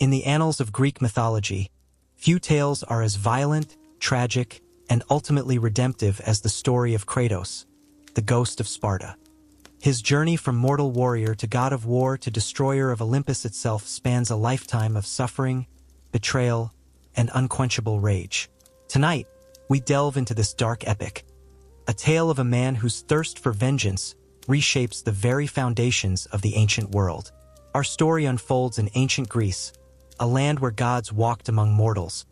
In the annals of Greek mythology, few tales are as violent, tragic, and ultimately redemptive as the story of Kratos, the Ghost of Sparta. His journey from mortal warrior to god of war to destroyer of Olympus itself spans a lifetime of suffering, betrayal, and unquenchable rage. Tonight, we delve into this dark epic, a tale of a man whose thirst for vengeance reshapes the very foundations of the ancient world. Our story unfolds in ancient Greece, a land where gods walked among mortals,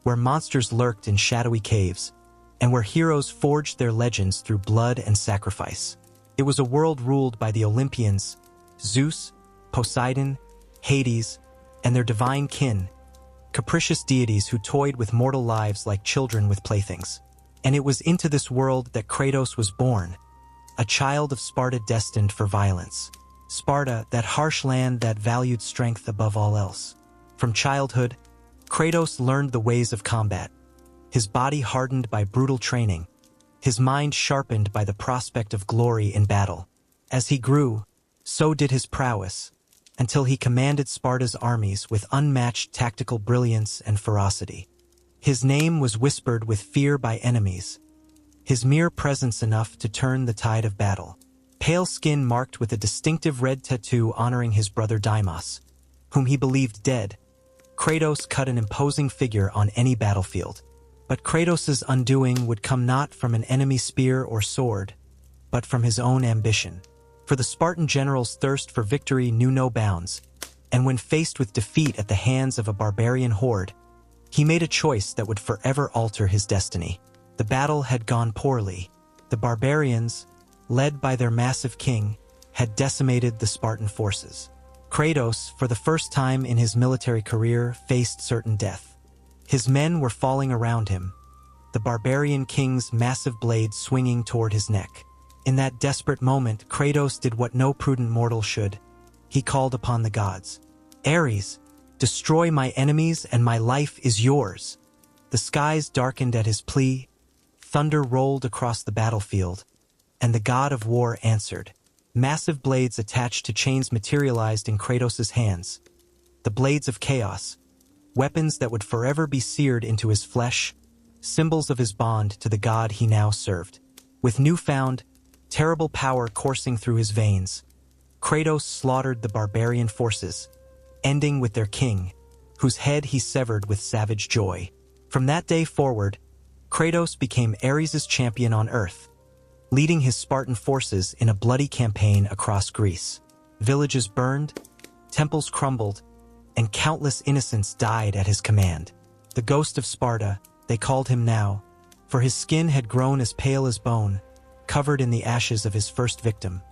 where monsters lurked in shadowy caves, and where heroes forged their legends through blood and sacrifice. It was a world ruled by the Olympians, Zeus, Poseidon, Hades, and their divine kin, capricious deities who toyed with mortal lives like children with playthings. And it was into this world that Kratos was born, a child of Sparta destined for violence. Sparta, that harsh land that valued strength above all else. From childhood, Kratos learned the ways of combat, his body hardened by brutal training, his mind sharpened by the prospect of glory in battle. As he grew, so did his prowess, until he commanded Sparta's armies with unmatched tactical brilliance and ferocity. His name was whispered with fear by enemies, his mere presence enough to turn the tide of battle. Pale skin marked with a distinctive red tattoo honoring his brother Deimos, whom he believed dead, Kratos cut an imposing figure on any battlefield. But Kratos' undoing would come not from an enemy spear or sword, but from his own ambition. For the Spartan general's thirst for victory knew no bounds, and when faced with defeat at the hands of a barbarian horde, he made a choice that would forever alter his destiny. The battle had gone poorly. The barbarians, led by their massive king, had decimated the Spartan forces. Kratos, for the first time in his military career, faced certain death. His men were falling around him, the barbarian king's massive blade swinging toward his neck. In that desperate moment, Kratos did what no prudent mortal should. He called upon the gods. "Ares, destroy my enemies and my life is yours." The skies darkened at his plea, thunder rolled across the battlefield, and the god of war answered. Massive blades attached to chains materialized in Kratos' hands, the blades of chaos, weapons that would forever be seared into his flesh, symbols of his bond to the god he now served. With newfound, terrible power coursing through his veins, Kratos slaughtered the barbarian forces, ending with their king, whose head he severed with savage joy. From that day forward, Kratos became Ares' champion on Earth, leading his Spartan forces in a bloody campaign across Greece. Villages burned, temples crumbled, and countless innocents died at his command. The Ghost of Sparta, they called him now, for his skin had grown as pale as bone, covered in the ashes of his first victim,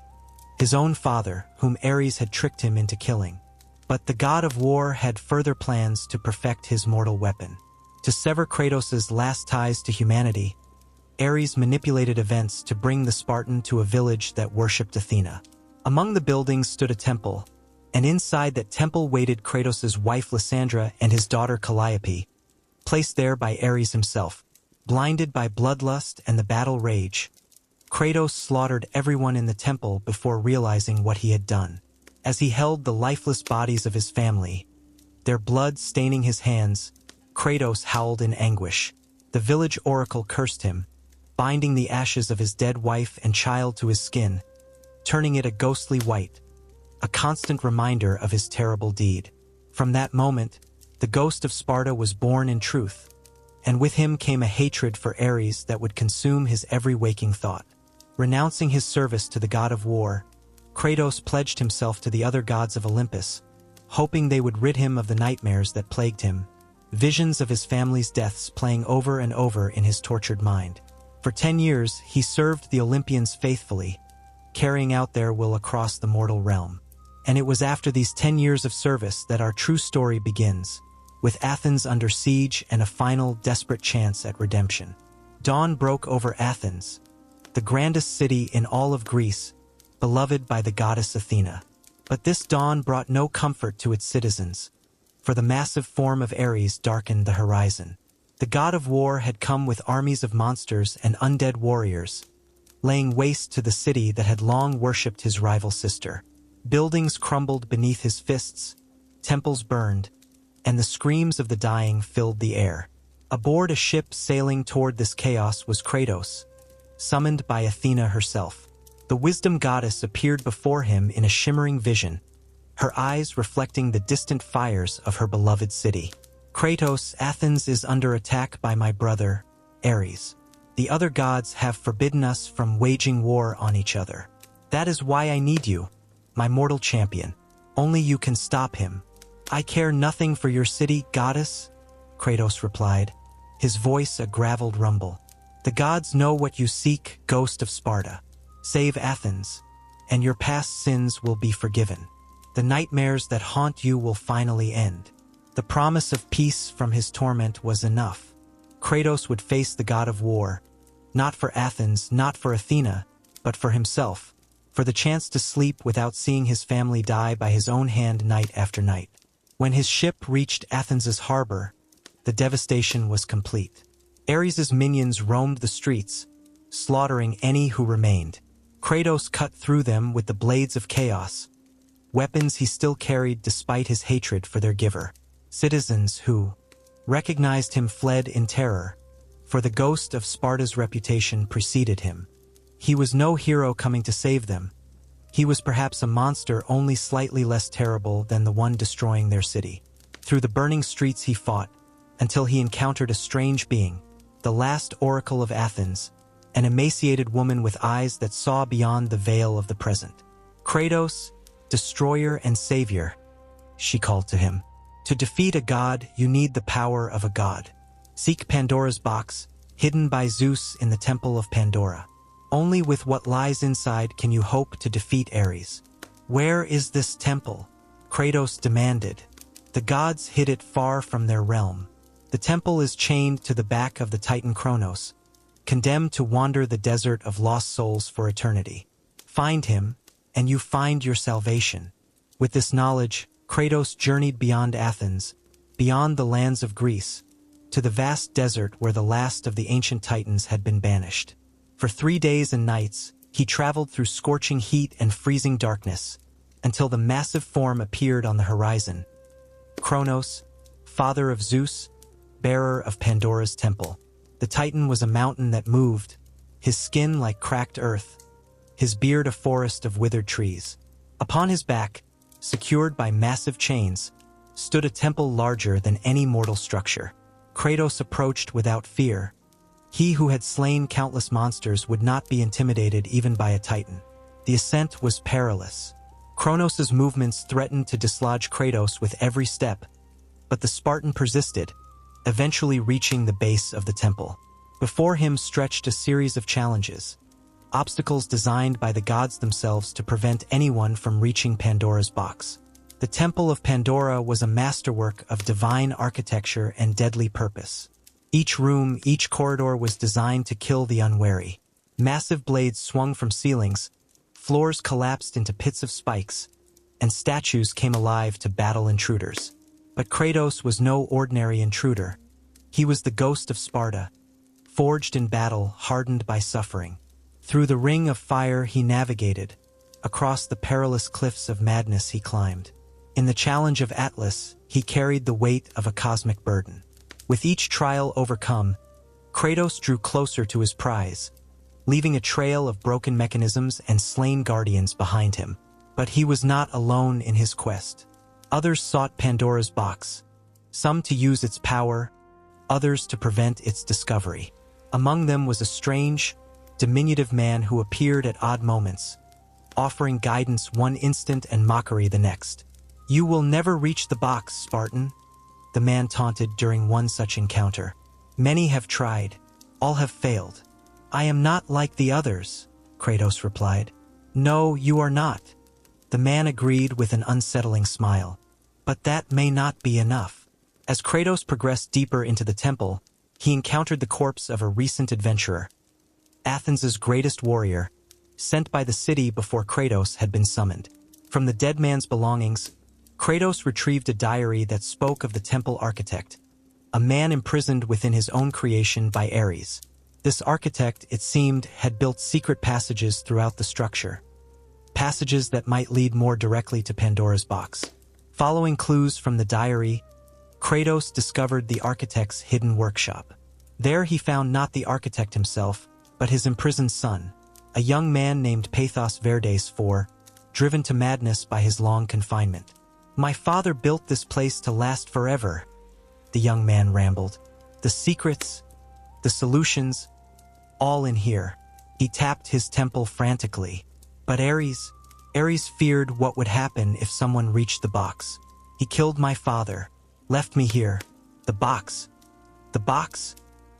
his own father, whom Ares had tricked him into killing. But the god of war had further plans to perfect his mortal weapon. To sever Kratos' last ties to humanity, Ares manipulated events to bring the Spartan to a village that worshipped Athena. Among the buildings stood a temple, and inside that temple waited Kratos' wife Lysandra and his daughter Calliope, placed there by Ares himself. Blinded by bloodlust and the battle rage, Kratos slaughtered everyone in the temple before realizing what he had done. As he held the lifeless bodies of his family, their blood staining his hands, Kratos howled in anguish. The village oracle cursed him, binding the ashes of his dead wife and child to his skin, turning it a ghostly white, a constant reminder of his terrible deed. From that moment, the Ghost of Sparta was born in truth, and with him came a hatred for Ares that would consume his every waking thought. Renouncing his service to the god of war, Kratos pledged himself to the other gods of Olympus, hoping they would rid him of the nightmares that plagued him, visions of his family's deaths playing over and over in his tortured mind. For 10 years, he served the Olympians faithfully, carrying out their will across the mortal realm. And it was after these 10 years of service that our true story begins, with Athens under siege and a final desperate chance at redemption. Dawn broke over Athens, the grandest city in all of Greece, beloved by the goddess Athena. But this dawn brought no comfort to its citizens, for the massive form of Ares darkened the horizon. The god of war had come with armies of monsters and undead warriors, laying waste to the city that had long worshipped his rival sister. Buildings crumbled beneath his fists, temples burned, and the screams of the dying filled the air. Aboard a ship sailing toward this chaos was Kratos, summoned by Athena herself. The wisdom goddess appeared before him in a shimmering vision, her eyes reflecting the distant fires of her beloved city. Kratos, Athens is under attack by my brother, Ares. The other gods have forbidden us from waging war on each other. That is why I need you, my mortal champion. Only you can stop him. I care nothing for your city, goddess, Kratos replied, his voice a graveled rumble. The gods know what you seek, Ghost of Sparta. Save Athens, and your past sins will be forgiven. The nightmares that haunt you will finally end. The promise of peace from his torment was enough. Kratos would face the god of war, not for Athens, not for Athena, but for himself, for the chance to sleep without seeing his family die by his own hand night after night. When his ship reached Athens's harbor, the devastation was complete. Ares' minions roamed the streets, slaughtering any who remained. Kratos cut through them with the blades of chaos, weapons he still carried despite his hatred for their giver. Citizens who recognized him fled in terror, for the Ghost of Sparta's reputation preceded him. He was no hero coming to save them. He was perhaps a monster only slightly less terrible than the one destroying their city. Through the burning streets he fought, until he encountered a strange being, the last oracle of Athens, an emaciated woman with eyes that saw beyond the veil of the present. Kratos, destroyer and savior, she called to him. To defeat a god, you need the power of a god. Seek Pandora's box, hidden by Zeus in the temple of Pandora. Only with what lies inside can you hope to defeat Ares. Where is this temple? Kratos demanded. The gods hid it far from their realm. The temple is chained to the back of the Titan Kronos, condemned to wander the desert of lost souls for eternity. Find him, and you find your salvation. With this knowledge, Kratos journeyed beyond Athens, beyond the lands of Greece, to the vast desert where the last of the ancient Titans had been banished. For 3 days and nights, he traveled through scorching heat and freezing darkness, until the massive form appeared on the horizon. Kronos, father of Zeus, bearer of Pandora's temple. The Titan was a mountain that moved, his skin like cracked earth, his beard a forest of withered trees. Upon his back, secured by massive chains, stood a temple larger than any mortal structure. Kratos approached without fear. He who had slain countless monsters would not be intimidated even by a Titan. The ascent was perilous. Kronos' movements threatened to dislodge Kratos with every step, but the Spartan persisted, eventually reaching the base of the temple. Before him stretched a series of challenges, obstacles designed by the gods themselves to prevent anyone from reaching Pandora's box. The Temple of Pandora was a masterwork of divine architecture and deadly purpose. Each room, each corridor was designed to kill the unwary. Massive blades swung from ceilings, floors collapsed into pits of spikes, and statues came alive to battle intruders. But Kratos was no ordinary intruder. He was the Ghost of Sparta, forged in battle, hardened by suffering. Through the ring of fire he navigated, across the perilous cliffs of madness he climbed. In the challenge of Atlas, he carried the weight of a cosmic burden. With each trial overcome, Kratos drew closer to his prize, leaving a trail of broken mechanisms and slain guardians behind him. But he was not alone in his quest. Others sought Pandora's box, some to use its power, others to prevent its discovery. Among them was a strange, diminutive man who appeared at odd moments, offering guidance one instant and mockery the next. "You will never reach the box, Spartan," the man taunted during one such encounter. "Many have tried, all have failed." "I am not like the others," Kratos replied. "No, you are not," the man agreed with an unsettling smile. "But that may not be enough." As Kratos progressed deeper into the temple, he encountered the corpse of a recent adventurer, Athens' greatest warrior, sent by the city before Kratos had been summoned. From the dead man's belongings, Kratos retrieved a diary that spoke of the temple architect, a man imprisoned within his own creation by Ares. This architect, it seemed, had built secret passages throughout the structure, passages that might lead more directly to Pandora's box. Following clues from the diary, Kratos discovered the architect's hidden workshop. There he found not the architect himself, but his imprisoned son, a young man named Pathos Verdes IV, driven to madness by his long confinement. "My father built this place to last forever," the young man rambled. "The secrets, the solutions, all in here." He tapped his temple frantically. But Ares feared what would happen if someone reached the box. "He killed my father, left me here. The box. The box?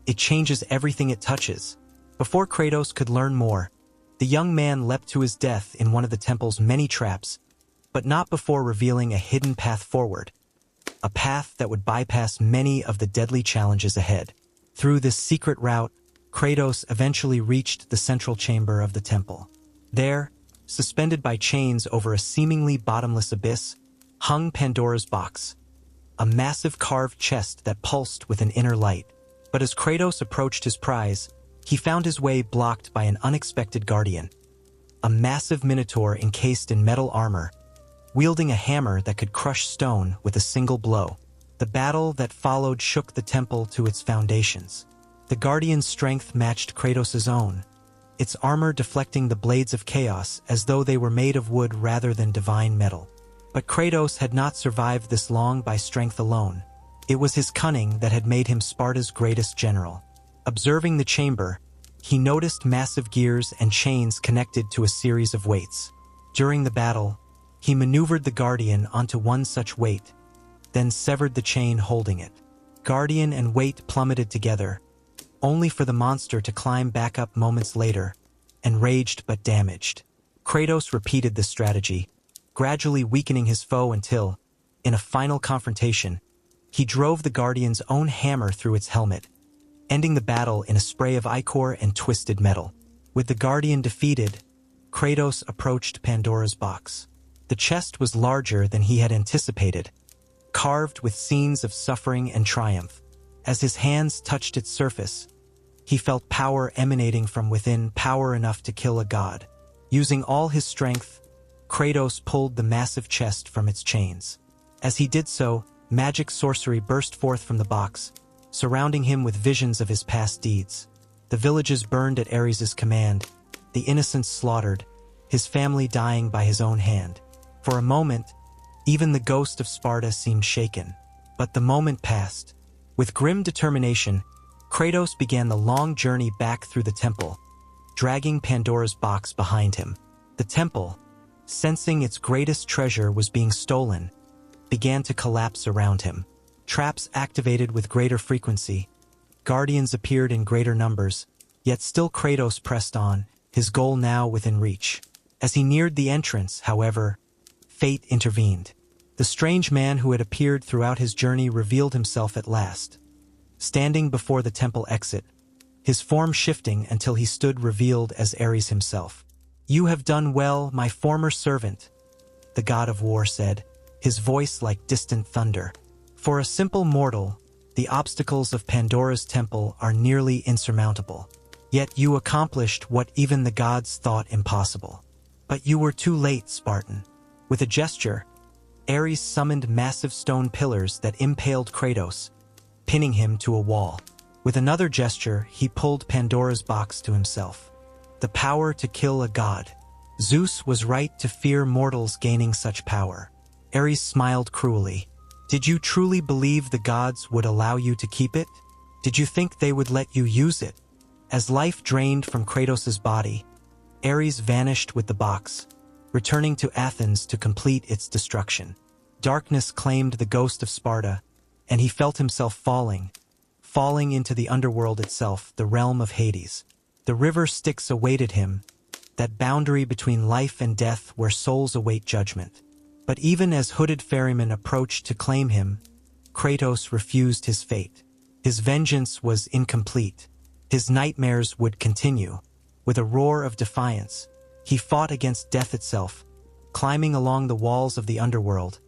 It changes everything it touches." Before Kratos could learn more, the young man leapt to his death in one of the temple's many traps, but not before revealing a hidden path forward. A path that would bypass many of the deadly challenges ahead. Through this secret route, Kratos eventually reached the central chamber of the temple. There, suspended by chains over a seemingly bottomless abyss, hung Pandora's box, a massive carved chest that pulsed with an inner light. But as Kratos approached his prize, he found his way blocked by an unexpected guardian, a massive minotaur encased in metal armor, wielding a hammer that could crush stone with a single blow. The battle that followed shook the temple to its foundations. The guardian's strength matched Kratos' own, its armor deflecting the blades of chaos as though they were made of wood rather than divine metal. But Kratos had not survived this long by strength alone. It was his cunning that had made him Sparta's greatest general. Observing the chamber, he noticed massive gears and chains connected to a series of weights. During the battle, he maneuvered the guardian onto one such weight, then severed the chain holding it. Guardian and weight plummeted together, only for the monster to climb back up moments later, enraged but damaged. Kratos repeated this strategy, gradually weakening his foe until, in a final confrontation, he drove the guardian's own hammer through its helmet, ending the battle in a spray of ichor and twisted metal. With the guardian defeated, Kratos approached Pandora's box. The chest was larger than he had anticipated, carved with scenes of suffering and triumph. As his hands touched its surface, he felt power emanating from within, power enough to kill a god. Using all his strength, Kratos pulled the massive chest from its chains. As he did so, magic sorcery burst forth from the box, surrounding him with visions of his past deeds. The villages burned at Ares' command, the innocents slaughtered, his family dying by his own hand. For a moment, even the ghost of Sparta seemed shaken. But the moment passed. With grim determination, Kratos began the long journey back through the temple, dragging Pandora's box behind him. The temple, sensing its greatest treasure was being stolen, began to collapse around him. Traps activated with greater frequency, guardians appeared in greater numbers, yet still Kratos pressed on, his goal now within reach. As he neared the entrance, however, fate intervened. The strange man who had appeared throughout his journey revealed himself at last. Standing before the temple exit, his form shifting until he stood revealed as Ares himself. "You have done well, my former servant," the god of war said, his voice like distant thunder. "For a simple mortal, the obstacles of Pandora's temple are nearly insurmountable. Yet you accomplished what even the gods thought impossible. But you were too late, Spartan." With a gesture, Ares summoned massive stone pillars that impaled Kratos, pinning him to a wall. With another gesture, he pulled Pandora's box to himself. The power to kill a god. Zeus was right to fear mortals gaining such power. Ares smiled cruelly. "Did you truly believe the gods would allow you to keep it? Did you think they would let you use it?" As life drained from Kratos' body, Ares vanished with the box, returning to Athens to complete its destruction. Darkness claimed the ghost of Sparta, and he felt himself falling into the underworld itself, the realm of Hades. The river Styx awaited him, that boundary between life and death where souls await judgment. But even as hooded ferrymen approached to claim him, Kratos refused his fate. His vengeance was incomplete. His nightmares would continue. With a roar of defiance, he fought against death itself, climbing along the walls of the underworld,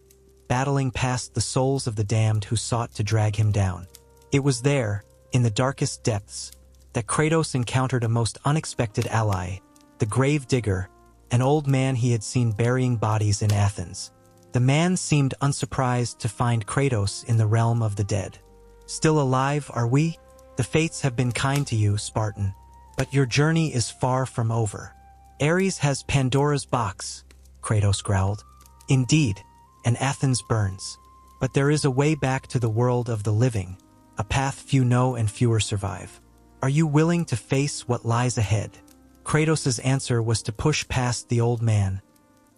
battling past the souls of the damned who sought to drag him down. It was there, in the darkest depths, that Kratos encountered a most unexpected ally, the grave digger, an old man he had seen burying bodies in Athens. The man seemed unsurprised to find Kratos in the realm of the dead. "Still alive, are we? The fates have been kind to you, Spartan. But your journey is far from over." "Ares has Pandora's box," Kratos growled. "Indeed, and Athens burns. But there is a way back to the world of the living, a path few know and fewer survive. Are you willing to face what lies ahead?" Kratos' answer was to push past the old man,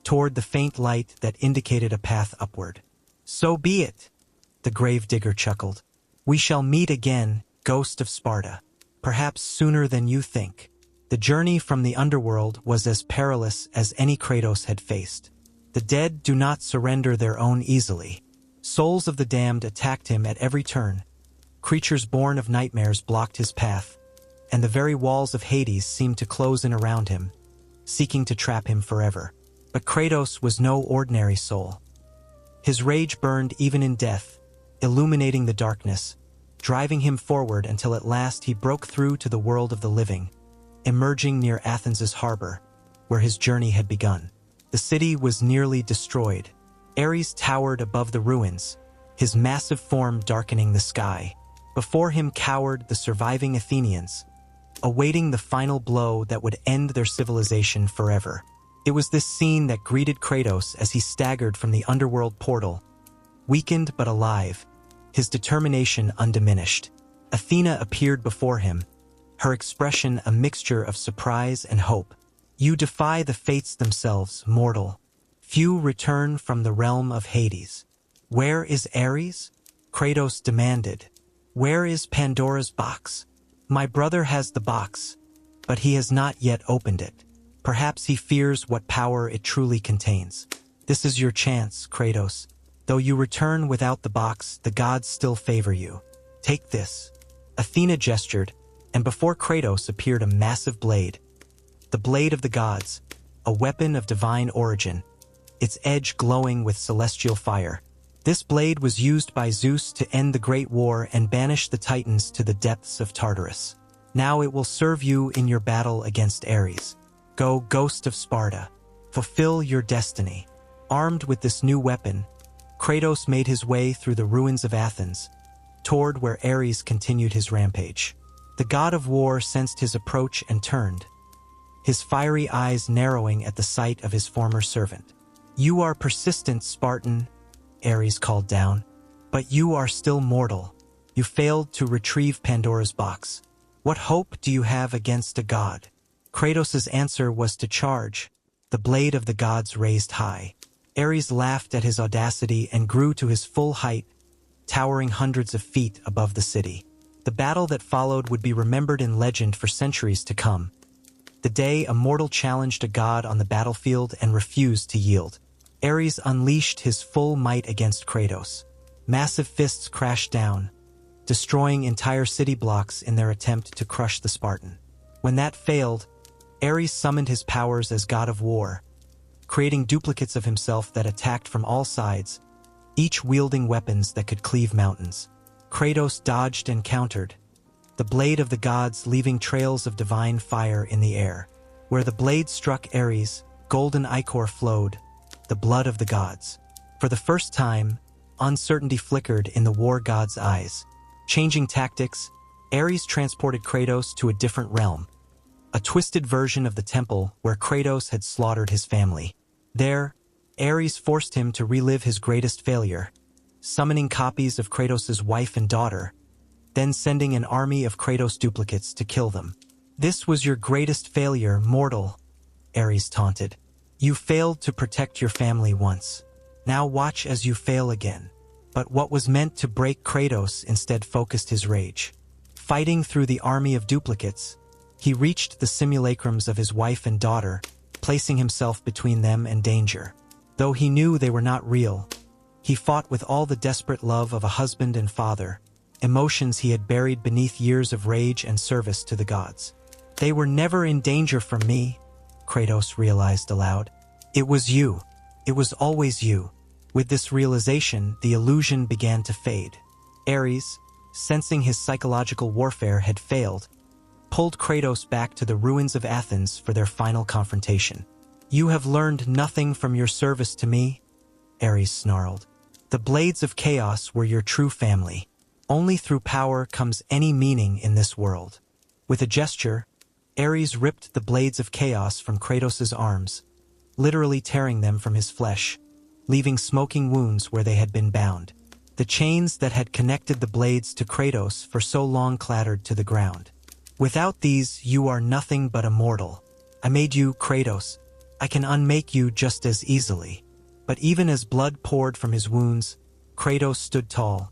toward the faint light that indicated a path upward. "So be it," the gravedigger chuckled. "We shall meet again, Ghost of Sparta. Perhaps sooner than you think." The journey from the underworld was as perilous as any Kratos had faced. The dead do not surrender their own easily. Souls of the damned attacked him at every turn. Creatures born of nightmares blocked his path, and the very walls of Hades seemed to close in around him, seeking to trap him forever. But Kratos was no ordinary soul. His rage burned even in death, illuminating the darkness, driving him forward until at last he broke through to the world of the living, emerging near Athens' harbor, where his journey had begun. The city was nearly destroyed. Ares towered above the ruins, his massive form darkening the sky. Before him cowered the surviving Athenians, awaiting the final blow that would end their civilization forever. It was this scene that greeted Kratos as he staggered from the underworld portal, weakened but alive, his determination undiminished. Athena appeared before him, her expression a mixture of surprise and hope. "You defy the fates themselves, mortal. Few return from the realm of Hades." "Where is Ares?" Kratos demanded. "Where is Pandora's box?" "My brother has the box, but he has not yet opened it. Perhaps he fears what power it truly contains. This is your chance, Kratos. Though you return without the box, the gods still favor you. Take this." Athena gestured, and before Kratos appeared a massive blade. The blade of the gods, a weapon of divine origin, its edge glowing with celestial fire. This blade was used by Zeus to end the Great War and banish the Titans to the depths of Tartarus. Now it will serve you in your battle against Ares. Go, Ghost of Sparta. Fulfill your destiny. Armed with this new weapon, Kratos made his way through the ruins of Athens, toward where Ares continued his rampage. The god of war sensed his approach and turned, his fiery eyes narrowing at the sight of his former servant. "You are persistent, Spartan," Ares called down, "but you are still mortal. You failed to retrieve Pandora's box. What hope do you have against a god?" Kratos' answer was to charge, the blade of the gods raised high. Ares laughed at his audacity and grew to his full height, towering hundreds of feet above the city. The battle that followed would be remembered in legend for centuries to come. The day a mortal challenged a god on the battlefield and refused to yield. Ares unleashed his full might against Kratos. Massive fists crashed down, destroying entire city blocks in their attempt to crush the Spartan. When that failed, Ares summoned his powers as god of war, creating duplicates of himself that attacked from all sides, each wielding weapons that could cleave mountains. Kratos dodged and countered, the blade of the gods leaving trails of divine fire in the air. Where the blade struck Ares, golden ichor flowed, the blood of the gods. For the first time, uncertainty flickered in the war god's eyes. Changing tactics, Ares transported Kratos to a different realm, a twisted version of the temple where Kratos had slaughtered his family. There, Ares forced him to relive his greatest failure, summoning copies of Kratos' wife and daughter, then sending an army of Kratos duplicates to kill them. "This was your greatest failure, mortal," Ares taunted. "You failed to protect your family once. Now watch as you fail again." But what was meant to break Kratos instead focused his rage. Fighting through the army of duplicates, he reached the simulacrums of his wife and daughter, placing himself between them and danger. Though he knew they were not real, he fought with all the desperate love of a husband and father, emotions he had buried beneath years of rage and service to the gods. "They were never in danger from me," Kratos realized aloud. "It was you. It was always you." With this realization, the illusion began to fade. Ares, sensing his psychological warfare had failed, pulled Kratos back to the ruins of Athens for their final confrontation. "You have learned nothing from your service to me," Ares snarled. "The blades of chaos were your true family. Only through power comes any meaning in this world." With a gesture, Ares ripped the blades of chaos from Kratos' arms, literally tearing them from his flesh, leaving smoking wounds where they had been bound. The chains that had connected the blades to Kratos for so long clattered to the ground. "Without these, you are nothing but a mortal. I made you, Kratos. I can unmake you just as easily." But even as blood poured from his wounds, Kratos stood tall,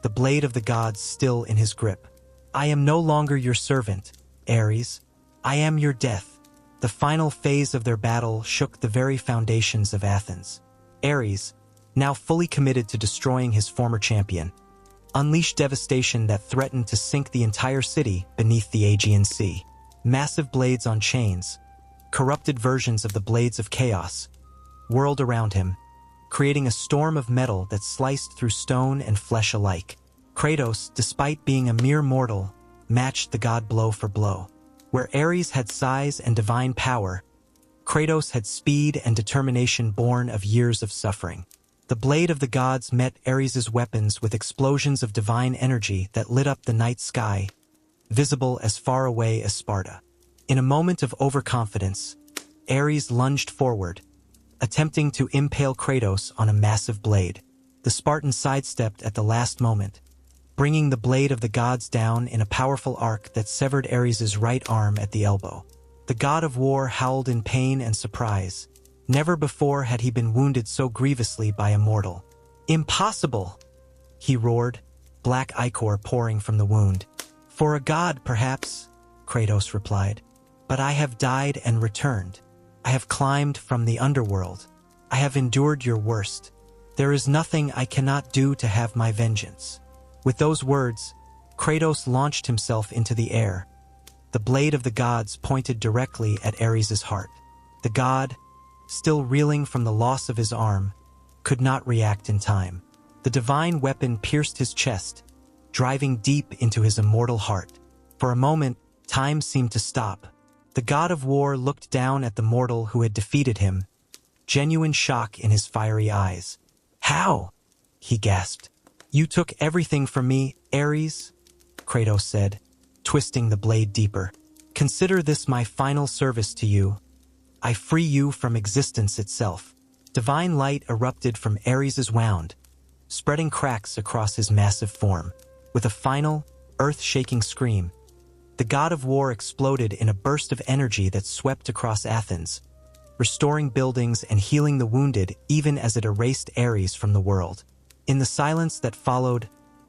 the blade of the gods still in his grip. "I am no longer your servant, Ares. I am your death." The final phase of their battle shook the very foundations of Athens. Ares, now fully committed to destroying his former champion, unleashed devastation that threatened to sink the entire city beneath the Aegean Sea. Massive blades on chains, corrupted versions of the blades of chaos, whirled around him, creating a storm of metal that sliced through stone and flesh alike. Kratos, despite being a mere mortal, matched the god blow for blow. Where Ares had size and divine power, Kratos had speed and determination born of years of suffering. The blade of the gods met Ares' weapons with explosions of divine energy that lit up the night sky, visible as far away as Sparta. In a moment of overconfidence, Ares lunged forward, attempting to impale Kratos on a massive blade. The Spartan sidestepped at the last moment, bringing the blade of the gods down in a powerful arc that severed Ares' right arm at the elbow. The god of war howled in pain and surprise. Never before had he been wounded so grievously by a mortal. "Impossible!" he roared, black ichor pouring from the wound. "For a god, perhaps," Kratos replied. "But I have died and returned. I have climbed from the underworld. I have endured your worst. There is nothing I cannot do to have my vengeance." With those words, Kratos launched himself into the air. The blade of the gods pointed directly at Ares' heart. The god, still reeling from the loss of his arm, could not react in time. The divine weapon pierced his chest, driving deep into his immortal heart. For a moment, time seemed to stop. The god of war looked down at the mortal who had defeated him, genuine shock in his fiery eyes. "How?" he gasped. "You took everything from me, Ares," Kratos said, twisting the blade deeper. "Consider this my final service to you. I free you from existence itself." Divine light erupted from Ares' wound, spreading cracks across his massive form. With a final, earth-shaking scream, the god of war exploded in a burst of energy that swept across Athens, restoring buildings and healing the wounded even as it erased Ares from the world. In the silence that followed,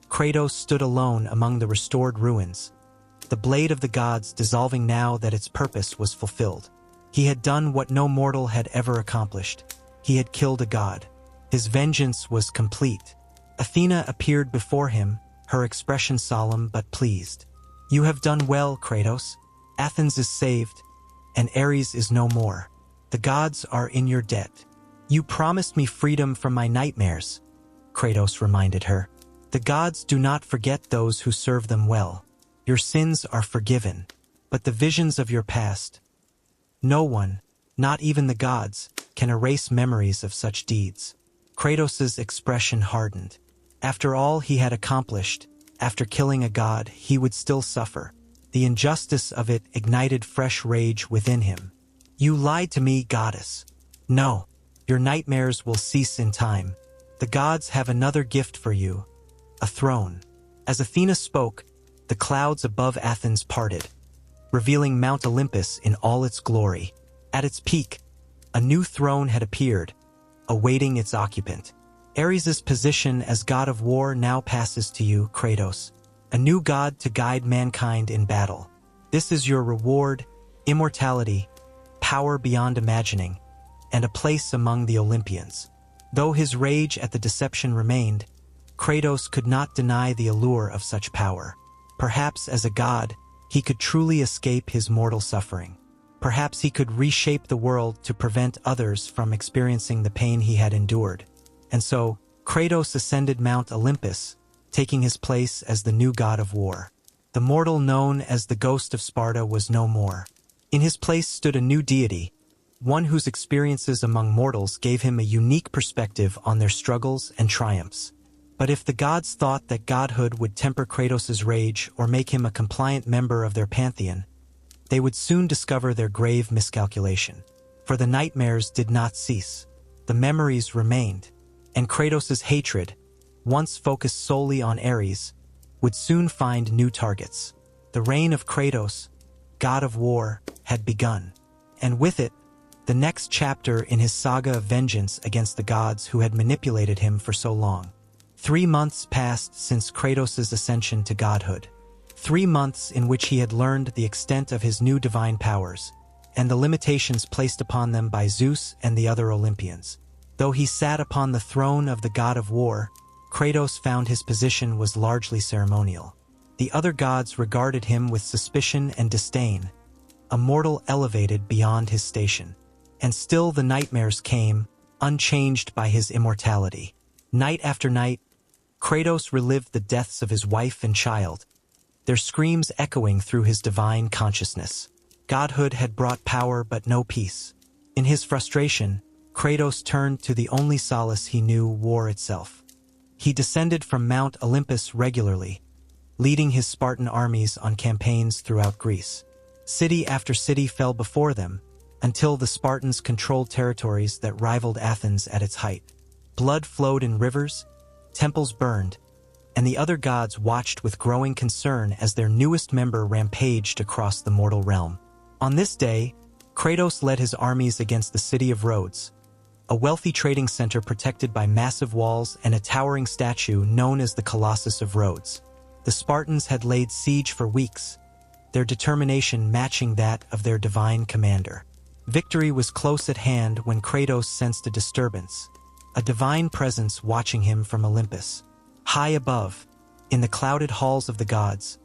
Kratos stood alone among the restored ruins, the blade of the gods dissolving now that its purpose was fulfilled. He had done what no mortal had ever accomplished. He had killed a god. His vengeance was complete. Athena appeared before him, her expression solemn but pleased. "You have done well, Kratos. Athens is saved, and Ares is no more. The gods are in your debt. You promised me freedom from my nightmares," Kratos reminded her. "The gods do not forget those who serve them well. Your sins are forgiven, but the visions of your past, no one, not even the gods, can erase memories of such deeds." Kratos' expression hardened. After all he had accomplished, after killing a god, he would still suffer. The injustice of it ignited fresh rage within him. "You lied to me, goddess. No, your nightmares will cease in time. The gods have another gift for you, a throne." As Athena spoke, the clouds above Athens parted, revealing Mount Olympus in all its glory. At its peak, a new throne had appeared, awaiting its occupant. Ares' position as god of war now passes to you, Kratos, a new god to guide mankind in battle. This is your reward, immortality, power beyond imagining, and a place among the Olympians. Though his rage at the deception remained, Kratos could not deny the allure of such power. Perhaps as a god, he could truly escape his mortal suffering. Perhaps he could reshape the world to prevent others from experiencing the pain he had endured. And so, Kratos ascended Mount Olympus, taking his place as the new god of war. The mortal known as the Ghost of Sparta was no more. In his place stood a new deity, one whose experiences among mortals gave him a unique perspective on their struggles and triumphs. But if the gods thought that godhood would temper Kratos' rage or make him a compliant member of their pantheon, they would soon discover their grave miscalculation. For the nightmares did not cease. The memories remained, and Kratos' hatred, once focused solely on Ares, would soon find new targets. The reign of Kratos, god of war, had begun, and with it, the next chapter in his saga of vengeance against the gods who had manipulated him for so long. 3 months passed since Kratos' ascension to godhood. 3 months in which he had learned the extent of his new divine powers, and the limitations placed upon them by Zeus and the other Olympians. Though he sat upon the throne of the god of war, Kratos found his position was largely ceremonial. The other gods regarded him with suspicion and disdain, a mortal elevated beyond his station. And still the nightmares came, unchanged by his immortality. Night after night, Kratos relived the deaths of his wife and child, their screams echoing through his divine consciousness. Godhood had brought power but no peace. In his frustration, Kratos turned to the only solace he knew: war itself. He descended from Mount Olympus regularly, leading his Spartan armies on campaigns throughout Greece. City after city fell before them, until the Spartans controlled territories that rivaled Athens at its height. Blood flowed in rivers, temples burned, and the other gods watched with growing concern as their newest member rampaged across the mortal realm. On this day, Kratos led his armies against the city of Rhodes, a wealthy trading center protected by massive walls and a towering statue known as the Colossus of Rhodes. The Spartans had laid siege for weeks, their determination matching that of their divine commander. Victory was close at hand when Kratos sensed a disturbance, a divine presence watching him from Olympus. High above, in the clouded halls of the gods,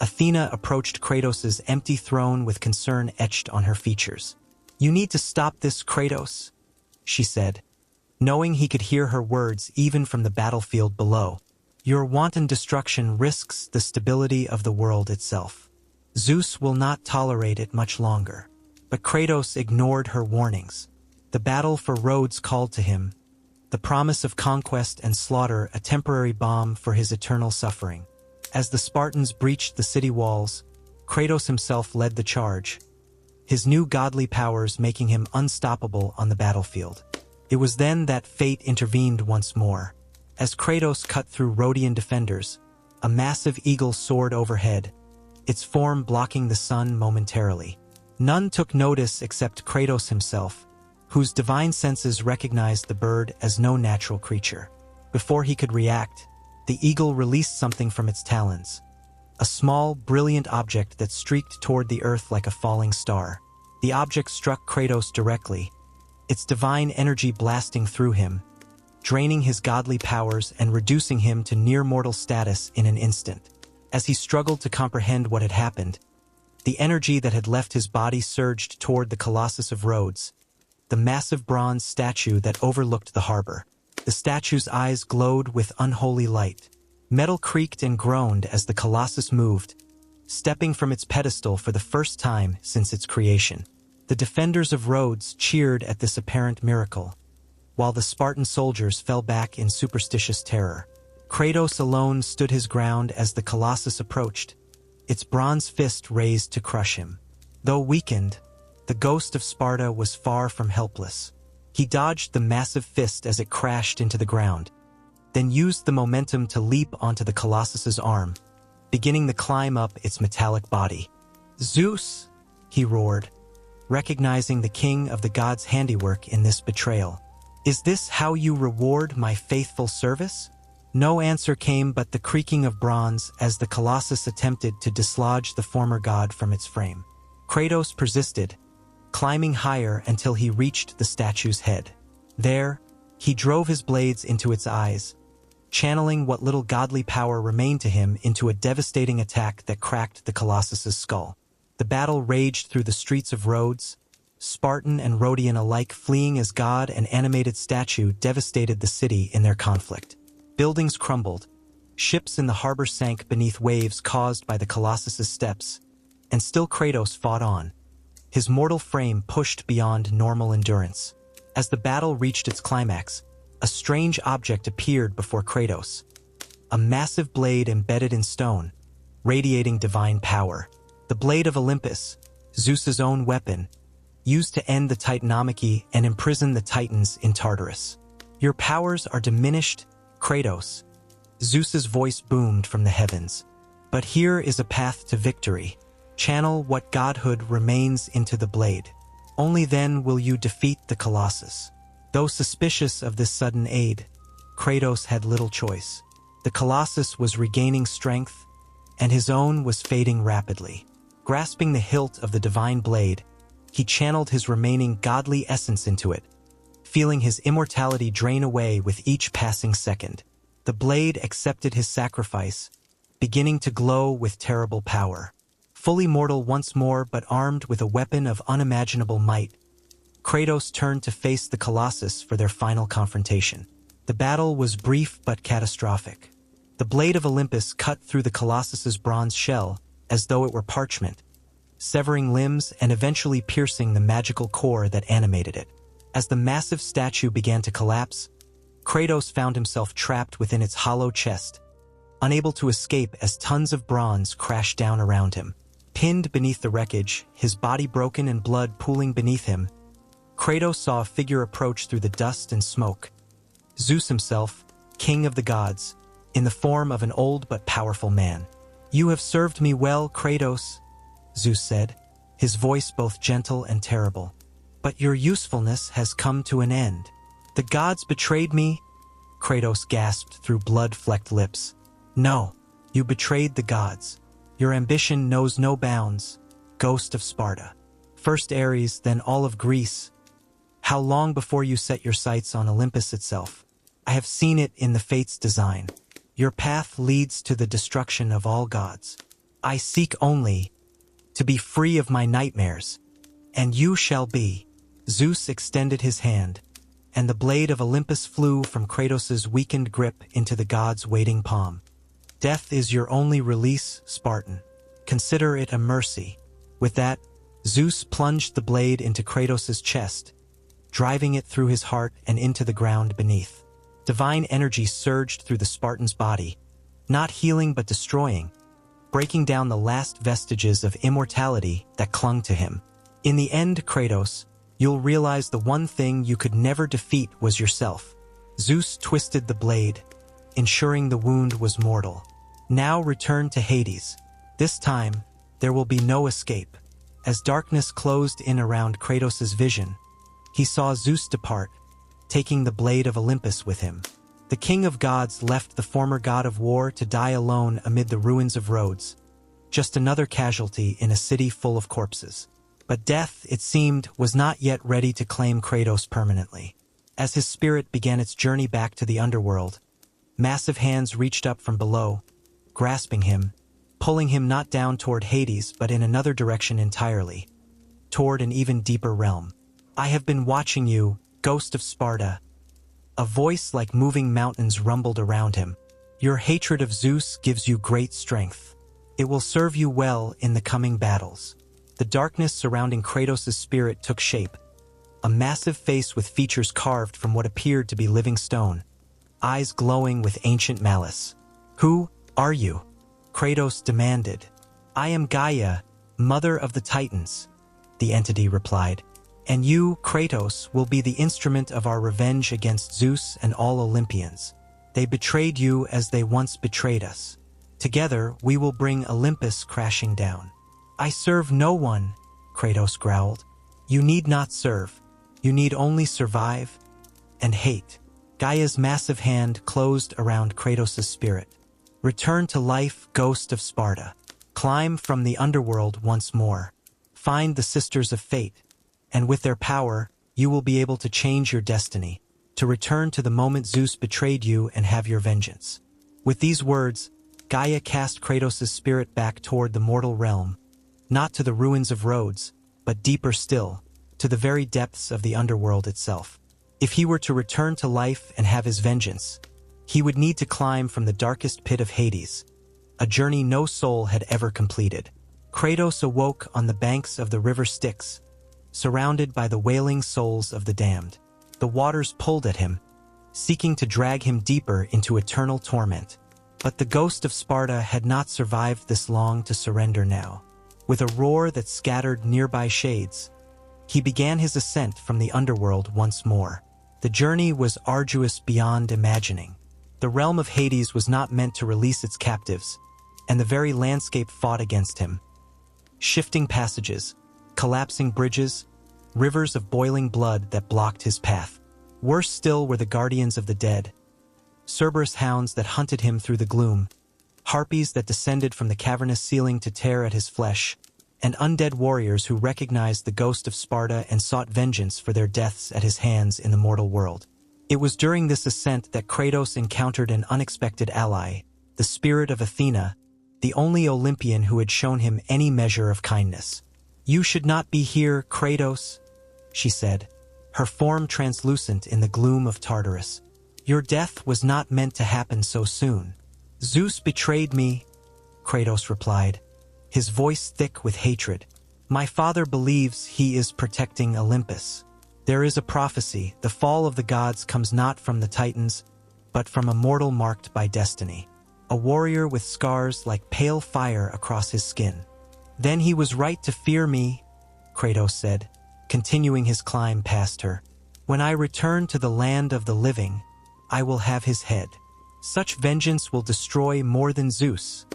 Athena approached Kratos' empty throne with concern etched on her features. "You need to stop this, Kratos," she said, knowing he could hear her words even from the battlefield below. "Your wanton destruction risks the stability of the world itself. Zeus will not tolerate it much longer." But Kratos ignored her warnings. The battle for Rhodes called to him, the promise of conquest and slaughter a temporary balm for his eternal suffering. As the Spartans breached the city walls, Kratos himself led the charge, his new godly powers making him unstoppable on the battlefield. It was then that fate intervened once more. As Kratos cut through Rhodian defenders, a massive eagle soared overhead, its form blocking the sun momentarily. None took notice except Kratos himself, whose divine senses recognized the bird as no natural creature. Before he could react, the eagle released something from its talons, a small, brilliant object that streaked toward the earth like a falling star. The object struck Kratos directly, its divine energy blasting through him, draining his godly powers and reducing him to near-mortal status in an instant. As he struggled to comprehend what had happened, the energy that had left his body surged toward the Colossus of Rhodes, the massive bronze statue that overlooked the harbor. The statue's eyes glowed with unholy light. Metal creaked and groaned as the Colossus moved, stepping from its pedestal for the first time since its creation. The defenders of Rhodes cheered at this apparent miracle, while the Spartan soldiers fell back in superstitious terror. Kratos alone stood his ground as the Colossus approached, its bronze fist raised to crush him. Though weakened, the Ghost of Sparta was far from helpless. He dodged the massive fist as it crashed into the ground, then used the momentum to leap onto the Colossus's arm, beginning the climb up its metallic body. "Zeus!" he roared, recognizing the king of the gods' handiwork in this betrayal. "Is this how you reward my faithful service?" No answer came but the creaking of bronze as the Colossus attempted to dislodge the former god from its frame. Kratos persisted, climbing higher until he reached the statue's head. There, he drove his blades into its eyes, channeling what little godly power remained to him into a devastating attack that cracked the Colossus's skull. The battle raged through the streets of Rhodes, Spartan and Rhodian alike fleeing as god and animated statue devastated the city in their conflict. Buildings crumbled, ships in the harbor sank beneath waves caused by the Colossus's steps, and still Kratos fought on, his mortal frame pushed beyond normal endurance. As the battle reached its climax, a strange object appeared before Kratos. A massive blade embedded in stone, radiating divine power. The blade of Olympus, Zeus's own weapon, used to end the Titanomachy and imprison the Titans in Tartarus. "Your powers are diminished, Kratos," Zeus's voice boomed from the heavens. "But here is a path to victory. Channel what godhood remains into the blade. Only then will you defeat the Colossus." Though suspicious of this sudden aid, Kratos had little choice. The Colossus was regaining strength, and his own was fading rapidly. Grasping the hilt of the divine blade, he channeled his remaining godly essence into it, feeling his immortality drain away with each passing second. The blade accepted his sacrifice, beginning to glow with terrible power. Fully mortal once more but armed with a weapon of unimaginable might, Kratos turned to face the Colossus for their final confrontation. The battle was brief but catastrophic. The blade of Olympus cut through the Colossus's bronze shell as though it were parchment, severing limbs and eventually piercing the magical core that animated it. As the massive statue began to collapse, Kratos found himself trapped within its hollow chest, unable to escape as tons of bronze crashed down around him. Pinned beneath the wreckage, his body broken and blood pooling beneath him, Kratos saw a figure approach through the dust and smoke. Zeus himself, king of the gods, in the form of an old but powerful man. "You have served me well, Kratos," Zeus said, his voice both gentle and terrible. "But your usefulness has come to an end." "The gods betrayed me," Kratos gasped through blood-flecked lips. "No, you betrayed the gods. Your ambition knows no bounds, Ghost of Sparta. First Ares, then all of Greece. How long before you set your sights on Olympus itself? I have seen it in the fates' design. Your path leads to the destruction of all gods. I seek only to be free of my nightmares, and you shall be." Zeus extended his hand, and the blade of Olympus flew from Kratos' weakened grip into the god's waiting palm. "Death is your only release, Spartan. Consider it a mercy." With that, Zeus plunged the blade into Kratos' chest, driving it through his heart and into the ground beneath. Divine energy surged through the Spartan's body, not healing but destroying, breaking down the last vestiges of immortality that clung to him. "In the end, Kratos, you'll realize the one thing you could never defeat was yourself." Zeus twisted the blade, ensuring the wound was mortal. "Now return to Hades. This time, there will be no escape." As darkness closed in around Kratos' vision, he saw Zeus depart, taking the blade of Olympus with him. The king of gods left the former god of war to die alone amid the ruins of Rhodes, just another casualty in a city full of corpses. But death, it seemed, was not yet ready to claim Kratos permanently. As his spirit began its journey back to the underworld, massive hands reached up from below, grasping him, pulling him not down toward Hades but in another direction entirely, toward an even deeper realm. "I have been watching you, Ghost of Sparta." A voice like moving mountains rumbled around him. "Your hatred of Zeus gives you great strength. It will serve you well in the coming battles." The darkness surrounding Kratos' spirit took shape, a massive face with features carved from what appeared to be living stone, eyes glowing with ancient malice. "Who are you?" Kratos demanded. "I am Gaia, mother of the Titans," the entity replied. "And you, Kratos, will be the instrument of our revenge against Zeus and all Olympians. They betrayed you as they once betrayed us. Together, we will bring Olympus crashing down." "I serve no one," Kratos growled. "You need not serve. You need only survive and hate." Gaia's massive hand closed around Kratos' spirit. "Return to life, Ghost of Sparta. Climb from the underworld once more. Find the Sisters of Fate, and with their power, you will be able to change your destiny, to return to the moment Zeus betrayed you and have your vengeance." With these words, Gaia cast Kratos' spirit back toward the mortal realm, not to the ruins of Rhodes, but deeper still, to the very depths of the underworld itself. If he were to return to life and have his vengeance, he would need to climb from the darkest pit of Hades, a journey no soul had ever completed. Kratos awoke on the banks of the river Styx, surrounded by the wailing souls of the damned. The waters pulled at him, seeking to drag him deeper into eternal torment. But the ghost of Sparta had not survived this long to surrender now. With a roar that scattered nearby shades, he began his ascent from the underworld once more. The journey was arduous beyond imagining. The realm of Hades was not meant to release its captives, and the very landscape fought against him. Shifting passages, collapsing bridges, rivers of boiling blood that blocked his path. Worse still were the guardians of the dead, Cerberus hounds that hunted him through the gloom, harpies that descended from the cavernous ceiling to tear at his flesh, and undead warriors who recognized the ghost of Sparta and sought vengeance for their deaths at his hands in the mortal world. It was during this ascent that Kratos encountered an unexpected ally, the spirit of Athena, the only Olympian who had shown him any measure of kindness. "You should not be here, Kratos," she said, her form translucent in the gloom of Tartarus. "Your death was not meant to happen so soon." "Zeus betrayed me," Kratos replied, his voice thick with hatred. "My father believes he is protecting Olympus. There is a prophecy, the fall of the gods comes not from the Titans, but from a mortal marked by destiny. A warrior with scars like pale fire across his skin." "Then he was right to fear me," Kratos said, continuing his climb past her. "When I return to the land of the living, I will have his head." "Such vengeance will destroy more than Zeus,"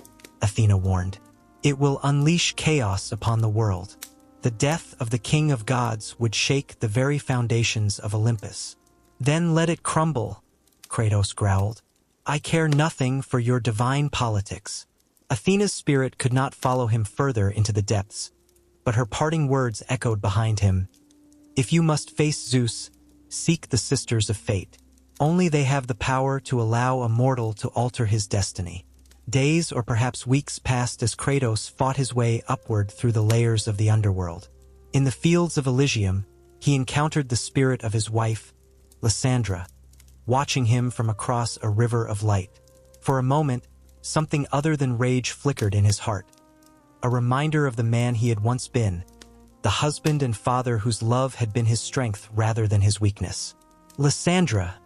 Athena warned. "It will unleash chaos upon the world. The death of the king of gods would shake the very foundations of Olympus." "Then let it crumble," Kratos growled. "I care nothing for your divine politics." Athena's spirit could not follow him further into the depths, but her parting words echoed behind him. "If you must face Zeus, seek the Sisters of Fate. Only they have the power to allow a mortal to alter his destiny." Days or perhaps weeks passed as Kratos fought his way upward through the layers of the underworld. In the fields of Elysium, he encountered the spirit of his wife, Lysandra, watching him from across a river of light. For a moment, something other than rage flickered in his heart. A reminder of the man he had once been, the husband and father whose love had been his strength rather than his weakness. "Lysandra,"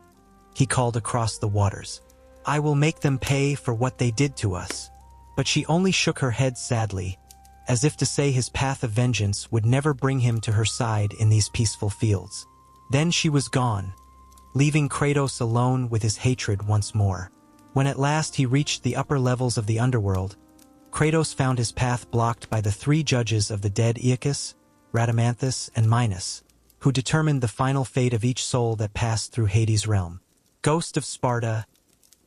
he called across the waters, "I will make them pay for what they did to us." But she only shook her head sadly, as if to say his path of vengeance would never bring him to her side in these peaceful fields. Then she was gone, leaving Kratos alone with his hatred once more. When at last he reached the upper levels of the underworld, Kratos found his path blocked by the three judges of the dead Aeacus, Rhadamanthus, and Minos, who determined the final fate of each soul that passed through Hades' realm. "Ghost of Sparta,"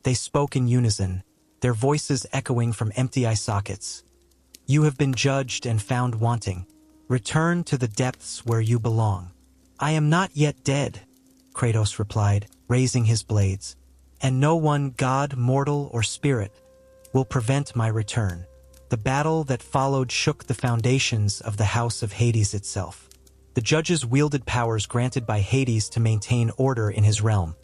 they spoke in unison, their voices echoing from empty eye sockets. "You have been judged and found wanting. Return to the depths where you belong." "I am not yet dead," Kratos replied, raising his blades. "And no one, god, mortal, or spirit, will prevent my return." The battle that followed shook the foundations of the house of Hades itself. The judges wielded powers granted by Hades to maintain order in his realm.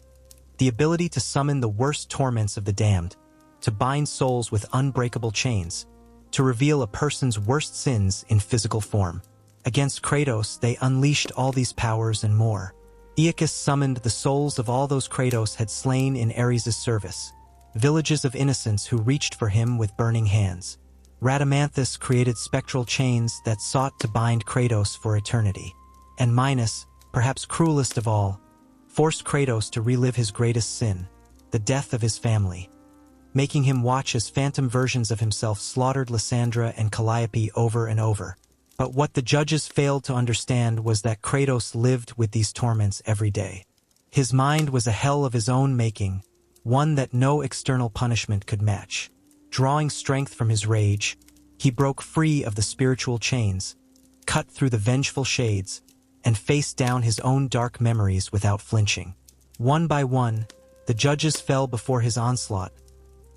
The ability to summon the worst torments of the damned, to bind souls with unbreakable chains, to reveal a person's worst sins in physical form. Against Kratos, they unleashed all these powers and more. Aeacus summoned the souls of all those Kratos had slain in Ares' service, villages of innocents who reached for him with burning hands. Rhadamanthus created spectral chains that sought to bind Kratos for eternity. And Minos, perhaps cruelest of all, forced Kratos to relive his greatest sin, the death of his family, making him watch as phantom versions of himself slaughtered Lysandra and Calliope over and over. But what the judges failed to understand was that Kratos lived with these torments every day. His mind was a hell of his own making, one that no external punishment could match. Drawing strength from his rage, he broke free of the spiritual chains, cut through the vengeful shades, and faced down his own dark memories without flinching. One by one, the judges fell before his onslaught,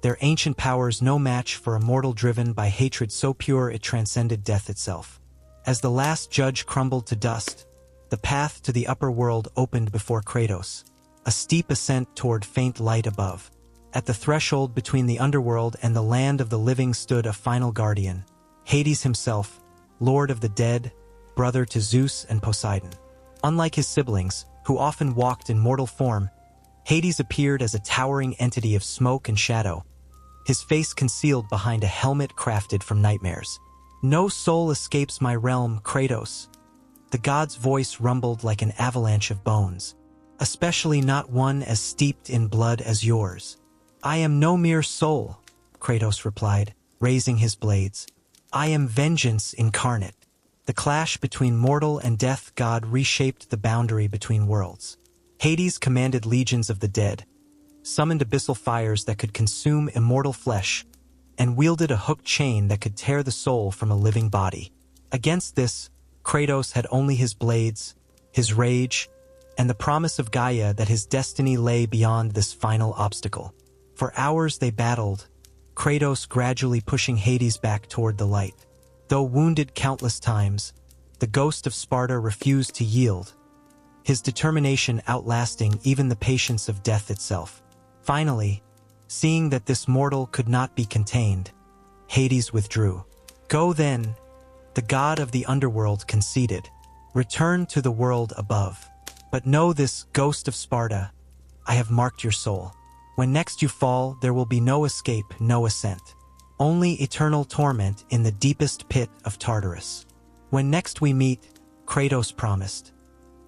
their ancient powers no match for a mortal driven by hatred so pure it transcended death itself. As the last judge crumbled to dust, the path to the upper world opened before Kratos, a steep ascent toward faint light above. At the threshold between the underworld and the land of the living stood a final guardian, Hades himself, lord of the dead, brother to Zeus and Poseidon. Unlike his siblings, who often walked in mortal form, Hades appeared as a towering entity of smoke and shadow, his face concealed behind a helmet crafted from nightmares. "No soul escapes my realm, Kratos." The god's voice rumbled like an avalanche of bones. "Especially not one as steeped in blood as yours." "I am no mere soul," Kratos replied, raising his blades. "I am vengeance incarnate." The clash between mortal and death god reshaped the boundary between worlds. Hades commanded legions of the dead, summoned abyssal fires that could consume immortal flesh, and wielded a hooked chain that could tear the soul from a living body. Against this, Kratos had only his blades, his rage, and the promise of Gaia that his destiny lay beyond this final obstacle. For hours they battled, Kratos gradually pushing Hades back toward the light. Though wounded countless times, the Ghost of Sparta refused to yield, his determination outlasting even the patience of death itself. Finally, seeing that this mortal could not be contained, Hades withdrew. "Go then," the god of the underworld conceded. "Return to the world above. But know this, Ghost of Sparta, I have marked your soul. When next you fall, there will be no escape, no ascent. Only eternal torment in the deepest pit of Tartarus. When next we meet," Kratos promised,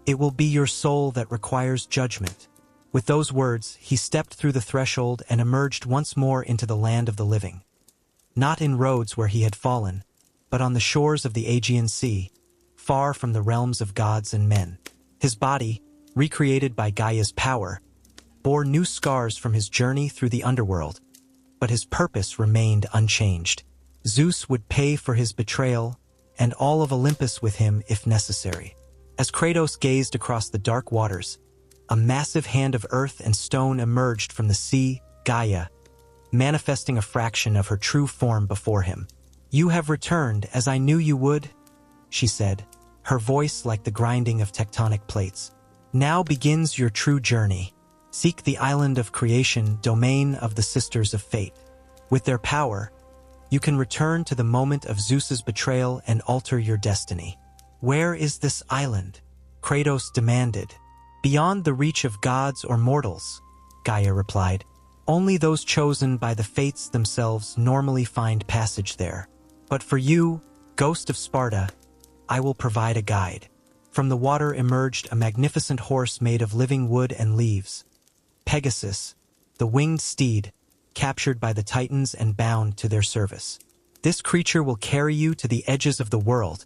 "it will be your soul that requires judgment." With those words, he stepped through the threshold and emerged once more into the land of the living. Not in Rhodes where he had fallen, but on the shores of the Aegean Sea, far from the realms of gods and men. His body, recreated by Gaia's power, bore new scars from his journey through the underworld, but his purpose remained unchanged. Zeus would pay for his betrayal, and all of Olympus with him if necessary. As Kratos gazed across the dark waters, a massive hand of earth and stone emerged from the sea, Gaia, manifesting a fraction of her true form before him. "You have returned as I knew you would," she said, her voice like the grinding of tectonic plates. "Now begins your true journey. Seek the island of creation, domain of the Sisters of Fate. With their power, you can return to the moment of Zeus's betrayal and alter your destiny." "Where is this island?" Kratos demanded. "Beyond the reach of gods or mortals," Gaia replied. "Only those chosen by the fates themselves normally find passage there. But for you, Ghost of Sparta, I will provide a guide." From the water emerged a magnificent horse made of living wood and leaves. Pegasus, the winged steed, captured by the Titans and bound to their service. "This creature will carry you to the edges of the world,"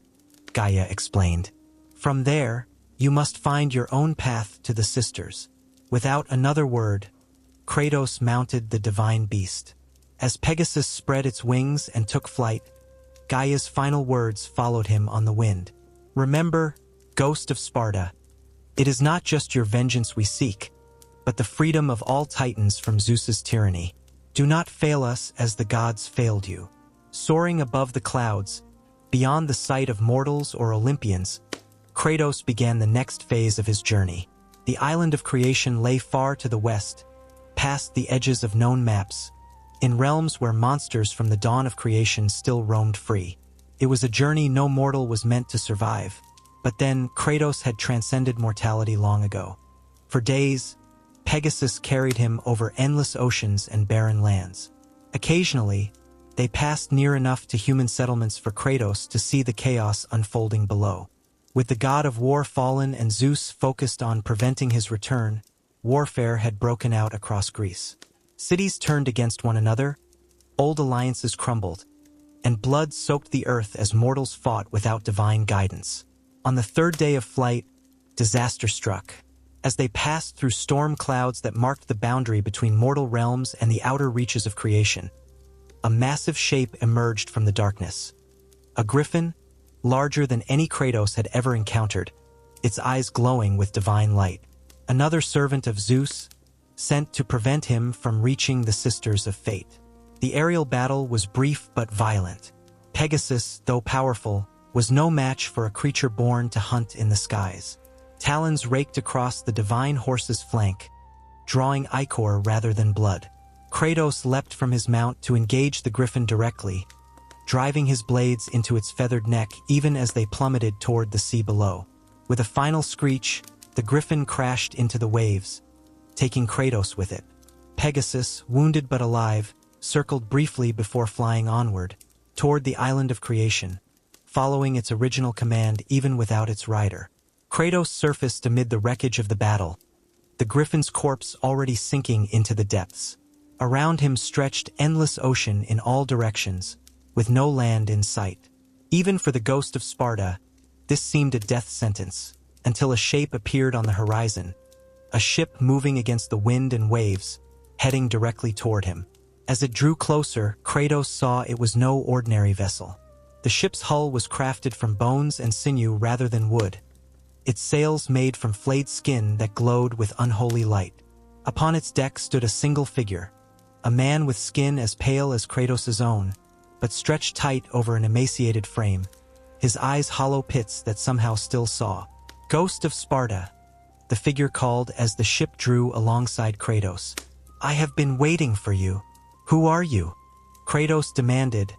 Gaia explained. "From there, you must find your own path to the sisters." Without another word, Kratos mounted the divine beast. As Pegasus spread its wings and took flight, Gaia's final words followed him on the wind. "Remember, Ghost of Sparta, it is not just your vengeance we seek, but the freedom of all Titans from Zeus's tyranny. Do not fail us as the gods failed you." Soaring above the clouds, beyond the sight of mortals or Olympians, Kratos began the next phase of his journey. The island of creation lay far to the west, past the edges of known maps, in realms where monsters from the dawn of creation still roamed free. It was a journey no mortal was meant to survive. But then, Kratos had transcended mortality long ago. For days, Pegasus carried him over endless oceans and barren lands. Occasionally, they passed near enough to human settlements for Kratos to see the chaos unfolding below. With the god of war fallen and Zeus focused on preventing his return, warfare had broken out across Greece. Cities turned against one another, old alliances crumbled, and blood soaked the earth as mortals fought without divine guidance. On the third day of flight, disaster struck. As they passed through storm clouds that marked the boundary between mortal realms and the outer reaches of creation, a massive shape emerged from the darkness. A griffin, larger than any Kratos had ever encountered, its eyes glowing with divine light. Another servant of Zeus, sent to prevent him from reaching the Sisters of Fate. The aerial battle was brief but violent. Pegasus, though powerful, was no match for a creature born to hunt in the skies. Talons raked across the divine horse's flank, drawing ichor rather than blood. Kratos leapt from his mount to engage the griffin directly, driving his blades into its feathered neck even as they plummeted toward the sea below. With a final screech, the griffin crashed into the waves, taking Kratos with it. Pegasus, wounded but alive, circled briefly before flying onward, toward the island of creation, following its original command even without its rider. Kratos surfaced amid the wreckage of the battle, the griffin's corpse already sinking into the depths. Around him stretched endless ocean in all directions, with no land in sight. Even for the Ghost of Sparta, this seemed a death sentence, until a shape appeared on the horizon, a ship moving against the wind and waves, heading directly toward him. As it drew closer, Kratos saw it was no ordinary vessel. The ship's hull was crafted from bones and sinew rather than wood, its sails made from flayed skin that glowed with unholy light. Upon its deck stood a single figure, a man with skin as pale as Kratos' own, but stretched tight over an emaciated frame, his eyes hollow pits that somehow still saw. "Ghost of Sparta," the figure called as the ship drew alongside Kratos. "I have been waiting for you. Who are you?" Kratos demanded,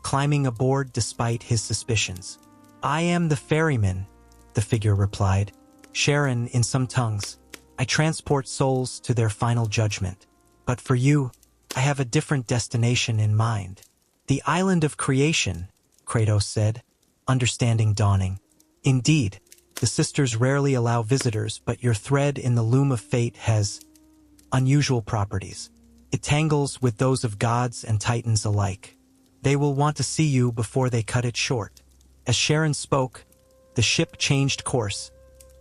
climbing aboard despite his suspicions. "I am the ferryman," the figure replied. "Sharon in some tongues. I transport souls to their final judgment. But for you, I have a different destination in mind." "The island of creation," Kratos said, understanding dawning. "Indeed, the sisters rarely allow visitors, but your thread in the loom of fate has unusual properties. It tangles with those of gods and titans alike. They will want to see you before they cut it short." As Sharon spoke, the ship changed course,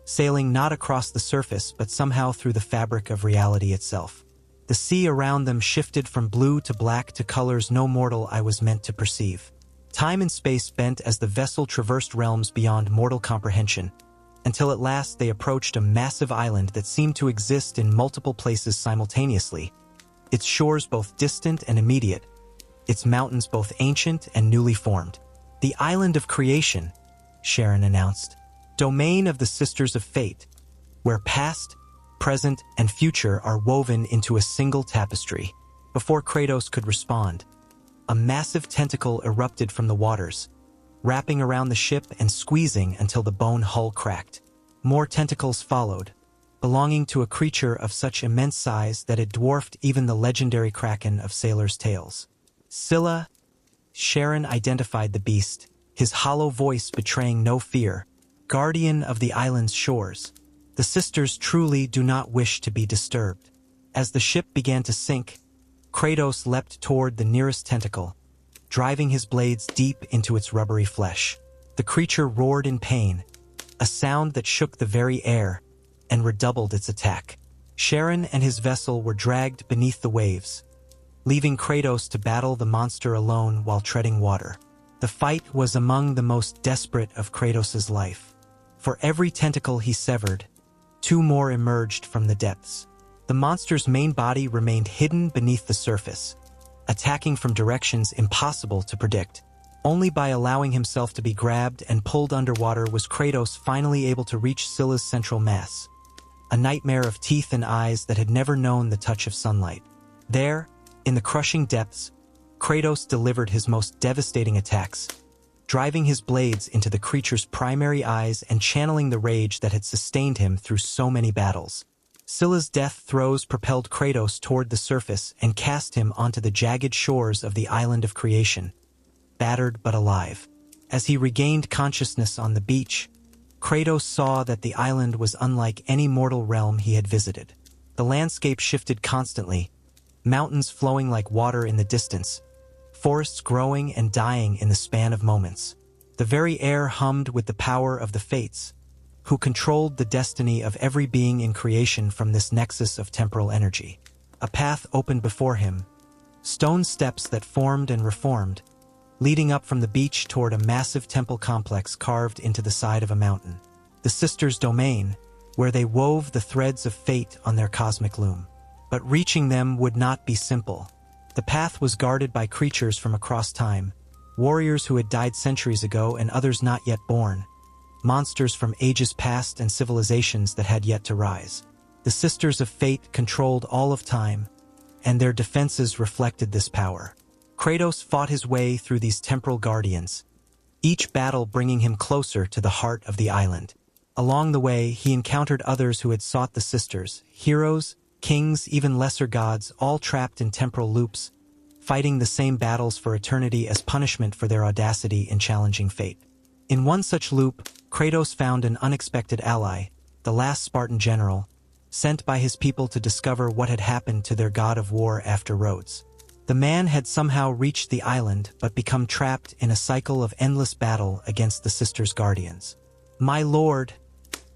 sailing not across the surface but somehow through the fabric of reality itself. The sea around them shifted from blue to black to colors no mortal eye was meant to perceive. Time and space bent as the vessel traversed realms beyond mortal comprehension, until at last they approached a massive island that seemed to exist in multiple places simultaneously, its shores both distant and immediate, its mountains both ancient and newly formed. "The island of creation," Sharon announced, "domain of the Sisters of Fate, where past, present, and future are woven into a single tapestry." Before Kratos could respond, a massive tentacle erupted from the waters, wrapping around the ship and squeezing until the bone hull cracked. More tentacles followed, belonging to a creature of such immense size that it dwarfed even the legendary kraken of sailors' tales. "Scylla," Sharon identified the beast, his hollow voice betraying no fear. "Guardian of the island's shores. The sisters truly do not wish to be disturbed." As the ship began to sink, Kratos leapt toward the nearest tentacle, driving his blades deep into its rubbery flesh. The creature roared in pain, a sound that shook the very air, and redoubled its attack. Sharon and his vessel were dragged beneath the waves, leaving Kratos to battle the monster alone while treading water. The fight was among the most desperate of Kratos' life. For every tentacle he severed, two more emerged from the depths. The monster's main body remained hidden beneath the surface, attacking from directions impossible to predict. Only by allowing himself to be grabbed and pulled underwater was Kratos finally able to reach Scylla's central mass, a nightmare of teeth and eyes that had never known the touch of sunlight. There, in the crushing depths, Kratos delivered his most devastating attacks, driving his blades into the creature's primary eyes and channeling the rage that had sustained him through so many battles. Scylla's death throes propelled Kratos toward the surface and cast him onto the jagged shores of the island of creation, battered but alive. As he regained consciousness on the beach, Kratos saw that the island was unlike any mortal realm he had visited. The landscape shifted constantly, mountains flowing like water in the distance, forests growing and dying in the span of moments. The very air hummed with the power of the fates, who controlled the destiny of every being in creation from this nexus of temporal energy. A path opened before him, stone steps that formed and reformed, leading up from the beach toward a massive temple complex carved into the side of a mountain. The sisters' domain, where they wove the threads of fate on their cosmic loom. But reaching them would not be simple. The path was guarded by creatures from across time, warriors who had died centuries ago and others not yet born, monsters from ages past and civilizations that had yet to rise. The Sisters of Fate controlled all of time, and their defenses reflected this power. Kratos fought his way through these temporal guardians, each battle bringing him closer to the heart of the island. Along the way, he encountered others who had sought the sisters, heroes, kings, even lesser gods, all trapped in temporal loops, fighting the same battles for eternity as punishment for their audacity in challenging fate. In one such loop, Kratos found an unexpected ally, the last Spartan general, sent by his people to discover what had happened to their god of war after Rhodes. The man had somehow reached the island but become trapped in a cycle of endless battle against the sisters' guardians. "My lord,"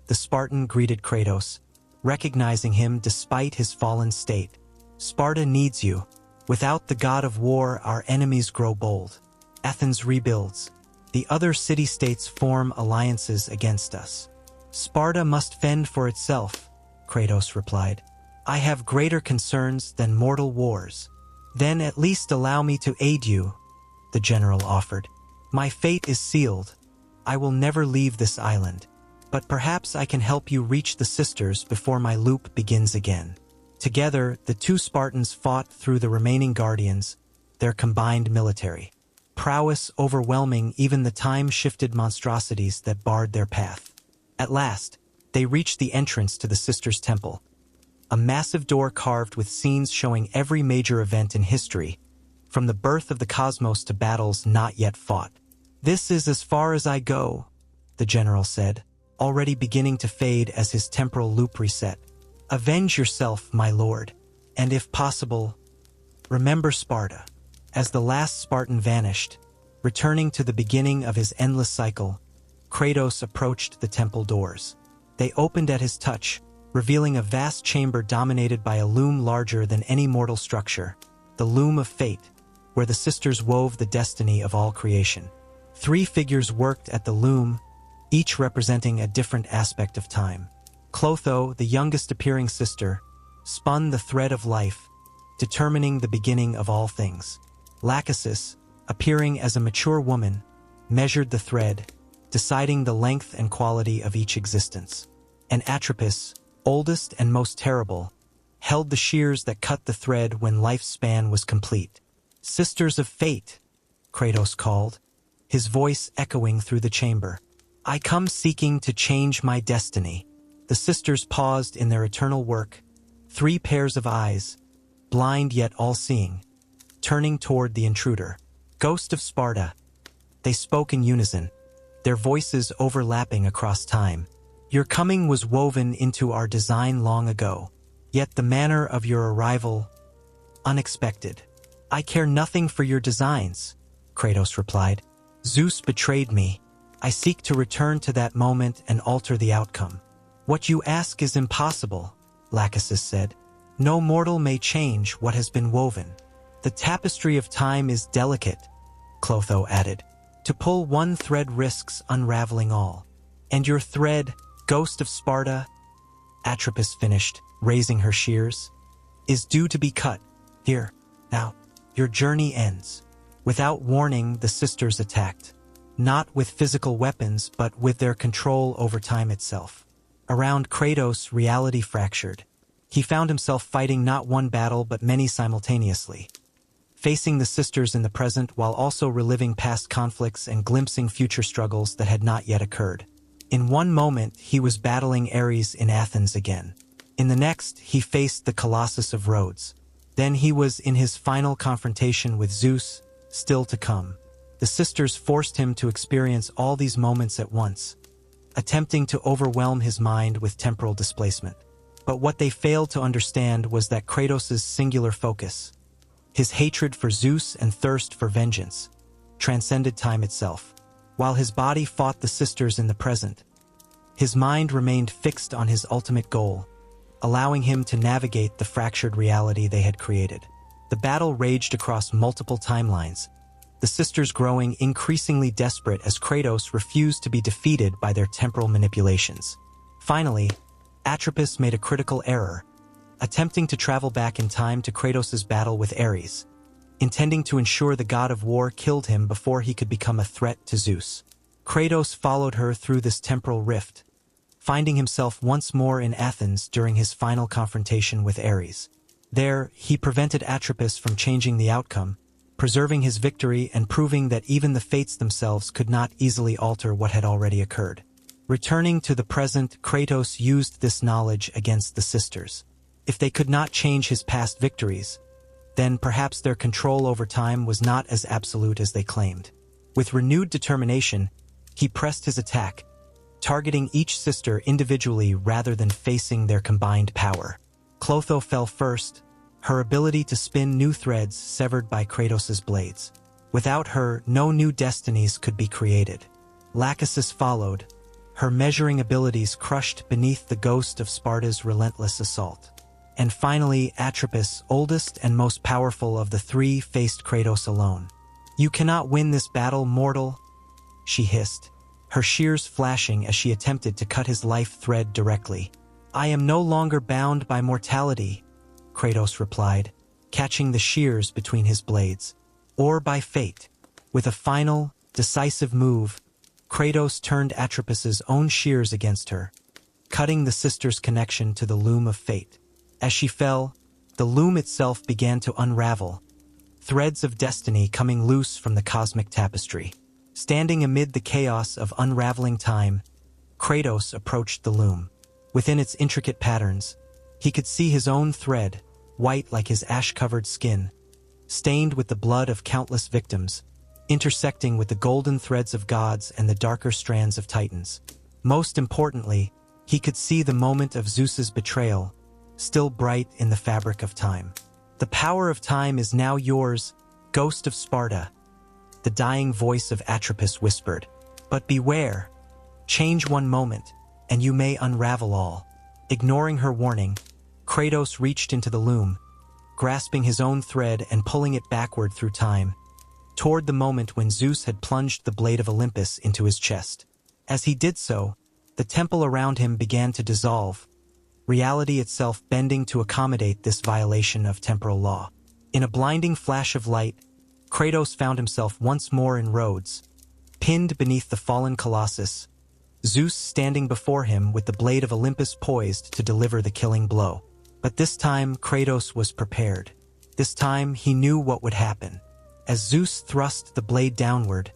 the Spartan greeted Kratos, recognizing him despite his fallen state. "Sparta needs you. Without the god of war, our enemies grow bold. Athens rebuilds. The other city-states form alliances against us. Sparta must fend for itself," Kratos replied. "I have greater concerns than mortal wars." "Then at least allow me to aid you," the general offered. "My fate is sealed. I will never leave this island. But perhaps I can help you reach the sisters before my loop begins again." Together, the two Spartans fought through the remaining guardians, their combined military prowess overwhelming even the time-shifted monstrosities that barred their path. At last, they reached the entrance to the sisters' temple, a massive door carved with scenes showing every major event in history, from the birth of the cosmos to battles not yet fought. "This is as far as I go," the general said, already beginning to fade as his temporal loop reset. "Avenge yourself, my lord, and if possible, remember Sparta." As the last Spartan vanished, returning to the beginning of his endless cycle, Kratos approached the temple doors. They opened at his touch, revealing a vast chamber dominated by a loom larger than any mortal structure, the loom of fate, where the sisters wove the destiny of all creation. 3 figures worked at the loom, each representing a different aspect of time. Clotho, the youngest appearing sister, spun the thread of life, determining the beginning of all things. Lachesis, appearing as a mature woman, measured the thread, deciding the length and quality of each existence. And Atropos, oldest and most terrible, held the shears that cut the thread when life's span was complete. "Sisters of Fate," Kratos called, his voice echoing through the chamber. "I come seeking to change my destiny." The sisters paused in their eternal work, 3 pairs of eyes, blind yet all-seeing, turning toward the intruder. "Ghost of Sparta," they spoke in unison, their voices overlapping across time. "Your coming was woven into our design long ago, yet the manner of your arrival, unexpected." "I care nothing for your designs," Kratos replied. "Zeus betrayed me. I seek to return to that moment and alter the outcome." "What you ask is impossible," Lachesis said. "No mortal may change what has been woven." "The tapestry of time is delicate," Clotho added. "To pull one thread risks unraveling all." "And your thread, Ghost of Sparta," Atropos finished, raising her shears, "is due to be cut. Here, now, your journey ends." Without warning, the sisters attacked, not with physical weapons but with their control over time itself. Around Kratos, reality fractured. He found himself fighting not one battle but many simultaneously, facing the sisters in the present while also reliving past conflicts and glimpsing future struggles that had not yet occurred. In one moment, he was battling Ares in Athens again. In the next, he faced the Colossus of Rhodes. Then he was in his final confrontation with Zeus, still to come. The sisters forced him to experience all these moments at once, attempting to overwhelm his mind with temporal displacement. But what they failed to understand was that Kratos' singular focus, his hatred for Zeus and thirst for vengeance, transcended time itself. While his body fought the sisters in the present, his mind remained fixed on his ultimate goal, allowing him to navigate the fractured reality they had created. The battle raged across multiple timelines, the sisters growing increasingly desperate as Kratos refused to be defeated by their temporal manipulations. Finally, Atropos made a critical error, attempting to travel back in time to Kratos' battle with Ares, intending to ensure the god of war killed him before he could become a threat to Zeus. Kratos followed her through this temporal rift, finding himself once more in Athens during his final confrontation with Ares. There, he prevented Atropos from changing the outcome, preserving his victory and proving that even the fates themselves could not easily alter what had already occurred. Returning to the present, Kratos used this knowledge against the sisters. If they could not change his past victories, then perhaps their control over time was not as absolute as they claimed. With renewed determination, he pressed his attack, targeting each sister individually rather than facing their combined power. Clotho fell first, her ability to spin new threads severed by Kratos' blades. Without her, no new destinies could be created. Lachesis followed, her measuring abilities crushed beneath the Ghost of Sparta's relentless assault. And finally, Atropos, oldest and most powerful of the three, faced Kratos alone. "You cannot win this battle, mortal," she hissed, her shears flashing as she attempted to cut his life thread directly. "I am no longer bound by mortality," Kratos replied, catching the shears between his blades. "Or by fate." With a final, decisive move, Kratos turned Atropos's own shears against her, cutting the sister's connection to the loom of fate. As she fell, the loom itself began to unravel, threads of destiny coming loose from the cosmic tapestry. Standing amid the chaos of unraveling time, Kratos approached the loom. Within its intricate patterns, he could see his own thread, white like his ash-covered skin, stained with the blood of countless victims, intersecting with the golden threads of gods and the darker strands of titans. Most importantly, he could see the moment of Zeus's betrayal, still bright in the fabric of time. "The power of time is now yours, Ghost of Sparta," the dying voice of Atropos whispered. "But beware, change one moment, and you may unravel all." Ignoring her warning, Kratos reached into the loom, grasping his own thread and pulling it backward through time, toward the moment when Zeus had plunged the blade of Olympus into his chest. As he did so, the temple around him began to dissolve, reality itself bending to accommodate this violation of temporal law. In a blinding flash of light, Kratos found himself once more in Rhodes, pinned beneath the fallen Colossus, Zeus standing before him with the blade of Olympus poised to deliver the killing blow. But this time, Kratos was prepared. This time, he knew what would happen. As Zeus thrust the blade downward,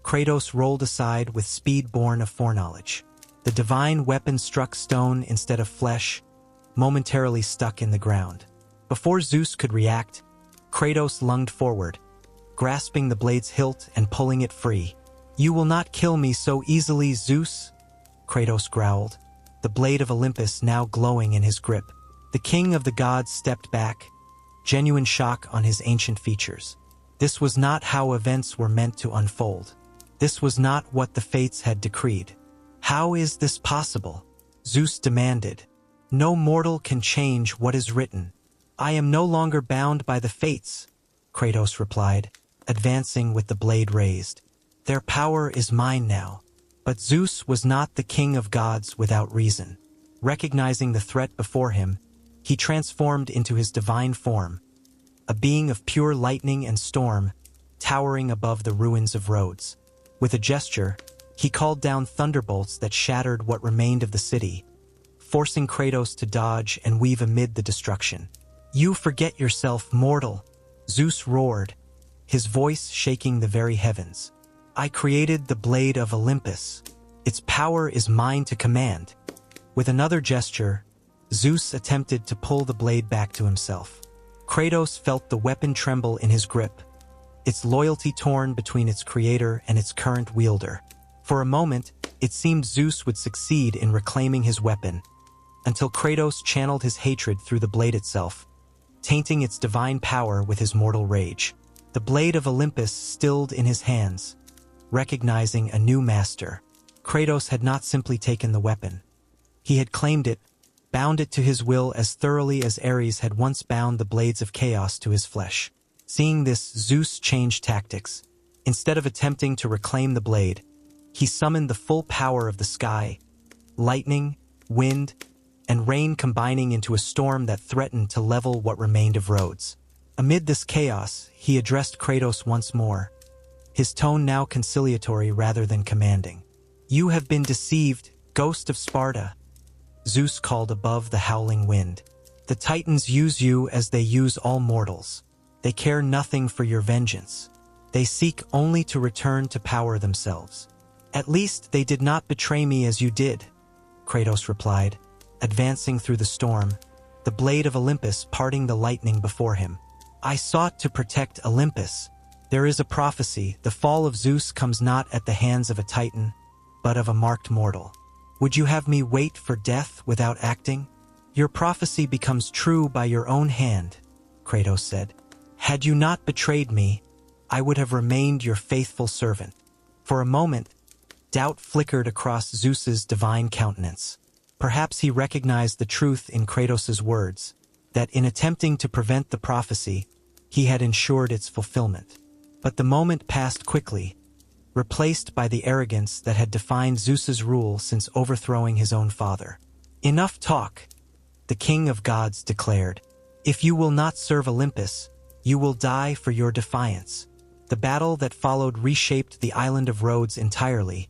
Kratos rolled aside with speed born of foreknowledge. The divine weapon struck stone instead of flesh, momentarily stuck in the ground. Before Zeus could react, Kratos lunged forward, grasping the blade's hilt and pulling it free. "You will not kill me so easily, Zeus," Kratos growled, the blade of Olympus now glowing in his grip. The king of the gods stepped back, genuine shock on his ancient features. This was not how events were meant to unfold. This was not what the fates had decreed. "How is this possible?" Zeus demanded. "No mortal can change what is written." "I am no longer bound by the fates," Kratos replied, advancing with the blade raised. "Their power is mine now." But Zeus was not the king of gods without reason. Recognizing the threat before him, he transformed into his divine form, a being of pure lightning and storm, towering above the ruins of Rhodes. With a gesture, he called down thunderbolts that shattered what remained of the city, forcing Kratos to dodge and weave amid the destruction. "You forget yourself, mortal," Zeus roared, his voice shaking the very heavens. "I created the blade of Olympus. Its power is mine to command." With another gesture, Zeus attempted to pull the blade back to himself. Kratos felt the weapon tremble in his grip, its loyalty torn between its creator and its current wielder. For a moment, it seemed Zeus would succeed in reclaiming his weapon, until Kratos channeled his hatred through the blade itself, tainting its divine power with his mortal rage. The blade of Olympus stilled in his hands, recognizing a new master. Kratos had not simply taken the weapon. He had claimed it, bound it to his will as thoroughly as Ares had once bound the blades of chaos to his flesh. Seeing this, Zeus changed tactics. Instead of attempting to reclaim the blade, he summoned the full power of the sky, lightning, wind, and rain combining into a storm that threatened to level what remained of Rhodes. Amid this chaos, he addressed Kratos once more, his tone now conciliatory rather than commanding. "You have been deceived, Ghost of Sparta," Zeus called above the howling wind. "The Titans use you as they use all mortals. They care nothing for your vengeance. They seek only to return to power themselves. At least they did not betray me as you did, Kratos replied, advancing through the storm, the blade of Olympus parting the lightning before him. I sought to protect Olympus. There is a prophecy, the fall of Zeus comes not at the hands of a titan, but of a marked mortal. Would you have me wait for death without acting? Your prophecy becomes true by your own hand, Kratos said. Had you not betrayed me, I would have remained your faithful servant. For a moment, doubt flickered across Zeus's divine countenance. Perhaps he recognized the truth in Kratos's words, that in attempting to prevent the prophecy, he had ensured its fulfillment. But the moment passed quickly, replaced by the arrogance that had defined Zeus's rule since overthrowing his own father. Enough talk, the king of gods declared. If you will not serve Olympus, you will die for your defiance. The battle that followed reshaped the island of Rhodes entirely,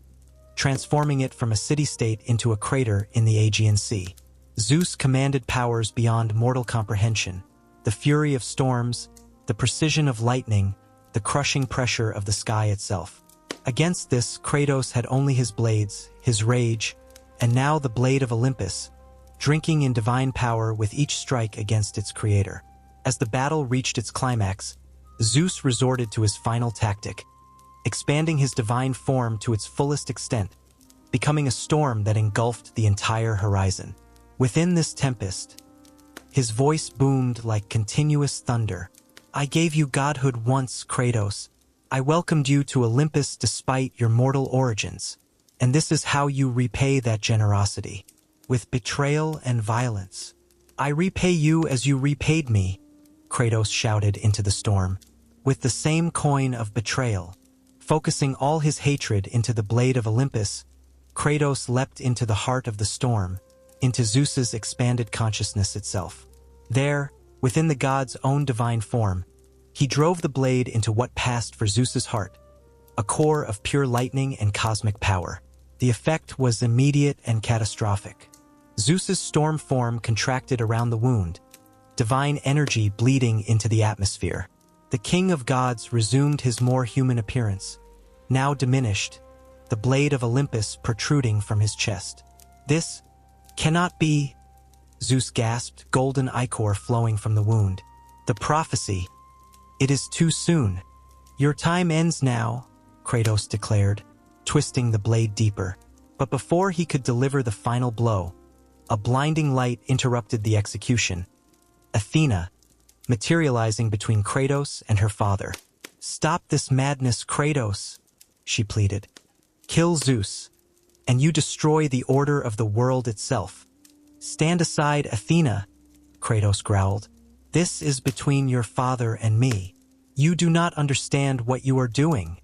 transforming it from a city-state into a crater in the Aegean Sea. Zeus commanded powers beyond mortal comprehension, the fury of storms, the precision of lightning, the crushing pressure of the sky itself. Against this, Kratos had only his blades, his rage, and now the blade of Olympus, drinking in divine power with each strike against its creator. As the battle reached its climax, Zeus resorted to his final tactic, expanding his divine form to its fullest extent, becoming a storm that engulfed the entire horizon. Within this tempest, his voice boomed like continuous thunder. I gave you godhood once, Kratos. I welcomed you to Olympus despite your mortal origins, and this is how you repay that generosity. With betrayal and violence. I repay you as you repaid me, Kratos shouted into the storm, with the same coin of betrayal. Focusing all his hatred into the blade of Olympus, Kratos leapt into the heart of the storm, into Zeus's expanded consciousness itself. There, within the god's own divine form, he drove the blade into what passed for Zeus's heart, a core of pure lightning and cosmic power. The effect was immediate and catastrophic. Zeus's storm form contracted around the wound, divine energy bleeding into the atmosphere. The king of gods resumed his more human appearance, now diminished, the blade of Olympus protruding from his chest. This cannot be, Zeus gasped, golden ichor flowing from the wound. The prophecy. It is too soon. Your time ends now, Kratos declared, twisting the blade deeper. But before he could deliver the final blow, a blinding light interrupted the execution. Athena, materializing between Kratos and her father. Stop this madness, Kratos, she pleaded. Kill Zeus, and you destroy the order of the world itself. Stand aside, Athena, Kratos growled. This is between your father and me. You do not understand what you are doing,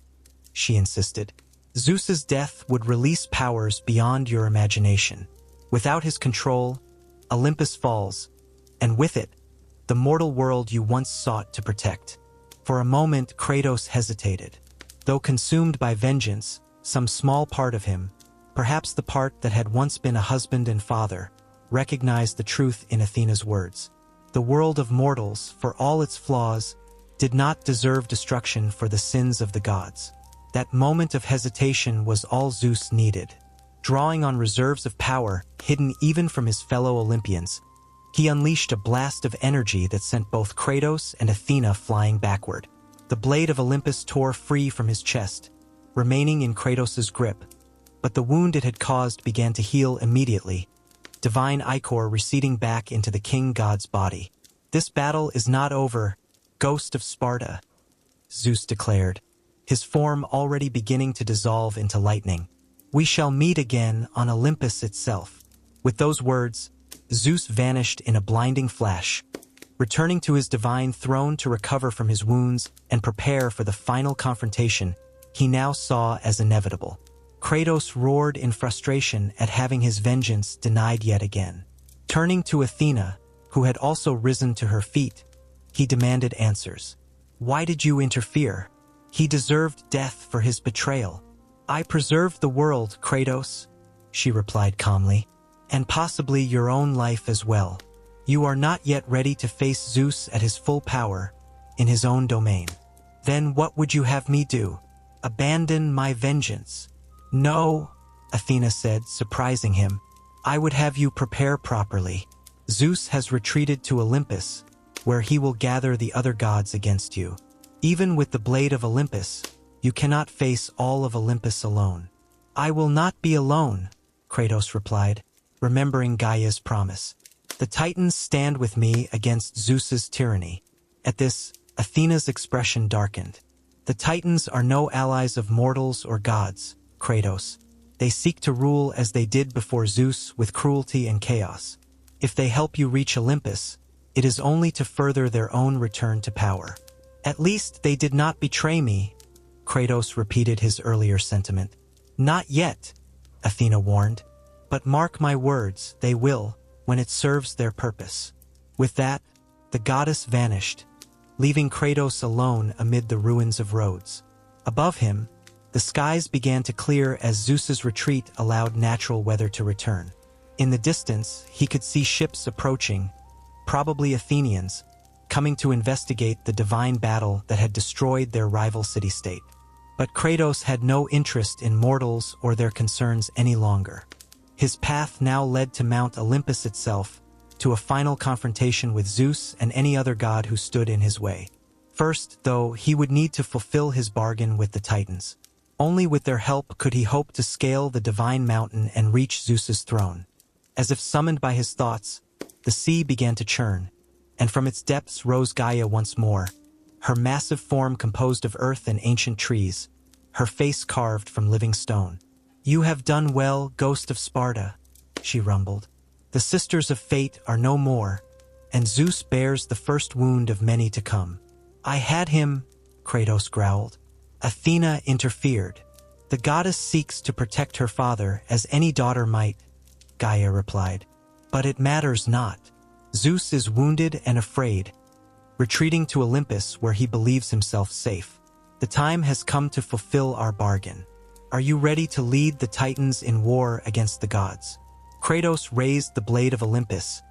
she insisted. Zeus's death would release powers beyond your imagination. Without his control, Olympus falls, and with it, the mortal world you once sought to protect. For a moment, Kratos hesitated. Though consumed by vengeance, some small part of him, perhaps the part that had once been a husband and father, recognized the truth in Athena's words. The world of mortals, for all its flaws, did not deserve destruction for the sins of the gods. That moment of hesitation was all Zeus needed. Drawing on reserves of power, hidden even from his fellow Olympians, he unleashed a blast of energy that sent both Kratos and Athena flying backward. The blade of Olympus tore free from his chest, remaining in Kratos's grip, but the wound it had caused began to heal immediately, divine ichor receding back into the king god's body. This battle is not over, Ghost of Sparta, Zeus declared, his form already beginning to dissolve into lightning. We shall meet again on Olympus itself. With those words, Zeus vanished in a blinding flash, returning to his divine throne to recover from his wounds and prepare for the final confrontation he now saw as inevitable. Kratos roared in frustration at having his vengeance denied yet again. Turning to Athena, who had also risen to her feet, he demanded answers. Why did you interfere? He deserved death for his betrayal. I preserved the world, Kratos, she replied calmly, and possibly your own life as well. You are not yet ready to face Zeus at his full power, in his own domain. Then what would you have me do? Abandon my vengeance? No, Athena said, surprising him. I would have you prepare properly. Zeus has retreated to Olympus, where he will gather the other gods against you. Even with the blade of Olympus, you cannot face all of Olympus alone. I will not be alone, Kratos replied, remembering Gaia's promise. The Titans stand with me against Zeus's tyranny. At this, Athena's expression darkened. The Titans are no allies of mortals or gods, Kratos. They seek to rule as they did before Zeus with cruelty and chaos. If they help you reach Olympus, it is only to further their own return to power. At least they did not betray me, Kratos repeated his earlier sentiment. Not yet, Athena warned. But mark my words, they will, when it serves their purpose. With that, the goddess vanished, leaving Kratos alone amid the ruins of Rhodes. Above him, the skies began to clear as Zeus's retreat allowed natural weather to return. In the distance, he could see ships approaching, probably Athenians, coming to investigate the divine battle that had destroyed their rival city-state. But Kratos had no interest in mortals or their concerns any longer. His path now led to Mount Olympus itself, to a final confrontation with Zeus and any other god who stood in his way. First, though, he would need to fulfill his bargain with the Titans. Only with their help could he hope to scale the divine mountain and reach Zeus's throne. As if summoned by his thoughts, the sea began to churn, and from its depths rose Gaia once more, her massive form composed of earth and ancient trees, her face carved from living stone. You have done well, Ghost of Sparta, she rumbled. The sisters of fate are no more, and Zeus bears the first wound of many to come. I had him, Kratos growled. Athena interfered. The goddess seeks to protect her father as any daughter might, Gaia replied. But it matters not. Zeus is wounded and afraid, retreating to Olympus where he believes himself safe. The time has come to fulfill our bargain. Are you ready to lead the Titans in war against the gods? Kratos raised the blade of Olympus,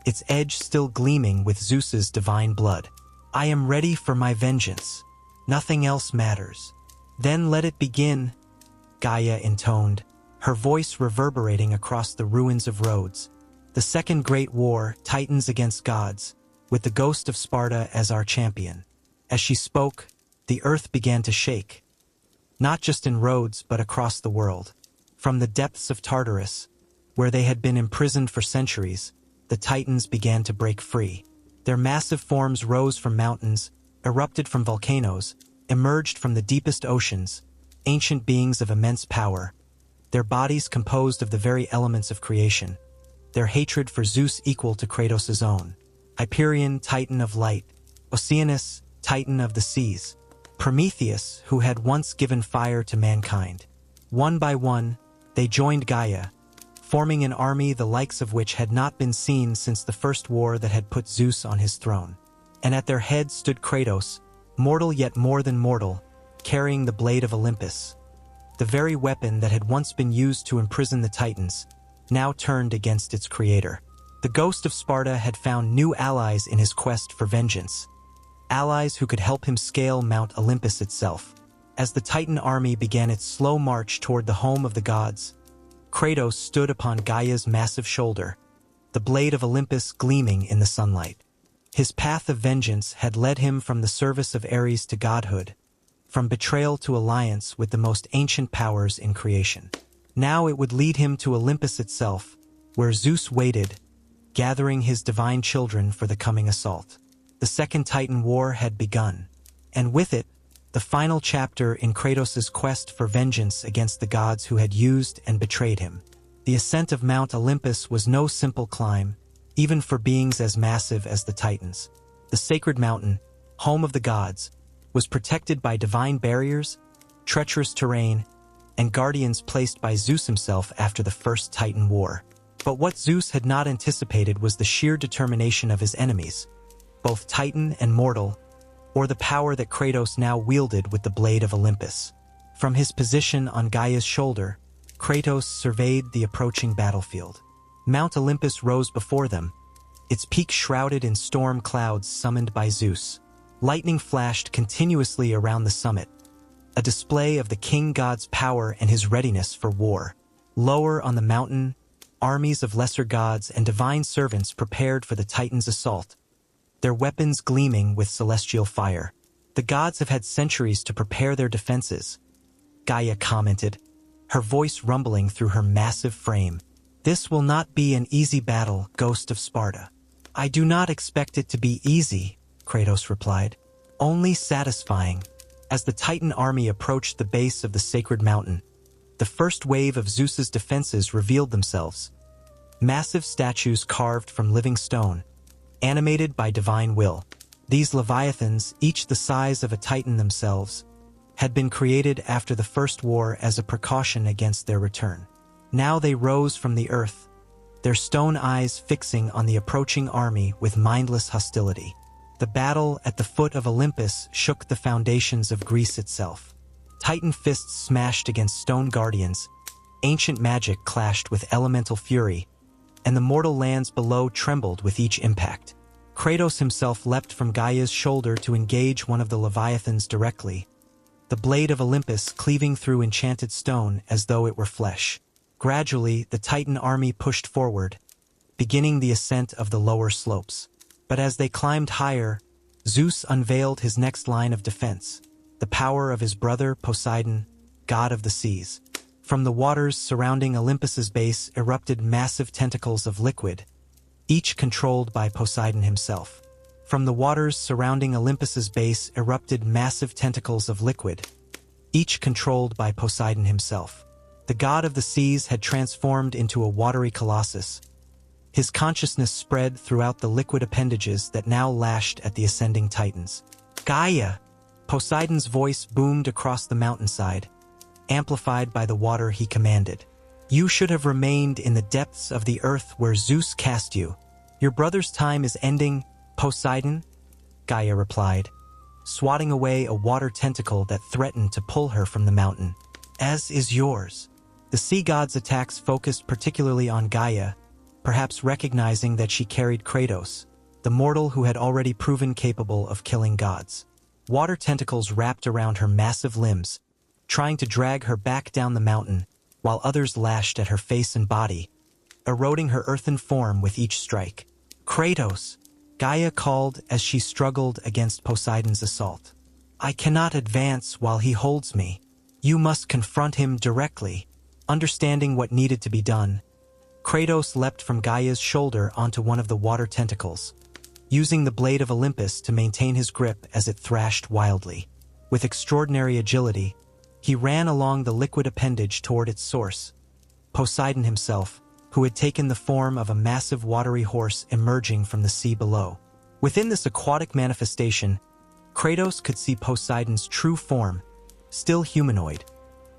its edge still gleaming with Zeus's divine blood. I am ready for my vengeance. Nothing else matters. Then let it begin, Gaia intoned, her voice reverberating across the ruins of Rhodes. The Second Great War, Titans against gods, with the Ghost of Sparta as our champion. As she spoke, the earth began to shake. Not just in Rhodes, but across the world. From the depths of Tartarus, where they had been imprisoned for centuries, the Titans began to break free. Their massive forms rose from mountains, erupted from volcanoes, emerged from the deepest oceans, ancient beings of immense power, their bodies composed of the very elements of creation, their hatred for Zeus equal to Kratos' own. Hyperion, Titan of light, Oceanus, Titan of the seas, Prometheus, who had once given fire to mankind. One by one, they joined Gaia, forming an army the likes of which had not been seen since the first war that had put Zeus on his throne. And at their head stood Kratos, mortal yet more than mortal, carrying the blade of Olympus. The very weapon that had once been used to imprison the Titans, now turned against its creator. The Ghost of Sparta had found new allies in his quest for vengeance. Allies who could help him scale Mount Olympus itself. As the Titan army began its slow march toward the home of the gods, Kratos stood upon Gaia's massive shoulder, the blade of Olympus gleaming in the sunlight. His path of vengeance had led him from the service of Ares to godhood, from betrayal to alliance with the most ancient powers in creation. Now it would lead him to Olympus itself, where Zeus waited, gathering his divine children for the coming assault. The Second Titan War had begun, and with it, the final chapter in Kratos' quest for vengeance against the gods who had used and betrayed him. The ascent of Mount Olympus was no simple climb, even for beings as massive as the Titans. The sacred mountain, home of the gods, was protected by divine barriers, treacherous terrain, and guardians placed by Zeus himself after the First Titan War. But what Zeus had not anticipated was the sheer determination of his enemies, both Titan and mortal, or the power that Kratos now wielded with the blade of Olympus. From his position on Gaia's shoulder, Kratos surveyed the approaching battlefield. Mount Olympus rose before them, its peak shrouded in storm clouds summoned by Zeus. Lightning flashed continuously around the summit, a display of the king god's power and his readiness for war. Lower on the mountain, armies of lesser gods and divine servants prepared for the Titans' assault, their weapons gleaming with celestial fire. The gods have had centuries to prepare their defenses, Gaia commented, her voice rumbling through her massive frame. This will not be an easy battle, Ghost of Sparta. I do not expect it to be easy, Kratos replied. Only satisfying. As the Titan army approached the base of the sacred mountain, the first wave of Zeus's defenses revealed themselves. Massive statues carved from living stone, animated by divine will. These leviathans, each the size of a Titan themselves, had been created after the first war as a precaution against their return. Now they rose from the earth, their stone eyes fixing on the approaching army with mindless hostility. The battle at the foot of Olympus shook the foundations of Greece itself. Titan fists smashed against stone guardians, ancient magic clashed with elemental fury, and the mortal lands below trembled with each impact. Kratos himself leapt from Gaia's shoulder to engage one of the leviathans directly, the blade of Olympus cleaving through enchanted stone as though it were flesh. Gradually, the Titan army pushed forward, beginning the ascent of the lower slopes. But as they climbed higher, Zeus unveiled his next line of defense, the power of his brother Poseidon, god of the seas. From the waters surrounding Olympus's base erupted massive tentacles of liquid, each controlled by Poseidon himself. From the waters surrounding Olympus's base erupted massive tentacles of liquid, each controlled by Poseidon himself. The god of the seas had transformed into a watery colossus. His consciousness spread throughout the liquid appendages that now lashed at the ascending Titans. Gaia! Poseidon's voice boomed across the mountainside, amplified by the water he commanded. You should have remained in the depths of the earth where Zeus cast you. Your brother's time is ending, Poseidon, Gaia replied, swatting away a water tentacle that threatened to pull her from the mountain. As is yours. The sea god's attacks focused particularly on Gaia, perhaps recognizing that she carried Kratos, the mortal who had already proven capable of killing gods. Water tentacles wrapped around her massive limbs, trying to drag her back down the mountain, while others lashed at her face and body, eroding her earthen form with each strike. Kratos, Gaia called as she struggled against Poseidon's assault. I cannot advance while he holds me. You must confront him directly. Understanding what needed to be done, Kratos leapt from Gaia's shoulder onto one of the water tentacles, using the blade of Olympus to maintain his grip as it thrashed wildly. With extraordinary agility, he ran along the liquid appendage toward its source. Poseidon himself, who had taken the form of a massive watery horse emerging from the sea below. Within this aquatic manifestation, Kratos could see Poseidon's true form, still humanoid,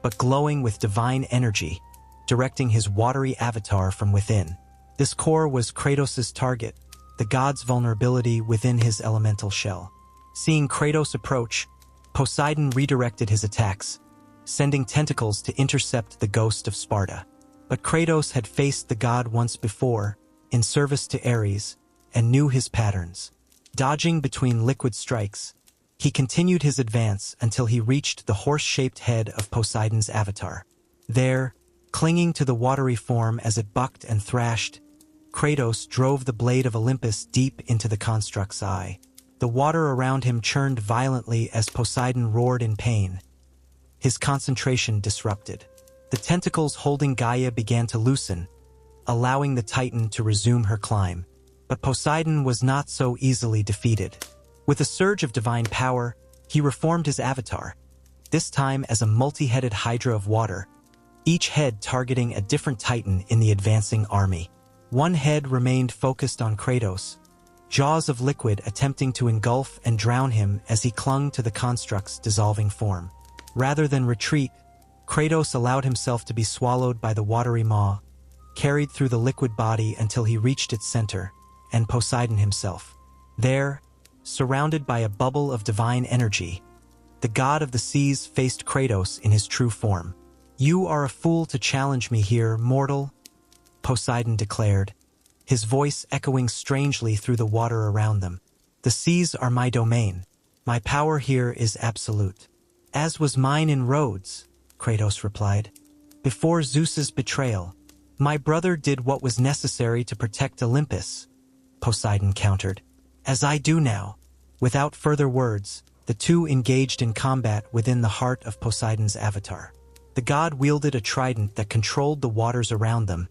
but glowing with divine energy, directing his watery avatar from within. This core was Kratos' target, the god's vulnerability within his elemental shell. Seeing Kratos approach, Poseidon redirected his attacks, sending tentacles to intercept the Ghost of Sparta. But Kratos had faced the god once before, in service to Ares, and knew his patterns. Dodging between liquid strikes, he continued his advance until he reached the horse-shaped head of Poseidon's avatar. There, clinging to the watery form as it bucked and thrashed, Kratos drove the blade of Olympus deep into the construct's eye. The water around him churned violently as Poseidon roared in pain, his concentration disrupted. The tentacles holding Gaia began to loosen, allowing the Titan to resume her climb. But Poseidon was not so easily defeated. With a surge of divine power, he reformed his avatar, this time as a multi-headed hydra of water, each head targeting a different Titan in the advancing army. One head remained focused on Kratos, jaws of liquid attempting to engulf and drown him as he clung to the construct's dissolving form. Rather than retreat, Kratos allowed himself to be swallowed by the watery maw, carried through the liquid body until he reached its center, and Poseidon himself. There, surrounded by a bubble of divine energy, the god of the seas faced Kratos in his true form. You are a fool to challenge me here, mortal, Poseidon declared, his voice echoing strangely through the water around them. The seas are my domain. My power here is absolute. As was mine in Rhodes, Kratos replied. Before Zeus's betrayal, my brother did what was necessary to protect Olympus, Poseidon countered. As I do now. Without further words, the two engaged in combat within the heart of Poseidon's avatar. The god wielded a trident that controlled the waters around them,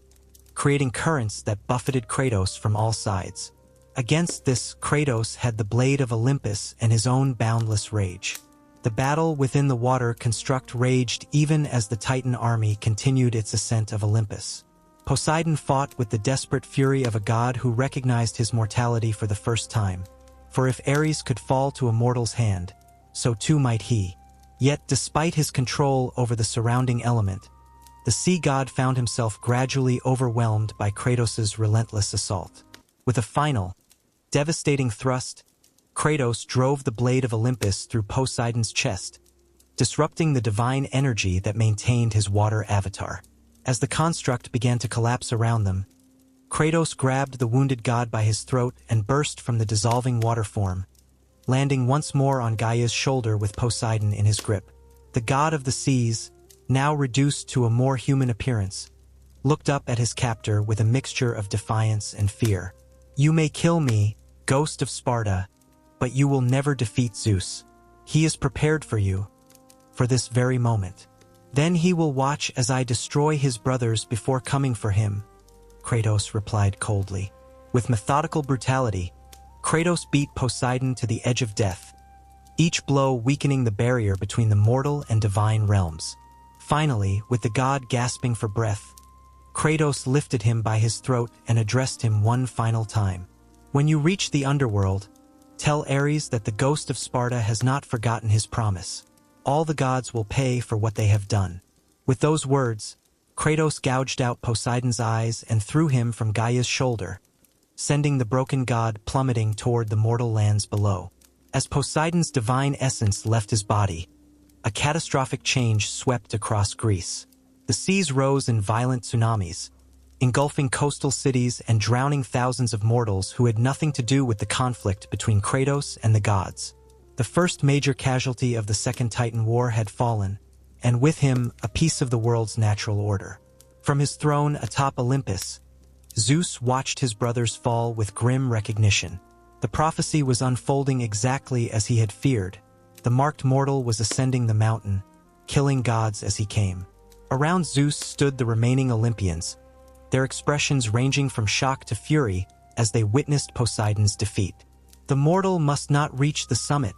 creating currents that buffeted Kratos from all sides. Against this, Kratos had the blade of Olympus and his own boundless rage. The battle within the water construct raged even as the Titan army continued its ascent of Olympus. Poseidon fought with the desperate fury of a god who recognized his mortality for the first time. For if Ares could fall to a mortal's hand, so too might he. Yet despite his control over the surrounding element, the sea god found himself gradually overwhelmed by Kratos' relentless assault. With a final, devastating thrust, Kratos drove the blade of Olympus through Poseidon's chest, disrupting the divine energy that maintained his water avatar. As the construct began to collapse around them, Kratos grabbed the wounded god by his throat and burst from the dissolving water form, landing once more on Gaia's shoulder with Poseidon in his grip. The god of the seas, now reduced to a more human appearance, looked up at his captor with a mixture of defiance and fear. You may kill me, Ghost of Sparta, but you will never defeat Zeus. He is prepared for you, for this very moment. Then he will watch as I destroy his brothers before coming for him, Kratos replied coldly. With methodical brutality, Kratos beat Poseidon to the edge of death, each blow weakening the barrier between the mortal and divine realms. Finally, with the god gasping for breath, Kratos lifted him by his throat and addressed him one final time. When you reach the underworld, tell Ares that the Ghost of Sparta has not forgotten his promise. All the gods will pay for what they have done. With those words, Kratos gouged out Poseidon's eyes and threw him from Gaia's shoulder, sending the broken god plummeting toward the mortal lands below. As Poseidon's divine essence left his body, a catastrophic change swept across Greece. The seas rose in violent tsunamis, engulfing coastal cities and drowning thousands of mortals who had nothing to do with the conflict between Kratos and the gods. The first major casualty of the Second Titan War had fallen, and with him, a piece of the world's natural order. From his throne atop Olympus, Zeus watched his brothers fall with grim recognition. The prophecy was unfolding exactly as he had feared. The marked mortal was ascending the mountain, killing gods as he came. Around Zeus stood the remaining Olympians, their expressions ranging from shock to fury as they witnessed Poseidon's defeat. The mortal must not reach the summit,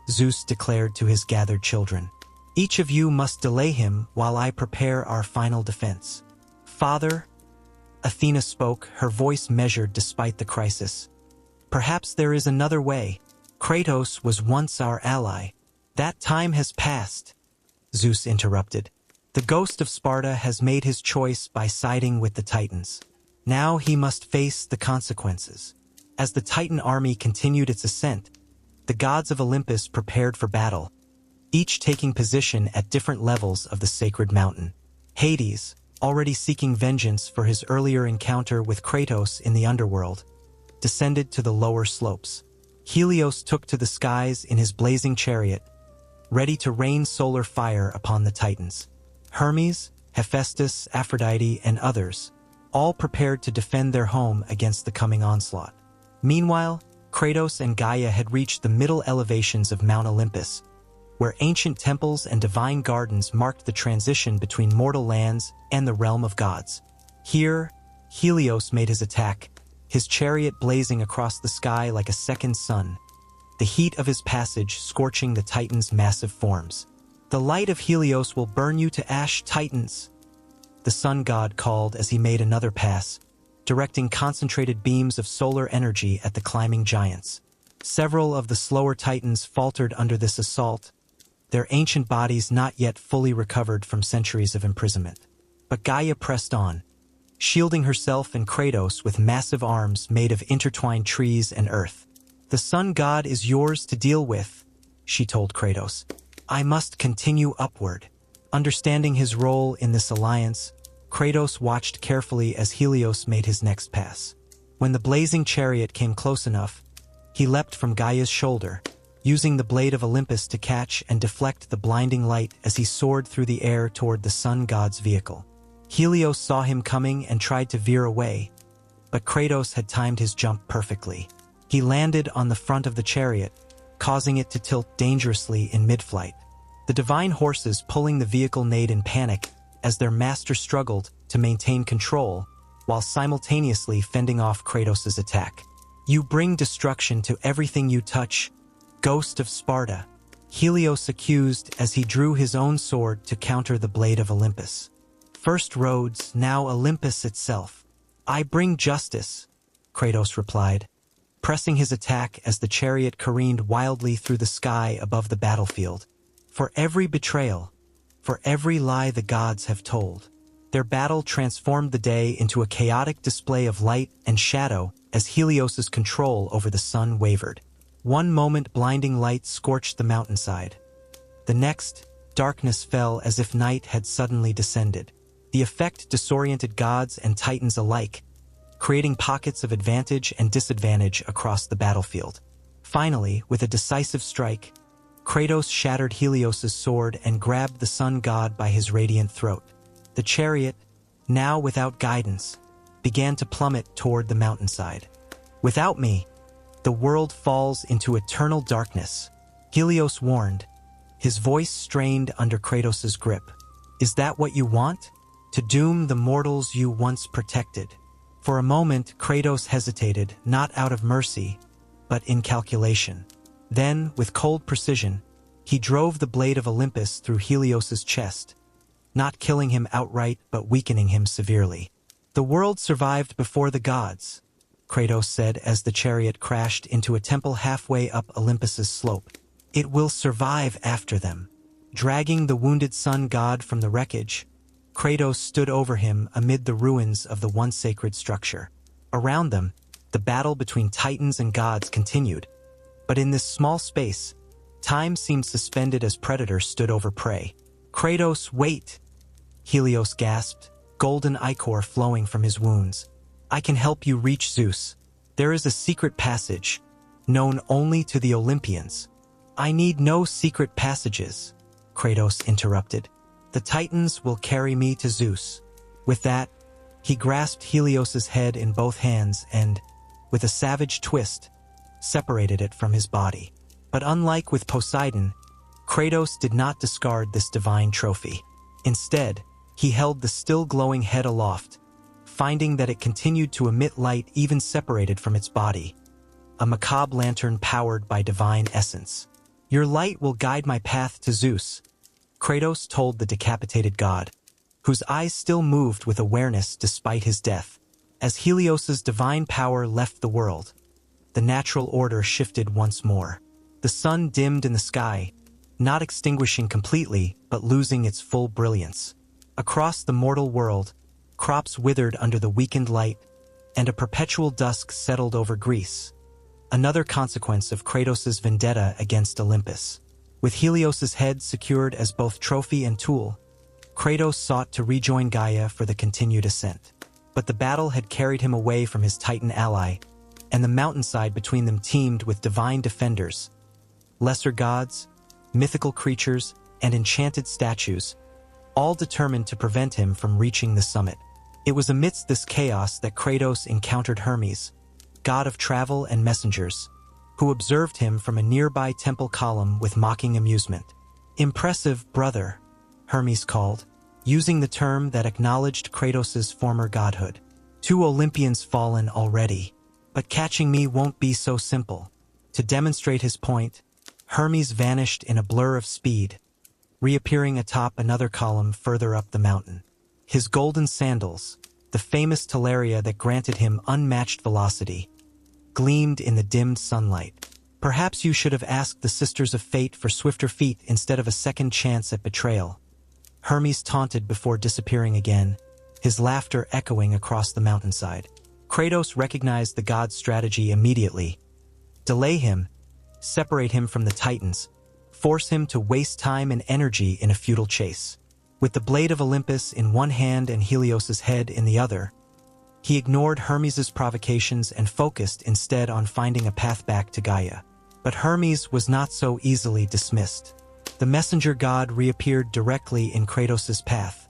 Zeus declared to his gathered children. Each of you must delay him while I prepare our final defense. Father, Athena spoke, her voice measured despite the crisis. Perhaps there is another way. Kratos was once our ally. That time has passed, Zeus interrupted. The Ghost of Sparta has made his choice by siding with the Titans. Now he must face the consequences. As the Titan army continued its ascent, the gods of Olympus prepared for battle, each taking position at different levels of the sacred mountain. Hades, already seeking vengeance for his earlier encounter with Kratos in the underworld, descended to the lower slopes. Helios took to the skies in his blazing chariot, ready to rain solar fire upon the Titans. Hermes, Hephaestus, Aphrodite, and others, all prepared to defend their home against the coming onslaught. Meanwhile, Kratos and Gaia had reached the middle elevations of Mount Olympus, where ancient temples and divine gardens marked the transition between mortal lands and the realm of gods. Here, Helios made his attack, his chariot blazing across the sky like a second sun, the heat of his passage scorching the Titans' massive forms. The light of Helios will burn you to ash, Titans, the sun god called as he made another pass, directing concentrated beams of solar energy at the climbing giants. Several of the slower Titans faltered under this assault, their ancient bodies not yet fully recovered from centuries of imprisonment. But Gaia pressed on, shielding herself and Kratos with massive arms made of intertwined trees and earth. The sun god is yours to deal with, she told Kratos. I must continue upward. Understanding his role in this alliance, Kratos watched carefully as Helios made his next pass. When the blazing chariot came close enough, he leapt from Gaia's shoulder, using the blade of Olympus to catch and deflect the blinding light as he soared through the air toward the sun god's vehicle. Helios saw him coming and tried to veer away, but Kratos had timed his jump perfectly. He landed on the front of the chariot, causing it to tilt dangerously in mid-flight. The divine horses pulling the vehicle neighed in panic as their master struggled to maintain control while simultaneously fending off Kratos' attack. "You bring destruction to everything you touch, Ghost of Sparta," Helios accused as he drew his own sword to counter the blade of Olympus. "First Rhodes, now Olympus itself. I bring justice," Kratos replied, pressing his attack as the chariot careened wildly through the sky above the battlefield. For every betrayal, for every lie the gods have told. Their battle transformed the day into a chaotic display of light and shadow as Helios' control over the sun wavered. One moment blinding light scorched the mountainside. The next, darkness fell as if night had suddenly descended. The effect disoriented gods and titans alike, creating pockets of advantage and disadvantage across the battlefield. Finally, with a decisive strike, Kratos shattered Helios' sword and grabbed the sun god by his radiant throat. The chariot, now without guidance, began to plummet toward the mountainside. "Without me, the world falls into eternal darkness," Helios warned, his voice strained under Kratos' grip. "Is that what you want? To doom the mortals you once protected?" For a moment, Kratos hesitated, not out of mercy, but in calculation. Then, with cold precision, he drove the blade of Olympus through Helios' chest, not killing him outright but weakening him severely. "The world survived before the gods," Kratos said as the chariot crashed into a temple halfway up Olympus' slope. "It will survive after them." Dragging the wounded sun god from the wreckage, Kratos stood over him amid the ruins of the once sacred structure. Around them, the battle between titans and gods continued, but in this small space, time seemed suspended as predator stood over prey. "Kratos, wait!" Helios gasped, golden ichor flowing from his wounds. "I can help you reach Zeus. There is a secret passage, known only to the Olympians." "I need no secret passages," Kratos interrupted. "The Titans will carry me to Zeus." With that, he grasped Helios' head in both hands and, with a savage twist, separated it from his body. But unlike with Poseidon, Kratos did not discard this divine trophy. Instead, he held the still glowing head aloft, finding that it continued to emit light even separated from its body. A macabre lantern powered by divine essence. "Your light will guide my path to Zeus," Kratos told the decapitated god, whose eyes still moved with awareness despite his death. As Helios' divine power left the world, the natural order shifted once more. The sun dimmed in the sky, not extinguishing completely, but losing its full brilliance. Across the mortal world, crops withered under the weakened light, and a perpetual dusk settled over Greece, another consequence of Kratos' vendetta against Olympus. With Helios' head secured as both trophy and tool, Kratos sought to rejoin Gaia for the continued ascent. But the battle had carried him away from his Titan ally, and the mountainside between them teemed with divine defenders, lesser gods, mythical creatures, and enchanted statues, all determined to prevent him from reaching the summit. It was amidst this chaos that Kratos encountered Hermes, god of travel and messengers, who observed him from a nearby temple column with mocking amusement. "Impressive, brother," Hermes called, using the term that acknowledged Kratos' former godhood. "2 Olympians fallen already, but catching me won't be so simple." To demonstrate his point, Hermes vanished in a blur of speed, reappearing atop another column further up the mountain. His golden sandals, the famous talaria that granted him unmatched velocity, gleamed in the dimmed sunlight. "Perhaps you should have asked the Sisters of Fate for swifter feet instead of a second chance at betrayal," Hermes taunted before disappearing again, his laughter echoing across the mountainside. Kratos recognized the god's strategy immediately. Delay him, separate him from the Titans, force him to waste time and energy in a futile chase. With the blade of Olympus in one hand and Helios' head in the other, he ignored Hermes' provocations and focused instead on finding a path back to Gaia. But Hermes was not so easily dismissed. The messenger god reappeared directly in Kratos' path,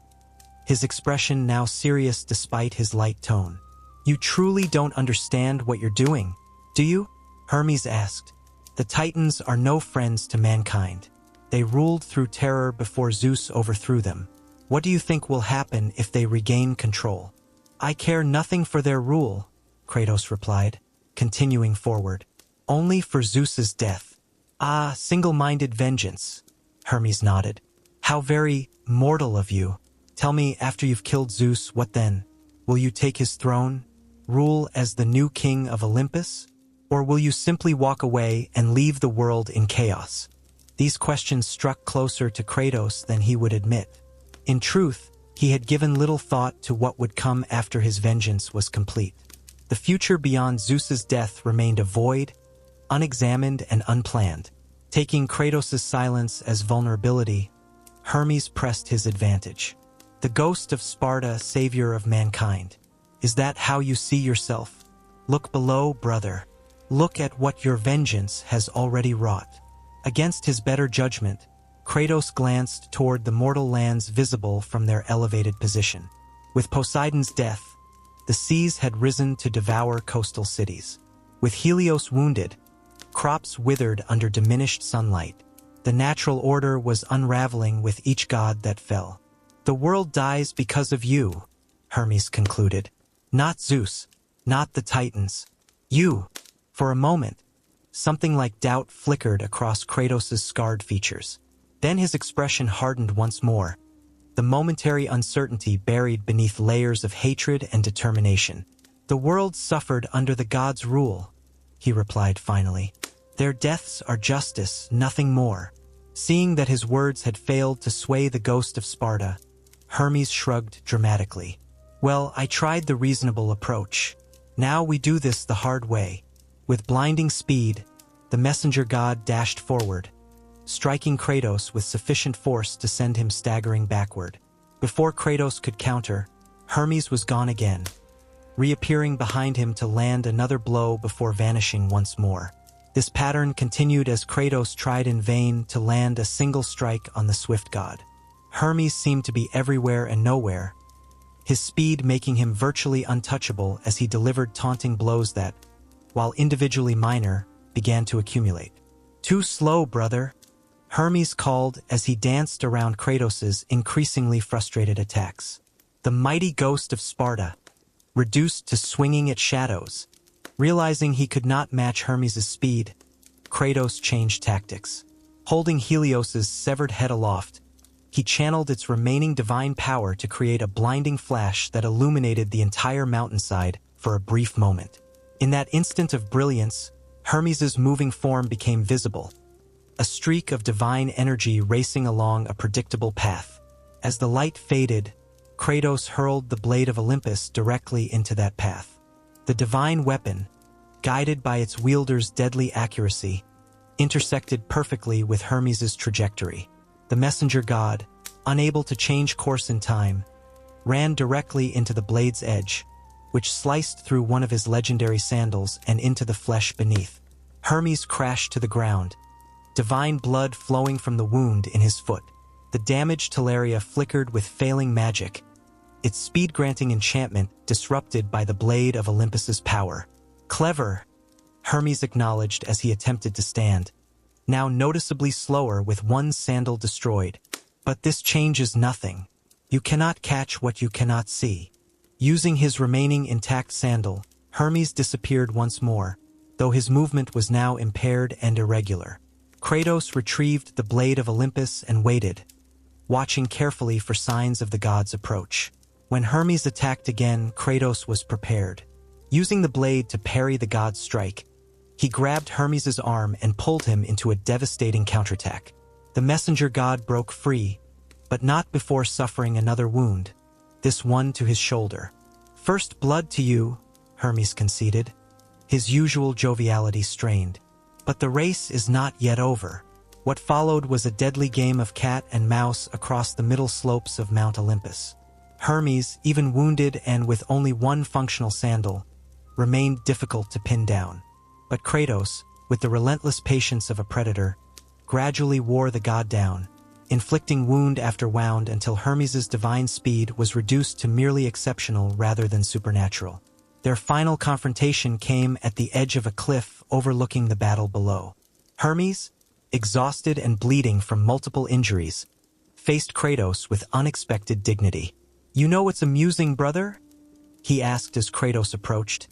his expression now serious despite his light tone. "You truly don't understand what you're doing, do you?" Hermes asked. "The Titans are no friends to mankind. They ruled through terror before Zeus overthrew them. What do you think will happen if they regain control?" "I care nothing for their rule," Kratos replied, continuing forward. "Only for Zeus's death." "Ah, single-minded vengeance," Hermes nodded. "How very mortal of you. Tell me, after you've killed Zeus, what then? Will you take his throne, rule as the new king of Olympus? Or will you simply walk away and leave the world in chaos?" These questions struck closer to Kratos than he would admit. In truth, he had given little thought to what would come after his vengeance was complete. The future beyond Zeus's death remained a void, unexamined and unplanned. Taking Kratos' silence as vulnerability, Hermes pressed his advantage. "The ghost of Sparta, savior of mankind. Is that how you see yourself? Look below, brother. Look at what your vengeance has already wrought." Against his better judgment, Kratos glanced toward the mortal lands visible from their elevated position. With Poseidon's death, the seas had risen to devour coastal cities. With Helios wounded, crops withered under diminished sunlight. The natural order was unraveling with each god that fell. "The world dies because of you," Hermes concluded. "Not Zeus, not the Titans. You." For a moment, something like doubt flickered across Kratos' scarred features. Then his expression hardened once more, the momentary uncertainty buried beneath layers of hatred and determination. "The world suffered under the gods' rule," he replied finally. "Their deaths are justice, nothing more." Seeing that his words had failed to sway the ghost of Sparta, Hermes shrugged dramatically. "Well, I tried the reasonable approach. Now we do this the hard way." With blinding speed, the messenger god dashed forward, striking Kratos with sufficient force to send him staggering backward. Before Kratos could counter, Hermes was gone again, reappearing behind him to land another blow before vanishing once more. This pattern continued as Kratos tried in vain to land a single strike on the swift god. Hermes seemed to be everywhere and nowhere, his speed making him virtually untouchable as he delivered taunting blows that, while individually minor, began to accumulate. "Too slow, brother," Hermes called as he danced around Kratos' increasingly frustrated attacks. The mighty ghost of Sparta, reduced to swinging at shadows. Realizing he could not match Hermes' speed, Kratos changed tactics. Holding Helios' severed head aloft, he channeled its remaining divine power to create a blinding flash that illuminated the entire mountainside for a brief moment. In that instant of brilliance, Hermes' moving form became visible, a streak of divine energy racing along a predictable path. As the light faded, Kratos hurled the blade of Olympus directly into that path. The divine weapon, guided by its wielder's deadly accuracy, intersected perfectly with Hermes' trajectory. The messenger god, unable to change course in time, ran directly into the blade's edge, which sliced through one of his legendary sandals and into the flesh beneath. Hermes crashed to the ground, divine blood flowing from the wound in his foot. The damaged Teleria flickered with failing magic, its speed-granting enchantment disrupted by the blade of Olympus's power. "Clever," Hermes acknowledged as he attempted to stand, now noticeably slower with one sandal destroyed. "But this changes nothing. You cannot catch what you cannot see." Using his remaining intact sandal, Hermes disappeared once more, though his movement was now impaired and irregular. Kratos retrieved the blade of Olympus and waited, watching carefully for signs of the god's approach. When Hermes attacked again, Kratos was prepared. Using the blade to parry the god's strike, he grabbed Hermes' arm and pulled him into a devastating counterattack. The messenger god broke free, but not before suffering another wound, this one to his shoulder. "First blood to you," Hermes conceded, his usual joviality strained. But the race is not yet over. What followed was a deadly game of cat and mouse across the middle slopes of Mount Olympus. Hermes, even wounded and with only one functional sandal, remained difficult to pin down. But Kratos, with the relentless patience of a predator, gradually wore the god down, inflicting wound after wound until Hermes' divine speed was reduced to merely exceptional rather than supernatural. Their final confrontation came at the edge of a cliff overlooking the battle below. Hermes, exhausted and bleeding from multiple injuries, faced Kratos with unexpected dignity. "You know what's amusing, brother?" he asked as Kratos approached,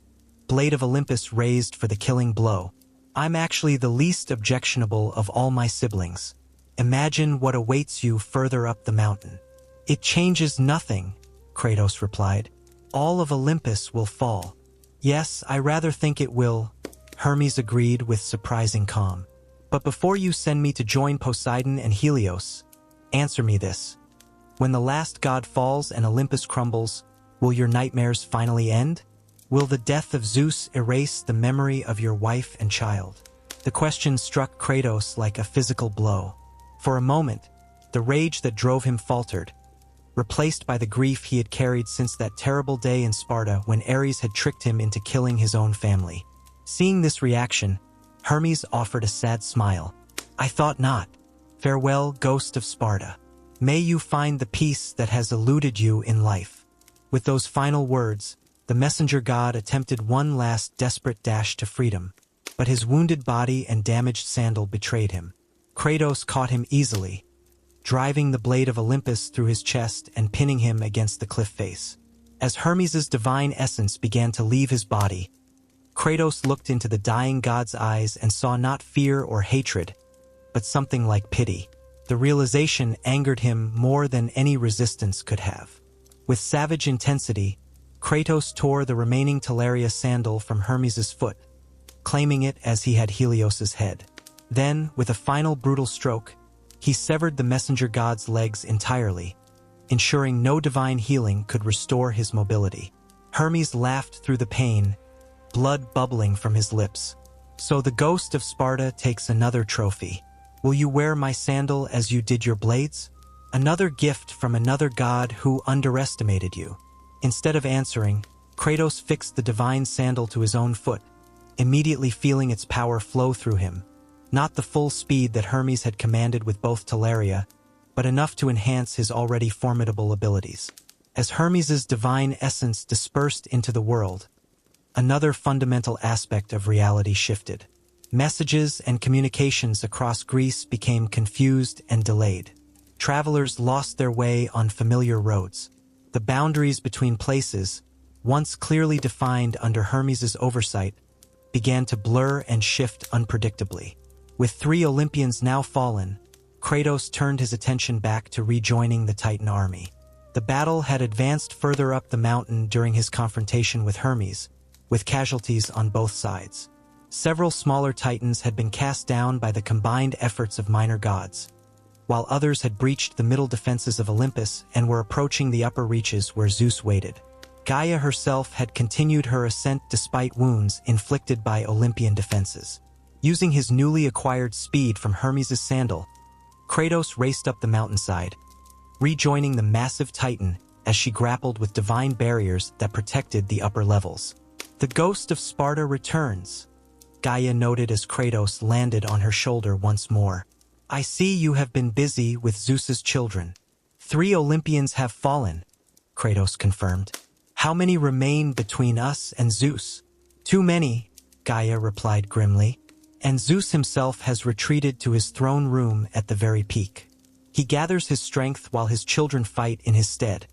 blade of Olympus raised for the killing blow. "I'm actually the least objectionable of all my siblings. Imagine what awaits you further up the mountain." "It changes nothing," Kratos replied. "All of Olympus will fall." "Yes, I rather think it will," Hermes agreed with surprising calm. "But before you send me to join Poseidon and Helios, answer me this. When the last god falls and Olympus crumbles, will your nightmares finally end? Will the death of Zeus erase the memory of your wife and child?" The question struck Kratos like a physical blow. For a moment, the rage that drove him faltered, replaced by the grief he had carried since that terrible day in Sparta when Ares had tricked him into killing his own family. Seeing this reaction, Hermes offered a sad smile. "I thought not. Farewell, Ghost of Sparta. May you find the peace that has eluded you in life." With those final words, the messenger god attempted one last desperate dash to freedom, but his wounded body and damaged sandal betrayed him. Kratos caught him easily, driving the blade of Olympus through his chest and pinning him against the cliff face. As Hermes' divine essence began to leave his body, Kratos looked into the dying god's eyes and saw not fear or hatred, but something like pity. The realization angered him more than any resistance could have. With savage intensity, Kratos tore the remaining Talaria sandal from Hermes' foot, claiming it as he had Helios' head. Then, with a final brutal stroke, he severed the messenger god's legs entirely, ensuring no divine healing could restore his mobility. Hermes laughed through the pain, blood bubbling from his lips. "So the Ghost of Sparta takes another trophy. Will you wear my sandal as you did your blades? Another gift from another god who underestimated you." Instead of answering, Kratos fixed the divine sandal to his own foot, immediately feeling its power flow through him. Not the full speed that Hermes had commanded with both Talaria, but enough to enhance his already formidable abilities. As Hermes' divine essence dispersed into the world, another fundamental aspect of reality shifted. Messages and communications across Greece became confused and delayed. Travelers lost their way on familiar roads. The boundaries between places, once clearly defined under Hermes' oversight, began to blur and shift unpredictably. With 3 Olympians now fallen, Kratos turned his attention back to rejoining the Titan army. The battle had advanced further up the mountain during his confrontation with Hermes, with casualties on both sides. Several smaller Titans had been cast down by the combined efforts of minor gods, while others had breached the middle defenses of Olympus and were approaching the upper reaches where Zeus waited. Gaia herself had continued her ascent despite wounds inflicted by Olympian defenses. Using his newly acquired speed from Hermes' sandal, Kratos raced up the mountainside, rejoining the massive Titan as she grappled with divine barriers that protected the upper levels. "The Ghost of Sparta returns," Gaia noted as Kratos landed on her shoulder once more. "I see you have been busy with Zeus's children. 3 Olympians have fallen," Kratos confirmed. "How many remain between us and Zeus?" "Too many," Gaia replied grimly. "And Zeus himself has retreated to his throne room at the very peak. He gathers his strength while his children fight in his stead.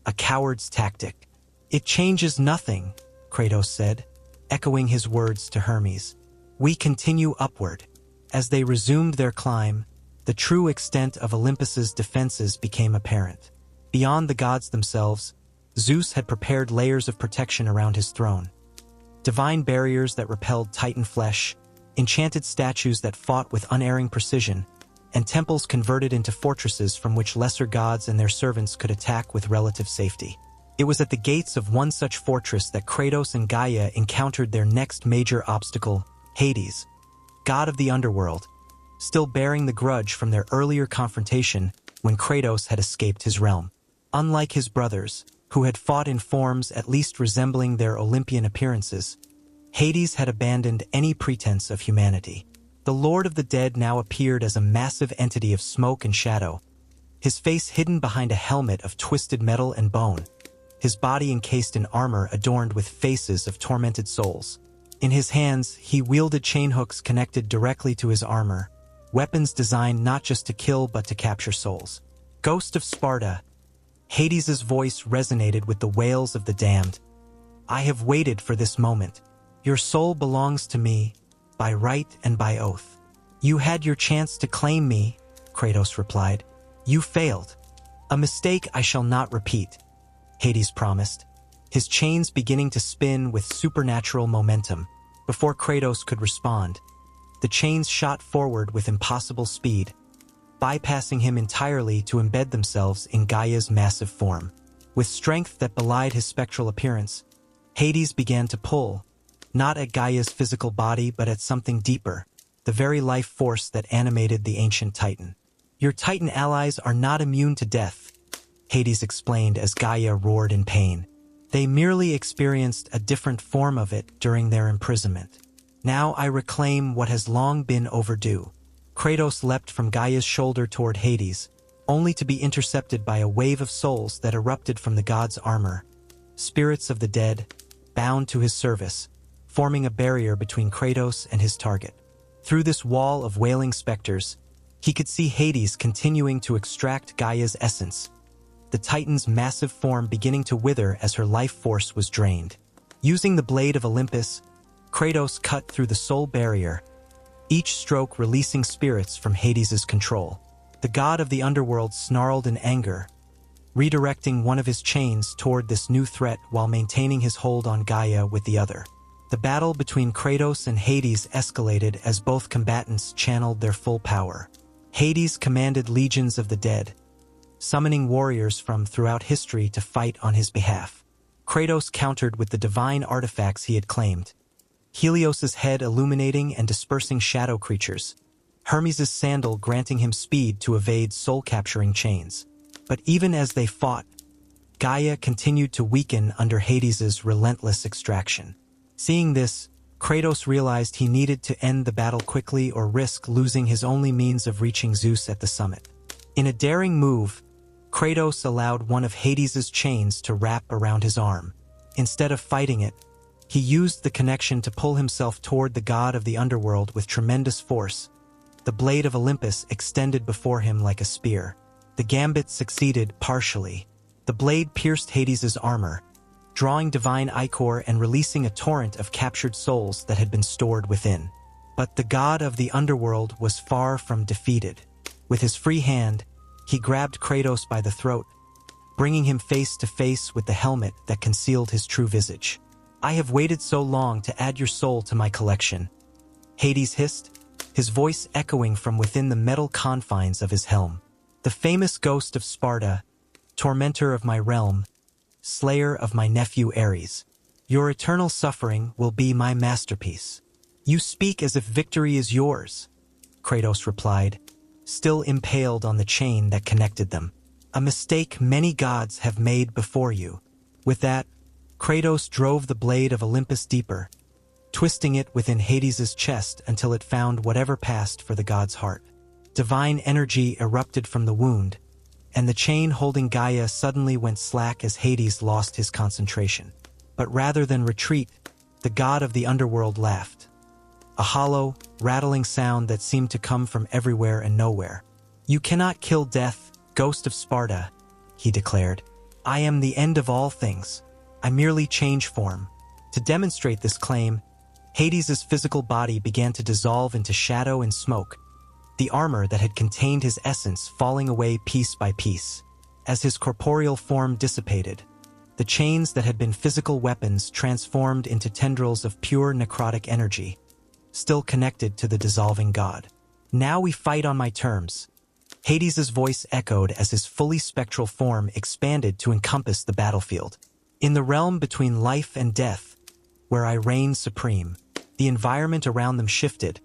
A coward's tactic." "It changes nothing," Kratos said, echoing his words to Hermes. "We continue upward." As they resumed their climb, the true extent of Olympus's defenses became apparent. Beyond the gods themselves, Zeus had prepared layers of protection around his throne. Divine barriers that repelled Titan flesh, enchanted statues that fought with unerring precision, and temples converted into fortresses from which lesser gods and their servants could attack with relative safety. It was at the gates of one such fortress that Kratos and Gaia encountered their next major obstacle, Hades, god of the underworld, still bearing the grudge from their earlier confrontation when Kratos had escaped his realm. Unlike his brothers, who had fought in forms at least resembling their Olympian appearances, Hades had abandoned any pretense of humanity. The Lord of the Dead now appeared as a massive entity of smoke and shadow, his face hidden behind a helmet of twisted metal and bone, his body encased in armor adorned with faces of tormented souls. In his hands, he wielded chain hooks connected directly to his armor, weapons designed not just to kill but to capture souls. Ghost of Sparta. Hades's voice resonated with the wails of the damned. I have waited for this moment. Your soul belongs to me, by right and by oath. You had your chance to claim me, Kratos replied. You failed. A mistake I shall not repeat, Hades promised, his chains beginning to spin with supernatural momentum. Before Kratos could respond, the chains shot forward with impossible speed, bypassing him entirely to embed themselves in Gaia's massive form. With strength that belied his spectral appearance, Hades began to pull, not at Gaia's physical body but at something deeper, the very life force that animated the ancient Titan. Your Titan allies are not immune to death, Hades explained as Gaia roared in pain. They merely experienced a different form of it during their imprisonment. Now I reclaim what has long been overdue. Kratos leapt from Gaia's shoulder toward Hades, only to be intercepted by a wave of souls that erupted from the god's armor. Spirits of the dead, bound to his service, forming a barrier between Kratos and his target. Through this wall of wailing specters, he could see Hades continuing to extract Gaia's essence, the Titan's massive form beginning to wither as her life force was drained. Using the blade of Olympus, Kratos cut through the soul barrier, each stroke releasing spirits from Hades's control. The god of the underworld snarled in anger, redirecting one of his chains toward this new threat while maintaining his hold on Gaia with the other. The battle between Kratos and Hades escalated as both combatants channeled their full power. Hades commanded legions of the dead, summoning warriors from throughout history to fight on his behalf. Kratos countered with the divine artifacts he had claimed, Helios's head illuminating and dispersing shadow creatures, Hermes' sandal granting him speed to evade soul-capturing chains. But even as they fought, Gaia continued to weaken under Hades's relentless extraction. Seeing this, Kratos realized he needed to end the battle quickly or risk losing his only means of reaching Zeus at the summit. In a daring move, Kratos allowed one of Hades's chains to wrap around his arm. Instead of fighting it, he used the connection to pull himself toward the god of the underworld with tremendous force. The blade of Olympus extended before him like a spear. The gambit succeeded partially. The blade pierced Hades's armor, drawing divine ichor and releasing a torrent of captured souls that had been stored within. But the god of the underworld was far from defeated. With his free hand, he grabbed Kratos by the throat, bringing him face to face with the helmet that concealed his true visage. I have waited so long to add your soul to my collection, Hades hissed, his voice echoing from within the metal confines of his helm. The famous Ghost of Sparta, tormentor of my realm, slayer of my nephew Ares. Your eternal suffering will be my masterpiece. You speak as if victory is yours, Kratos replied, still impaled on the chain that connected them. A mistake many gods have made before you. With that, Kratos drove the blade of Olympus deeper, twisting it within Hades's chest until it found whatever passed for the god's heart. Divine energy erupted from the wound, and the chain holding Gaia suddenly went slack as Hades lost his concentration. But rather than retreat, the god of the underworld laughed. A hollow, rattling sound that seemed to come from everywhere and nowhere. You cannot kill death, Ghost of Sparta, he declared. I am the end of all things. I merely change form. To demonstrate this claim, Hades's physical body began to dissolve into shadow and smoke, the armor that had contained his essence falling away piece by piece. As his corporeal form dissipated, the chains that had been physical weapons transformed into tendrils of pure necrotic energy, still connected to the dissolving god. Now we fight on my terms. Hades's voice echoed as his fully spectral form expanded to encompass the battlefield. In the realm between life and death, where I reign supreme, the environment around them shifted,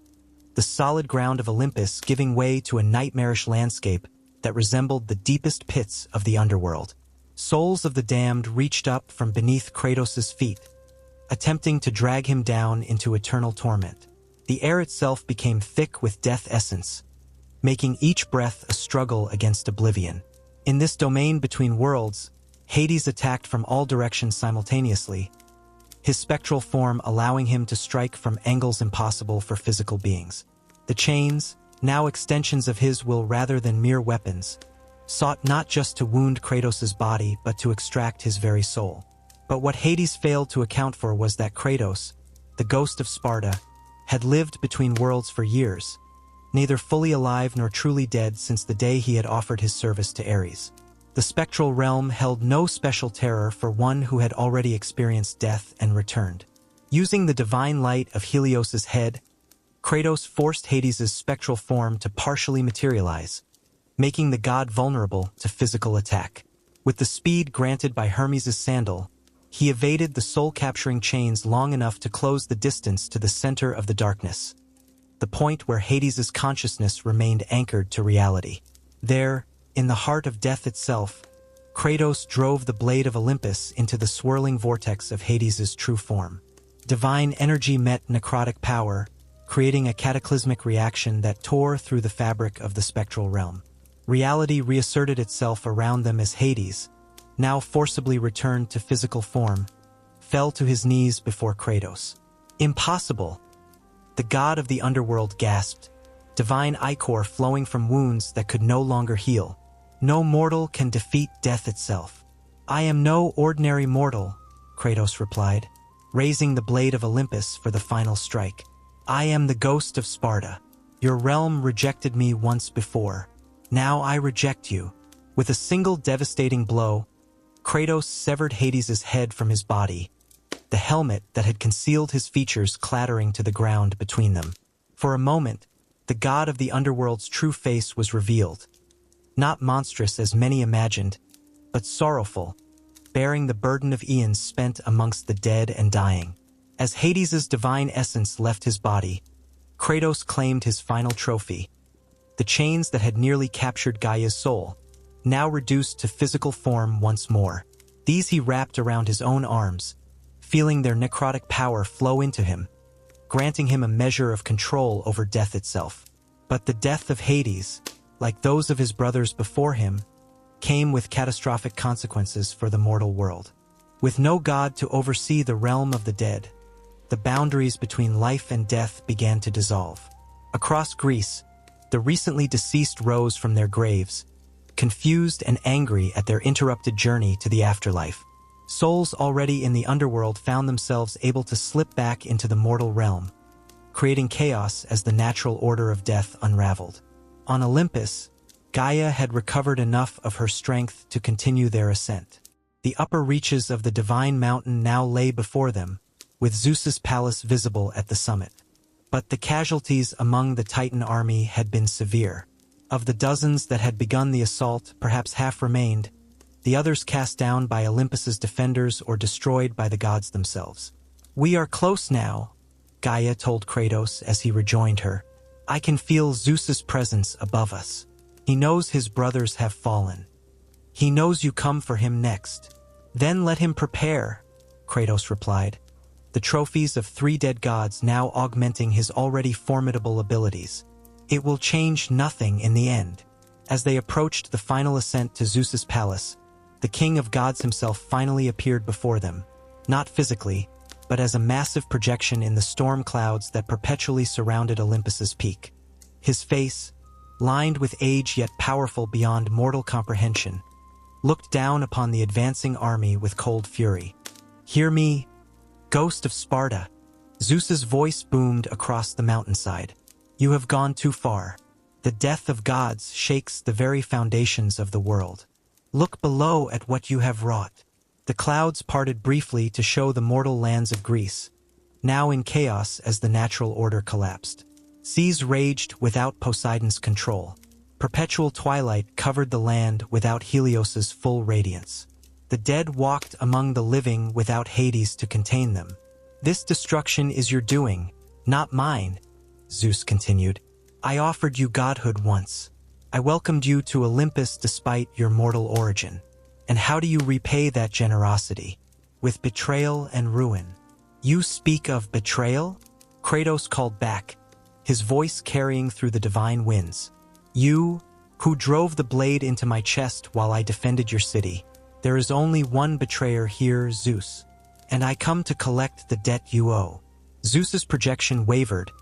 the solid ground of Olympus giving way to a nightmarish landscape that resembled the deepest pits of the underworld. Souls of the damned reached up from beneath Kratos' feet, attempting to drag him down into eternal torment. The air itself became thick with death essence, making each breath a struggle against oblivion. In this domain between worlds, Hades attacked from all directions simultaneously, his spectral form allowing him to strike from angles impossible for physical beings. The chains, now extensions of his will rather than mere weapons, sought not just to wound Kratos' body but to extract his very soul. But what Hades failed to account for was that Kratos, the ghost of Sparta, had lived between worlds for years, neither fully alive nor truly dead since the day he had offered his service to Ares. The spectral realm held no special terror for one who had already experienced death and returned. Using the divine light of Helios's head, Kratos forced Hades' spectral form to partially materialize, making the god vulnerable to physical attack. With the speed granted by Hermes' sandal, he evaded the soul-capturing chains long enough to close the distance to the center of the darkness, the point where Hades' consciousness remained anchored to reality. There, in the heart of death itself, Kratos drove the blade of Olympus into the swirling vortex of Hades' true form. Divine energy met necrotic power, creating a cataclysmic reaction that tore through the fabric of the spectral realm. Reality reasserted itself around them as Hades, now forcibly returned to physical form, fell to his knees before Kratos. "Impossible!" The god of the underworld gasped, divine ichor flowing from wounds that could no longer heal. "No mortal can defeat death itself." "I am no ordinary mortal," Kratos replied, raising the blade of Olympus for the final strike. "I am the ghost of Sparta. Your realm rejected me once before. Now I reject you." With a single devastating blow, Kratos severed Hades' head from his body, the helmet that had concealed his features clattering to the ground between them. For a moment, the god of the underworld's true face was revealed, not monstrous as many imagined, but sorrowful, bearing the burden of eons spent amongst the dead and dying. As Hades' divine essence left his body, Kratos claimed his final trophy, the chains that had nearly captured Gaia's soul, now reduced to physical form once more. These he wrapped around his own arms, feeling their necrotic power flow into him, granting him a measure of control over death itself. But the death of Hades, like those of his brothers before him, came with catastrophic consequences for the mortal world. With no god to oversee the realm of the dead, the boundaries between life and death began to dissolve. Across Greece, the recently deceased rose from their graves, confused and angry at their interrupted journey to the afterlife. Souls already in the underworld found themselves able to slip back into the mortal realm, creating chaos as the natural order of death unraveled. On Olympus, Gaia had recovered enough of her strength to continue their ascent. The upper reaches of the divine mountain now lay before them, with Zeus's palace visible at the summit. But the casualties among the Titan army had been severe. Of the dozens that had begun the assault, perhaps half remained, the others cast down by Olympus's defenders or destroyed by the gods themselves. "We are close now," Gaia told Kratos as he rejoined her. "I can feel Zeus's presence above us. He knows his brothers have fallen. He knows you come for him next." "Then let him prepare," Kratos replied, the trophies of 3 dead gods now augmenting his already formidable abilities. "It will change nothing in the end." As they approached the final ascent to Zeus's palace, the king of gods himself finally appeared before them, not physically, but as a massive projection in the storm clouds that perpetually surrounded Olympus's peak. His face, lined with age yet powerful beyond mortal comprehension, looked down upon the advancing army with cold fury. "Hear me, ghost of Sparta," Zeus's voice boomed across the mountainside. "You have gone too far. The death of gods shakes the very foundations of the world. Look below at what you have wrought." The clouds parted briefly to show the mortal lands of Greece, now in chaos as the natural order collapsed. Seas raged without Poseidon's control. Perpetual twilight covered the land without Helios's full radiance. The dead walked among the living without Hades to contain them. "This destruction is your doing, not mine," Zeus continued. "I offered you godhood once. I welcomed you to Olympus despite your mortal origin. And how do you repay that generosity? With betrayal and ruin. You speak of betrayal? Kratos called back, his voice carrying through the divine winds. You, who drove the blade into my chest while I defended your city. There is only one betrayer here, Zeus, and I come to collect the debt you owe. Zeus's projection wavered,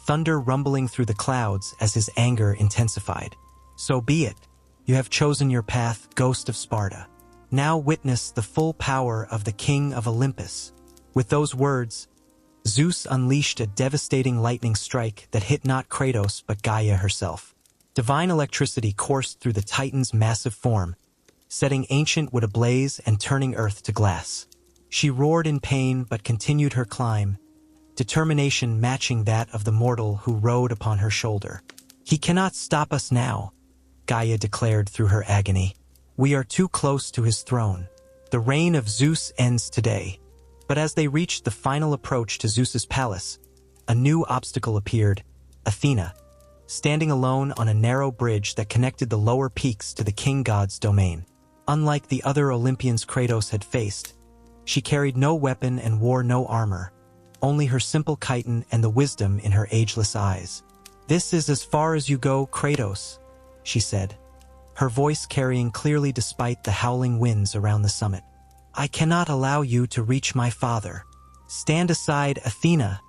thunder rumbling through the clouds as his anger intensified. So be it. You have chosen your path, Ghost of Sparta. Now witness the full power of the king of Olympus. With those words, Zeus unleashed a devastating lightning strike that hit not Kratos but Gaia herself. Divine electricity coursed through the Titan's massive form, setting ancient wood ablaze and turning earth to glass. She roared in pain but continued her climb, determination matching that of the mortal who rode upon her shoulder. He cannot stop us now, Gaia declared through her agony. We are too close to his throne. The reign of Zeus ends today. But as they reached the final approach to Zeus's palace, a new obstacle appeared, Athena, standing alone on a narrow bridge that connected the lower peaks to the king god's domain. Unlike the other Olympians Kratos had faced, she carried no weapon and wore no armor, only her simple chiton and the wisdom in her ageless eyes. This is as far as you go, Kratos, she said, her voice carrying clearly despite the howling winds around the summit. I cannot allow you to reach my father. Stand aside, Athena,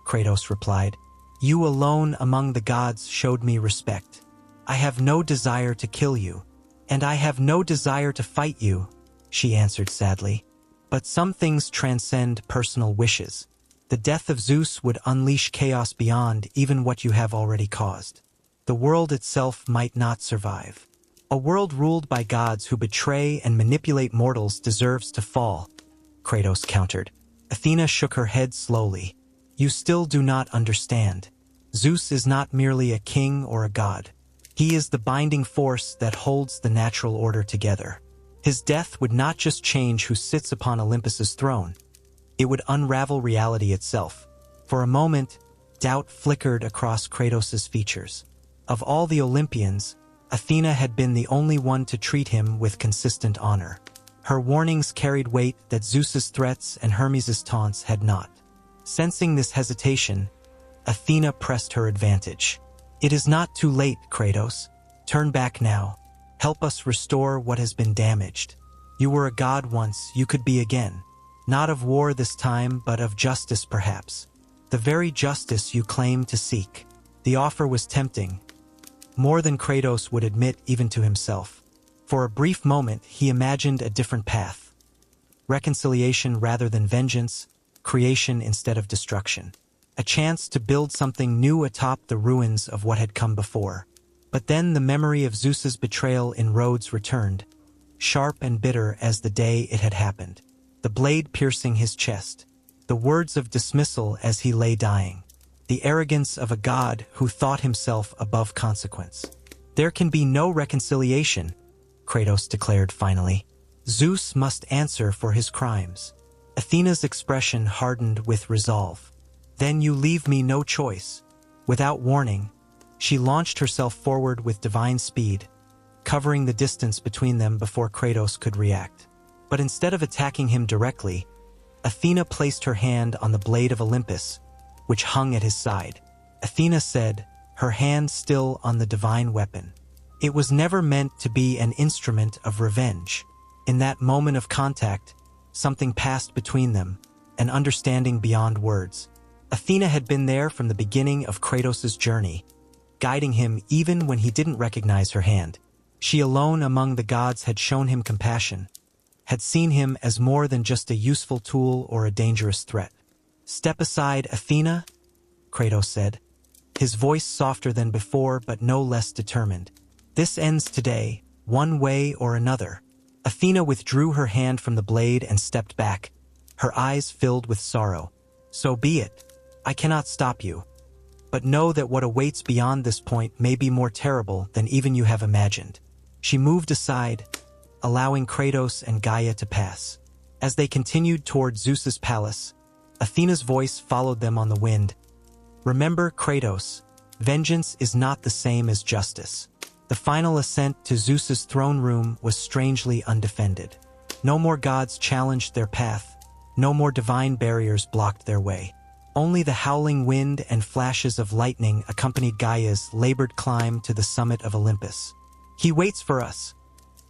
Kratos replied. You alone among the gods showed me respect. I have no desire to kill you, and I have no desire to fight you, she answered sadly. But some things transcend personal wishes. The death of Zeus would unleash chaos beyond even what you have already caused. The world itself might not survive. A world ruled by gods who betray and manipulate mortals deserves to fall, Kratos countered. Athena shook her head slowly. You still do not understand. Zeus is not merely a king or a god. He is the binding force that holds the natural order together. His death would not just change who sits upon Olympus's throne. It would unravel reality itself. For a moment, doubt flickered across Kratos's features. Of all the Olympians, Athena had been the only one to treat him with consistent honor. Her warnings carried weight that Zeus's threats and Hermes's taunts had not. Sensing this hesitation, Athena pressed her advantage. It is not too late, Kratos. Turn back now. Help us restore what has been damaged. You were a god once, you could be again. Not of war this time, but of justice perhaps. The very justice you claim to seek. The offer was tempting, more than Kratos would admit even to himself. For a brief moment, he imagined a different path. Reconciliation rather than vengeance, creation instead of destruction. A chance to build something new atop the ruins of what had come before. But then the memory of Zeus's betrayal in Rhodes returned, sharp and bitter as the day it had happened. The blade piercing his chest, the words of dismissal as he lay dying. The arrogance of a god who thought himself above consequence. There can be no reconciliation, Kratos declared finally. Zeus must answer for his crimes. Athena's expression hardened with resolve. Then you leave me no choice. Without warning, she launched herself forward with divine speed, covering the distance between them before Kratos could react. But instead of attacking him directly, Athena placed her hand on the blade of Olympus, which hung at his side. Athena said, her hand still on the divine weapon. It was never meant to be an instrument of revenge. In that moment of contact, something passed between them, an understanding beyond words. Athena had been there from the beginning of Kratos' journey, guiding him even when he didn't recognize her hand. She alone among the gods had shown him compassion, had seen him as more than just a useful tool or a dangerous threat. Step aside, Athena, Kratos said, his voice softer than before but no less determined. This ends today, one way or another. Athena withdrew her hand from the blade and stepped back, her eyes filled with sorrow. So be it. I cannot stop you. But know that what awaits beyond this point may be more terrible than even you have imagined. She moved aside, allowing Kratos and Gaia to pass. As they continued toward Zeus's palace, Athena's voice followed them on the wind. Remember, Kratos, vengeance is not the same as justice. The final ascent to Zeus's throne room was strangely undefended. No more gods challenged their path, No more divine barriers blocked their way. Only the howling wind and flashes of lightning accompanied Gaia's labored climb to the summit of Olympus. "He waits for us,"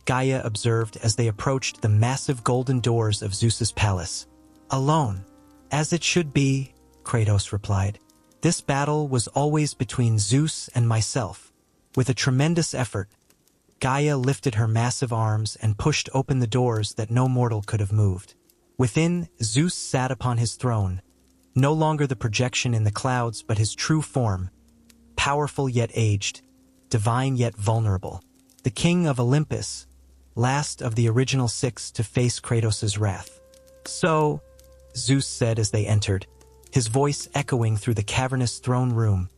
Gaia observed as they approached the massive golden doors of Zeus's palace. "Alone." "As it should be," Kratos replied. "This battle was always between Zeus and myself." With a tremendous effort, Gaia lifted her massive arms and pushed open the doors that no mortal could have moved. Within, Zeus sat upon his throne, no longer the projection in the clouds but his true form, powerful yet aged, divine yet vulnerable. The king of Olympus, last of the original six to face Kratos' wrath. "So," Zeus said as they entered, his voice echoing through the cavernous throne room,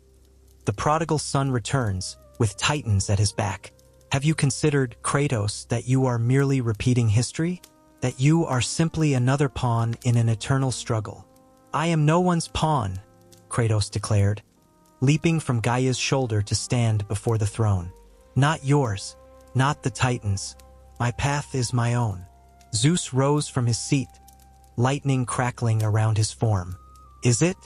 "the prodigal son returns, with titans at his back. Have you considered, Kratos, that you are merely repeating history? That you are simply another pawn in an eternal struggle?" "I am no one's pawn," Kratos declared, leaping from Gaia's shoulder to stand before the throne. "Not yours, not the Titans. My path is my own." Zeus rose from his seat, lightning crackling around his form. "Is it?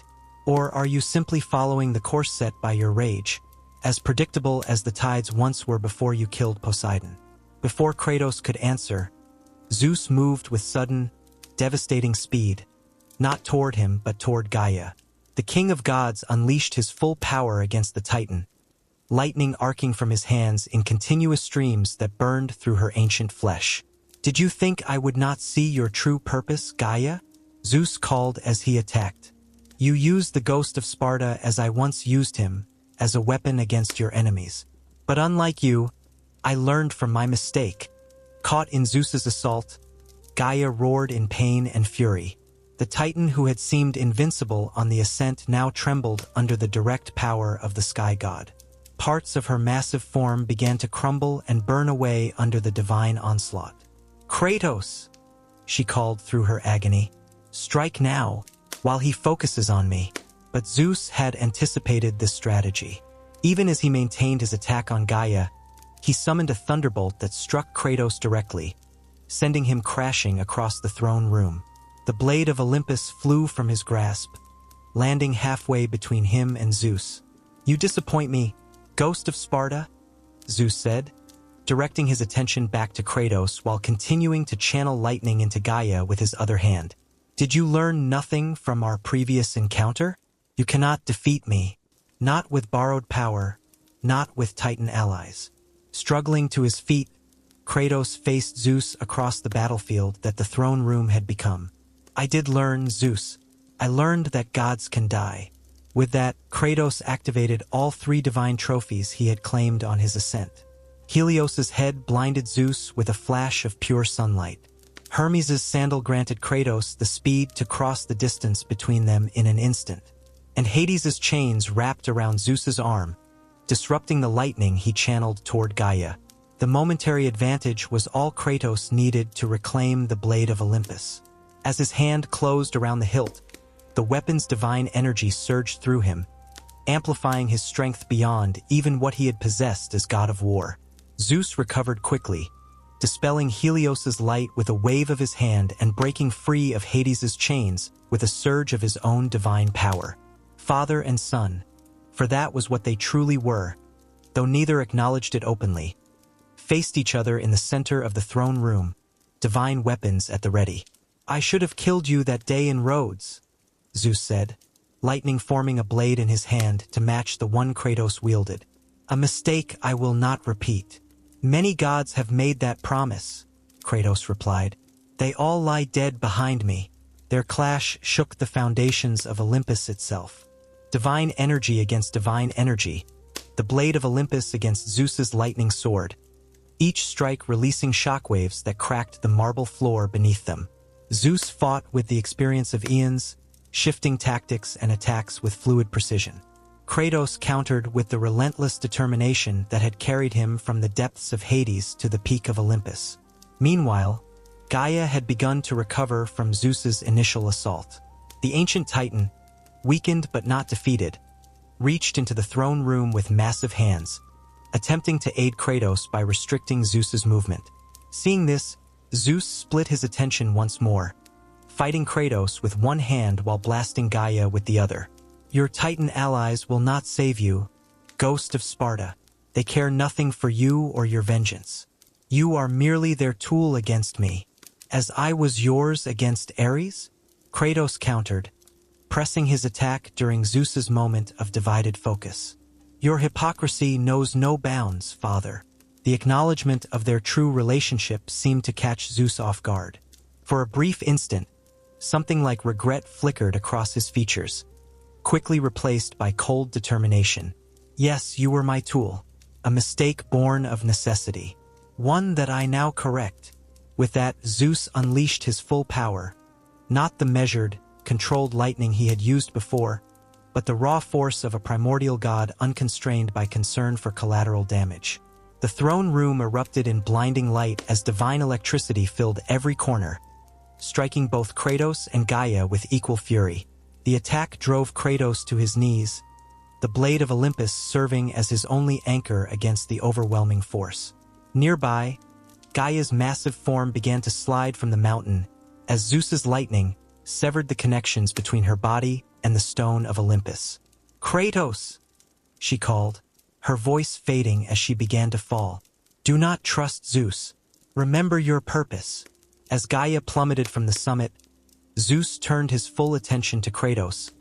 Or are you simply following the course set by your rage, as predictable as the tides once were before you killed Poseidon?" Before Kratos could answer, Zeus moved with sudden, devastating speed, not toward him but toward Gaia. The king of gods unleashed his full power against the Titan, lightning arcing from his hands in continuous streams that burned through her ancient flesh. "Did you think I would not see your true purpose, Gaia?" Zeus called as he attacked. "You used the Ghost of Sparta as I once used him, as a weapon against your enemies. But unlike you, I learned from my mistake." Caught in Zeus's assault, Gaia roared in pain and fury. The Titan who had seemed invincible on the ascent now trembled under the direct power of the sky god. Parts of her massive form began to crumble and burn away under the divine onslaught. "Kratos," she called through her agony, "strike now, while he focuses on me." But Zeus had anticipated this strategy. Even as he maintained his attack on Gaia, he summoned a thunderbolt that struck Kratos directly, sending him crashing across the throne room. The blade of Olympus flew from his grasp, landing halfway between him and Zeus. "You disappoint me, Ghost of Sparta," Zeus said, directing his attention back to Kratos while continuing to channel lightning into Gaia with his other hand. "Did you learn nothing from our previous encounter? You cannot defeat me, not with borrowed power, not with Titan allies." Struggling to his feet, Kratos faced Zeus across the battlefield that the throne room had become. "I did learn, Zeus. I learned that gods can die." With that, Kratos activated all 3 divine trophies he had claimed on his ascent. Helios's head blinded Zeus with a flash of pure sunlight. Hermes' sandal granted Kratos the speed to cross the distance between them in an instant. And Hades' chains wrapped around Zeus's arm, disrupting the lightning he channeled toward Gaia. The momentary advantage was all Kratos needed to reclaim the blade of Olympus. As his hand closed around the hilt, the weapon's divine energy surged through him, amplifying his strength beyond even what he had possessed as god of war. Zeus recovered quickly, dispelling Helios's light with a wave of his hand and breaking free of Hades' chains with a surge of his own divine power. Father and son, for that was what they truly were, though neither acknowledged it openly, faced each other in the center of the throne room, divine weapons at the ready. "I should have killed you that day in Rhodes," Zeus said, lightning forming a blade in his hand to match the one Kratos wielded. "A mistake I will not repeat." "Many gods have made that promise," Kratos replied. "They all lie dead behind me." Their clash shook the foundations of Olympus itself. Divine energy against divine energy, the blade of Olympus against Zeus's lightning sword, each strike releasing shockwaves that cracked the marble floor beneath them. Zeus fought with the experience of eons, shifting tactics and attacks with fluid precision. Kratos countered with the relentless determination that had carried him from the depths of Hades to the peak of Olympus. Meanwhile, Gaia had begun to recover from Zeus's initial assault. The ancient Titan, weakened but not defeated, reached into the throne room with massive hands, attempting to aid Kratos by restricting Zeus's movement. Seeing this, Zeus split his attention once more, fighting Kratos with one hand while blasting Gaia with the other. Your Titan allies will not save you, Ghost of Sparta. They care nothing for you or your vengeance. You are merely their tool against me, as I was yours against Ares? Kratos countered, pressing his attack during Zeus's moment of divided focus. Your hypocrisy knows no bounds, father. The acknowledgement of their true relationship seemed to catch Zeus off guard. For a brief instant, something like regret flickered across his features, quickly replaced by cold determination. Yes, you were my tool, a mistake born of necessity, one that I now correct. With that, Zeus unleashed his full power, not the measured, controlled lightning he had used before, but the raw force of a primordial god unconstrained by concern for collateral damage. The throne room erupted in blinding light as divine electricity filled every corner, striking both Kratos and Gaia with equal fury. The attack drove Kratos to his knees, the blade of Olympus serving as his only anchor against the overwhelming force. Nearby, Gaia's massive form began to slide from the mountain as Zeus's lightning severed the connections between her body and the stone of Olympus. "Kratos!" she called, her voice fading as she began to fall. "Do not trust Zeus. Remember your purpose." As Gaia plummeted from the summit, Zeus turned his full attention to Kratos,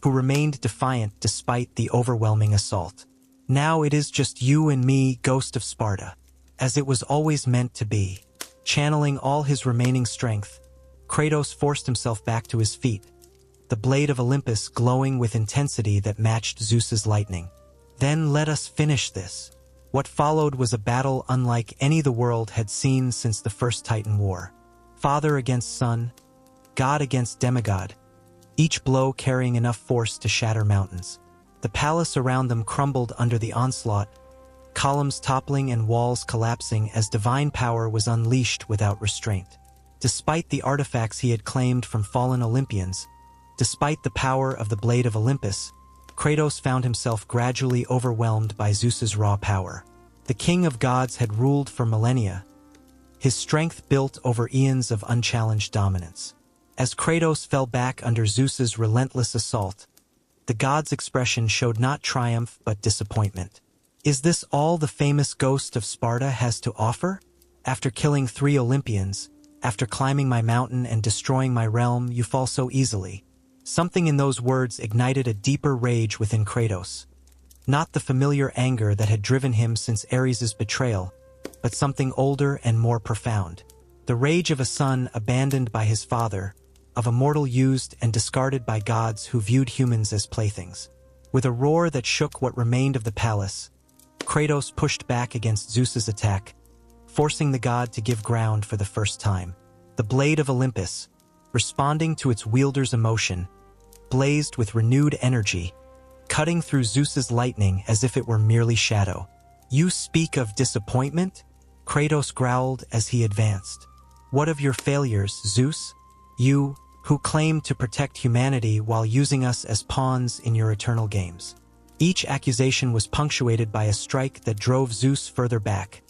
who remained defiant despite the overwhelming assault. "Now it is just you and me, Ghost of Sparta, as it was always meant to be." Channeling all his remaining strength, Kratos forced himself back to his feet, the blade of Olympus glowing with intensity that matched Zeus's lightning. "Then let us finish this." What followed was a battle unlike any the world had seen since the First Titan War. Father against son, god against demigod, each blow carrying enough force to shatter mountains. The palace around them crumbled under the onslaught, columns toppling and walls collapsing as divine power was unleashed without restraint. Despite the artifacts he had claimed from fallen Olympians, despite the power of the blade of Olympus, Kratos found himself gradually overwhelmed by Zeus's raw power. The king of gods had ruled for millennia, his strength built over eons of unchallenged dominance. As Kratos fell back under Zeus's relentless assault, the god's expression showed not triumph but disappointment. "Is this all the famous Ghost of Sparta has to offer? After killing 3 Olympians, after climbing my mountain and destroying my realm, you fall so easily." Something in those words ignited a deeper rage within Kratos. Not the familiar anger that had driven him since Ares' betrayal, but something older and more profound. The rage of a son abandoned by his father, of a mortal used and discarded by gods who viewed humans as playthings. With a roar that shook what remained of the palace, Kratos pushed back against Zeus's attack, forcing the god to give ground for the first time. The blade of Olympus, responding to its wielder's emotion, blazed with renewed energy, cutting through Zeus's lightning as if it were merely shadow. "You speak of disappointment?" Kratos growled as he advanced. "What of your failures, Zeus? You, who claimed to protect humanity while using us as pawns in your eternal games." Each accusation was punctuated by a strike that drove Zeus further back,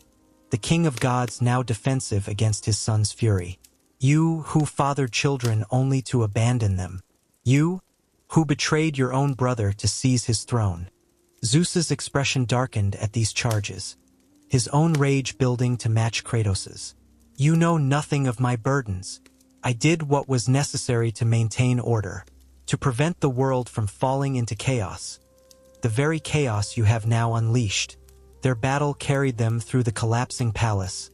the king of gods now defensive against his son's fury. "You, who fathered children only to abandon them. You, who betrayed your own brother to seize his throne." Zeus's expression darkened at these charges, his own rage building to match Kratos's. "You know nothing of my burdens. I did what was necessary to maintain order, to prevent the world from falling into chaos. The very chaos you have now unleashed." Their battle carried them through the collapsing palace,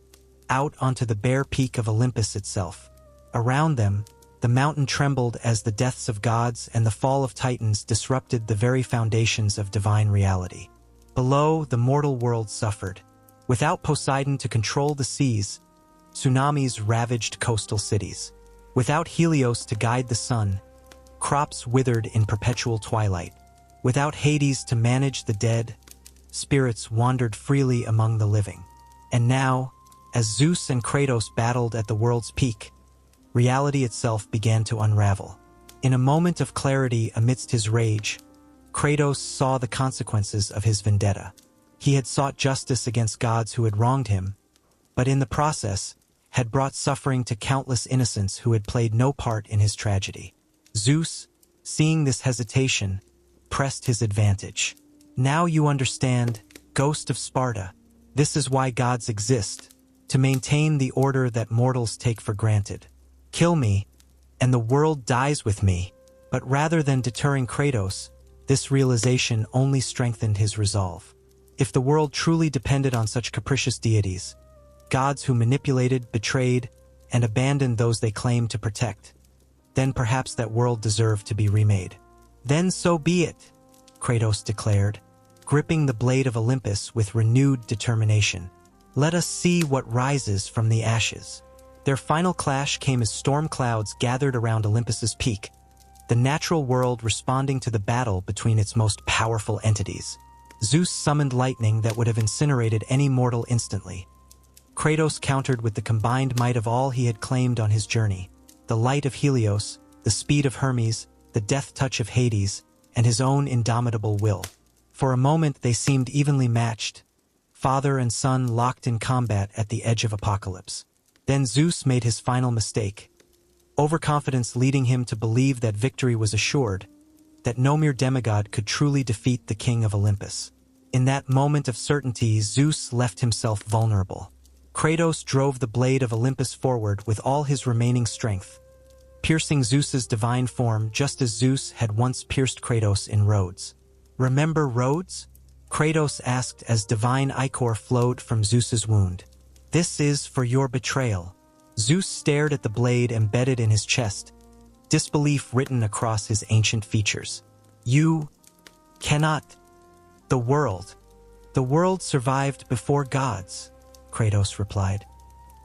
out onto the bare peak of Olympus itself. Around them, the mountain trembled as the deaths of gods and the fall of titans disrupted the very foundations of divine reality. Below, the mortal world suffered. Without Poseidon to control the seas, tsunamis ravaged coastal cities. Without Helios to guide the sun, crops withered in perpetual twilight. Without Hades to manage the dead, spirits wandered freely among the living. And now, as Zeus and Kratos battled at the world's peak, reality itself began to unravel. In a moment of clarity amidst his rage, Kratos saw the consequences of his vendetta. He had sought justice against gods who had wronged him, but in the process, had brought suffering to countless innocents who had played no part in his tragedy. Zeus, seeing this hesitation, pressed his advantage. Now you understand, Ghost of Sparta. This is why gods exist, to maintain the order that mortals take for granted. Kill me, and the world dies with me. But rather than deterring Kratos, this realization only strengthened his resolve. If the world truly depended on such capricious deities, gods who manipulated, betrayed, and abandoned those they claimed to protect, then perhaps that world deserved to be remade. Then so be it, Kratos declared, gripping the blade of Olympus with renewed determination. Let us see what rises from the ashes. Their final clash came as storm clouds gathered around Olympus's peak, the natural world responding to the battle between its most powerful entities. Zeus summoned lightning that would have incinerated any mortal instantly. Kratos countered with the combined might of all he had claimed on his journey: the light of Helios, the speed of Hermes, the death touch of Hades, and his own indomitable will. For a moment they seemed evenly matched, father and son locked in combat at the edge of apocalypse. Then Zeus made his final mistake, overconfidence leading him to believe that victory was assured, that no mere demigod could truly defeat the king of Olympus. In that moment of certainty, Zeus left himself vulnerable. Kratos drove the blade of Olympus forward with all his remaining strength, piercing Zeus's divine form just as Zeus had once pierced Kratos in Rhodes. Remember Rhodes? Kratos asked as divine ichor flowed from Zeus's wound. This is for your betrayal. Zeus stared at the blade embedded in his chest, disbelief written across his ancient features. You cannot. The world survived before gods, Kratos replied.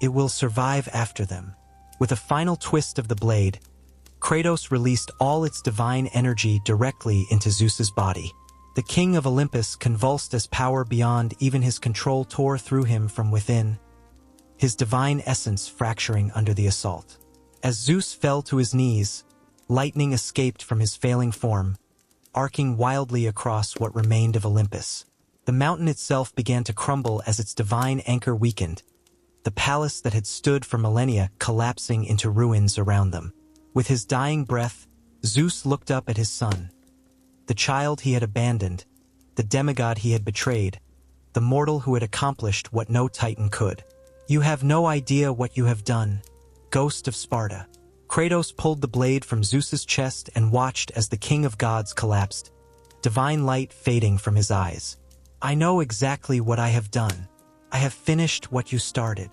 It will survive after them. With a final twist of the blade, Kratos released all its divine energy directly into Zeus's body. The king of Olympus convulsed as power beyond even his control tore through him from within, his divine essence fracturing under the assault. As Zeus fell to his knees, lightning escaped from his failing form, arcing wildly across what remained of Olympus. The mountain itself began to crumble as its divine anchor weakened, the palace that had stood for millennia collapsing into ruins around them. With his dying breath, Zeus looked up at his son, the child he had abandoned, the demigod he had betrayed, the mortal who had accomplished what no titan could. You have no idea what you have done, Ghost of Sparta. Kratos pulled the blade from Zeus's chest and watched as the king of gods collapsed, divine light fading from his eyes. I know exactly what I have done. I have finished what you started.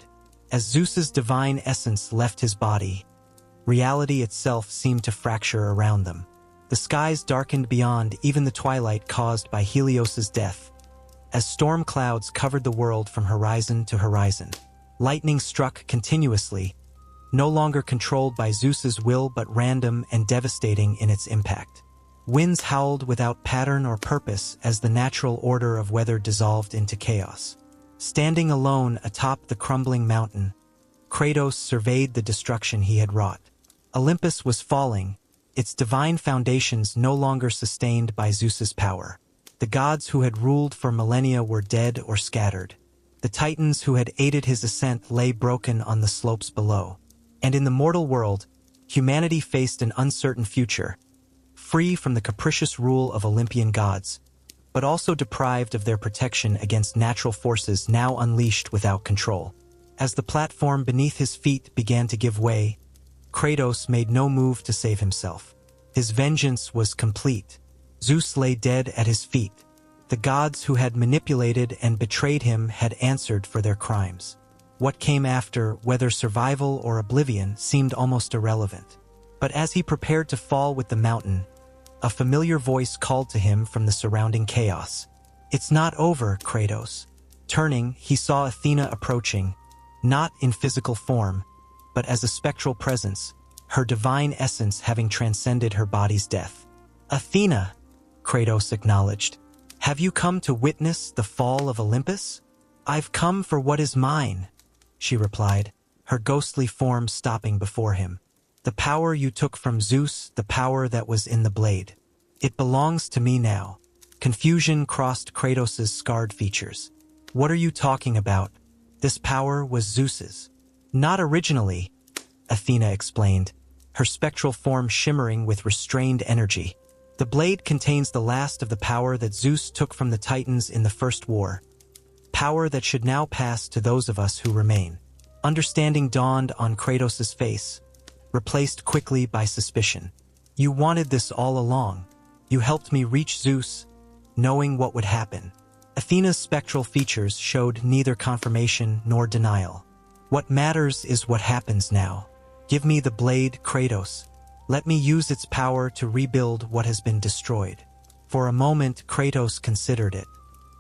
As Zeus's divine essence left his body, reality itself seemed to fracture around them. The skies darkened beyond even the twilight caused by Helios's death, as storm clouds covered the world from horizon to horizon. Lightning struck continuously, no longer controlled by Zeus's will but random and devastating in its impact. Winds howled without pattern or purpose as the natural order of weather dissolved into chaos. Standing alone atop the crumbling mountain, Kratos surveyed the destruction he had wrought. Olympus was falling, its divine foundations no longer sustained by Zeus's power. The gods who had ruled for millennia were dead or scattered. The titans who had aided his ascent lay broken on the slopes below. And in the mortal world, humanity faced an uncertain future, free from the capricious rule of Olympian gods, but also deprived of their protection against natural forces now unleashed without control. As the platform beneath his feet began to give way, Kratos made no move to save himself. His vengeance was complete. Zeus lay dead at his feet. The gods who had manipulated and betrayed him had answered for their crimes. What came after, whether survival or oblivion, seemed almost irrelevant. But as he prepared to fall with the mountain, a familiar voice called to him from the surrounding chaos. It's not over, Kratos. Turning, he saw Athena approaching, not in physical form, but as a spectral presence, her divine essence having transcended her body's death. Athena, Kratos acknowledged. Have you come to witness the fall of Olympus? I've come for what is mine, she replied, her ghostly form stopping before him. The power you took from Zeus, the power that was in the blade. It belongs to me now. Confusion crossed Kratos's scarred features. What are you talking about? This power was Zeus's. Not originally, Athena explained, her spectral form shimmering with restrained energy. The blade contains the last of the power that Zeus took from the Titans in the first war. Power that should now pass to those of us who remain. Understanding dawned on Kratos' face, replaced quickly by suspicion. You wanted this all along. You helped me reach Zeus, knowing what would happen. Athena's spectral features showed neither confirmation nor denial. What matters is what happens now. Give me the blade, Kratos. Let me use its power to rebuild what has been destroyed. For a moment, Kratos considered it.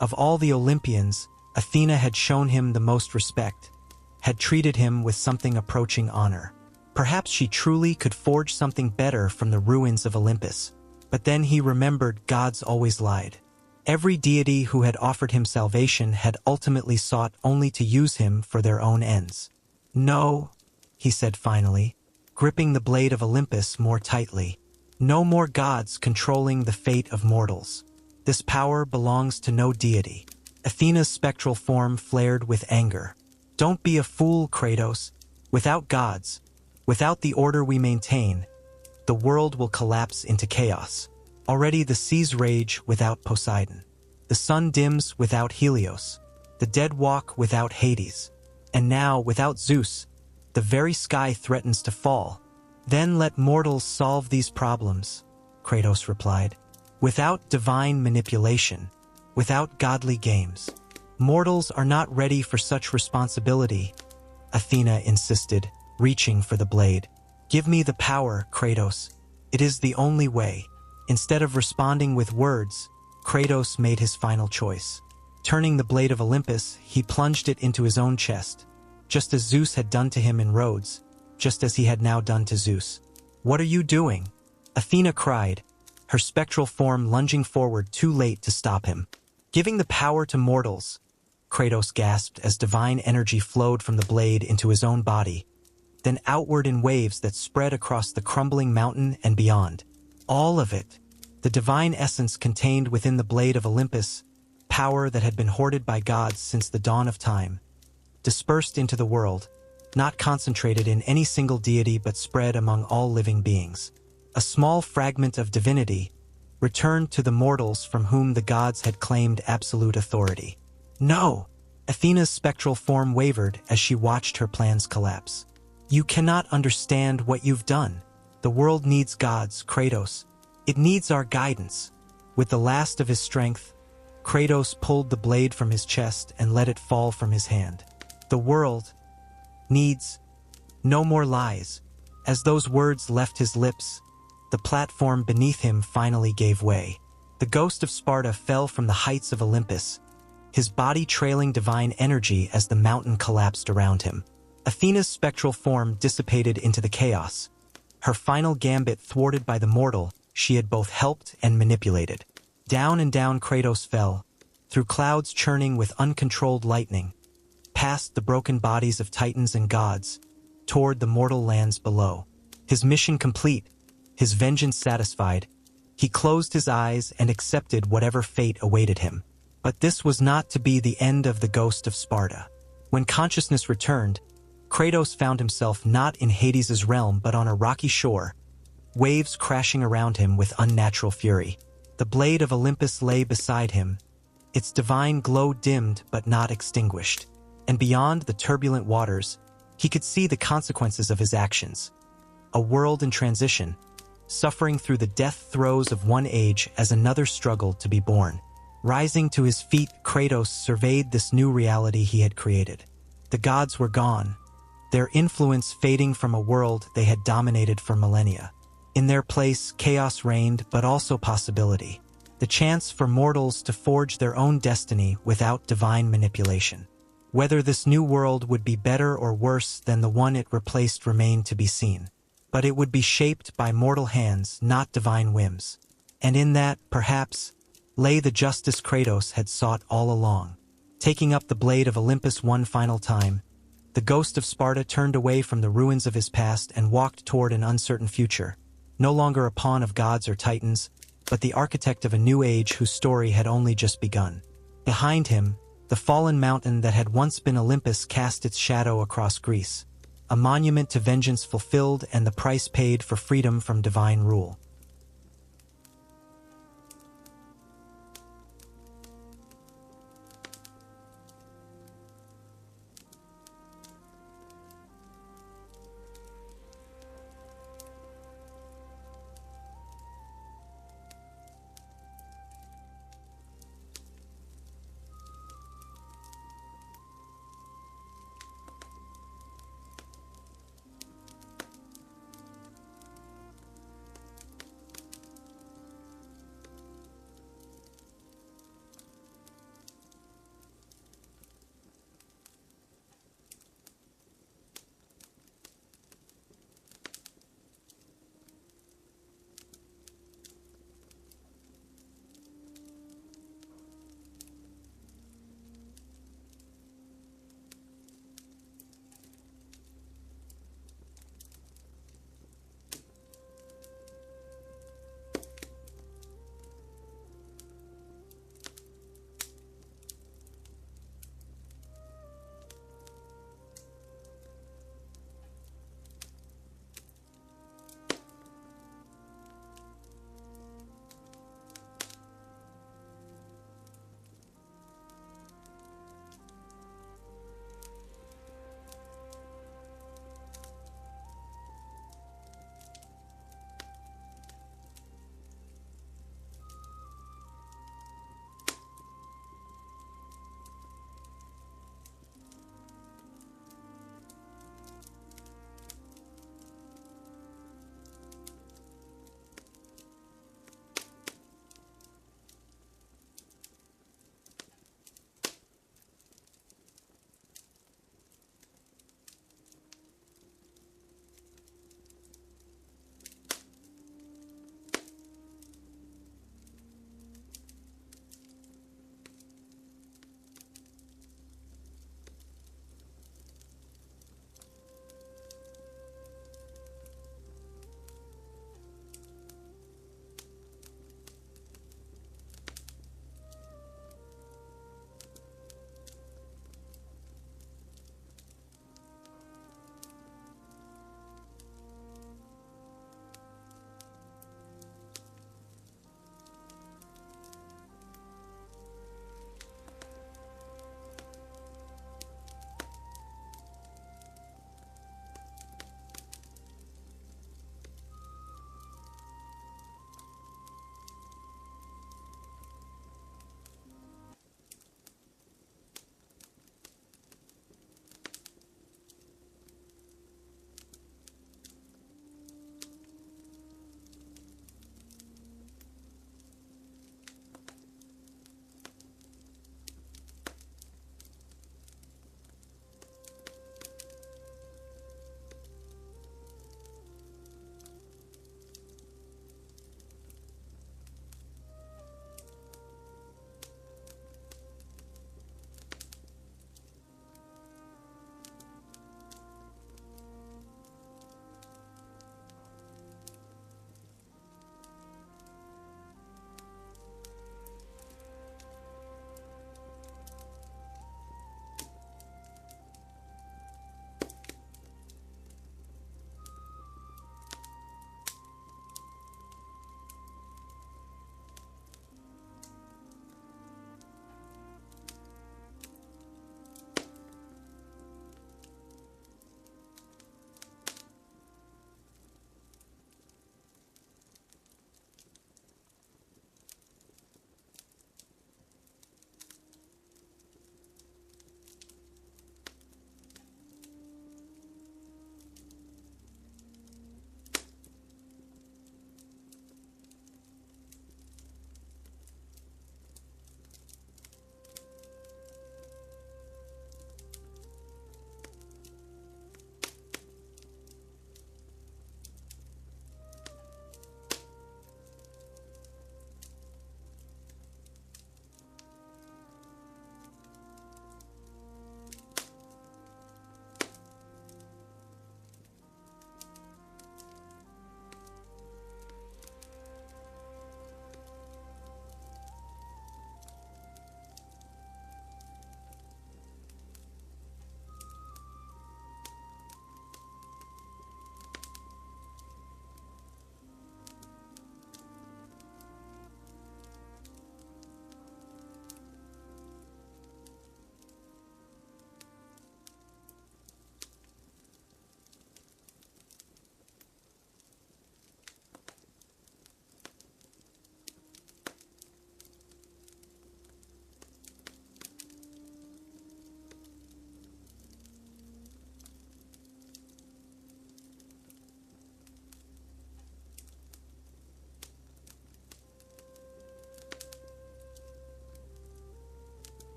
Of all the Olympians, Athena had shown him the most respect, had treated him with something approaching honor. Perhaps she truly could forge something better from the ruins of Olympus. But then he remembered gods always lied. Every deity who had offered him salvation had ultimately sought only to use him for their own ends. No, he said finally, gripping the blade of Olympus more tightly. No more gods controlling the fate of mortals. This power belongs to no deity. Athena's spectral form flared with anger. Don't be a fool, Kratos. Without gods, without the order we maintain, the world will collapse into chaos. Already the seas rage without Poseidon. The sun dims without Helios. The dead walk without Hades. And now, without Zeus, the very sky threatens to fall. Then let mortals solve these problems, Kratos replied. Without divine manipulation, without godly games. Mortals are not ready for such responsibility, Athena insisted, reaching for the blade. Give me the power, Kratos. It is the only way. Instead of responding with words, Kratos made his final choice. Turning the blade of Olympus, he plunged it into his own chest, just as Zeus had done to him in Rhodes, just as he had now done to Zeus. What are you doing? Athena cried, her spectral form lunging forward too late to stop him. Giving the power to mortals, Kratos gasped as divine energy flowed from the blade into his own body, then outward in waves that spread across the crumbling mountain and beyond. All of it, the divine essence contained within the blade of Olympus, power that had been hoarded by gods since the dawn of time, dispersed into the world, not concentrated in any single deity but spread among all living beings. A small fragment of divinity, returned to the mortals from whom the gods had claimed absolute authority. No! Athena's spectral form wavered as she watched her plans collapse. You cannot understand what you've done. The world needs gods, Kratos. It needs our guidance. With the last of his strength, Kratos pulled the blade from his chest and let it fall from his hand. The world needs no more lies. As those words left his lips, the platform beneath him finally gave way. The Ghost of Sparta fell from the heights of Olympus, his body trailing divine energy as the mountain collapsed around him. Athena's spectral form dissipated into the chaos, her final gambit thwarted by the mortal she had both helped and manipulated. Down and down Kratos fell, through clouds churning with uncontrolled lightning, past the broken bodies of titans and gods, toward the mortal lands below. His mission complete, his vengeance satisfied, he closed his eyes and accepted whatever fate awaited him. But this was not to be the end of the Ghost of Sparta. When consciousness returned, Kratos found himself not in Hades' realm but on a rocky shore, waves crashing around him with unnatural fury. The blade of Olympus lay beside him, its divine glow dimmed but not extinguished. And beyond the turbulent waters, he could see the consequences of his actions. A world in transition, suffering through the death throes of one age as another struggled to be born. Rising to his feet, Kratos surveyed this new reality he had created. The gods were gone, their influence fading from a world they had dominated for millennia. In their place, chaos reigned, but also possibility. The chance for mortals to forge their own destiny without divine manipulation. Whether this new world would be better or worse than the one it replaced remained to be seen. But it would be shaped by mortal hands, not divine whims. And in that, perhaps, lay the justice Kratos had sought all along. Taking up the blade of Olympus one final time, the Ghost of Sparta turned away from the ruins of his past and walked toward an uncertain future. No longer a pawn of gods or titans, but the architect of a new age whose story had only just begun. Behind him, the fallen mountain that had once been Olympus cast its shadow across Greece. a monument to vengeance fulfilled and the price paid for freedom from divine rule.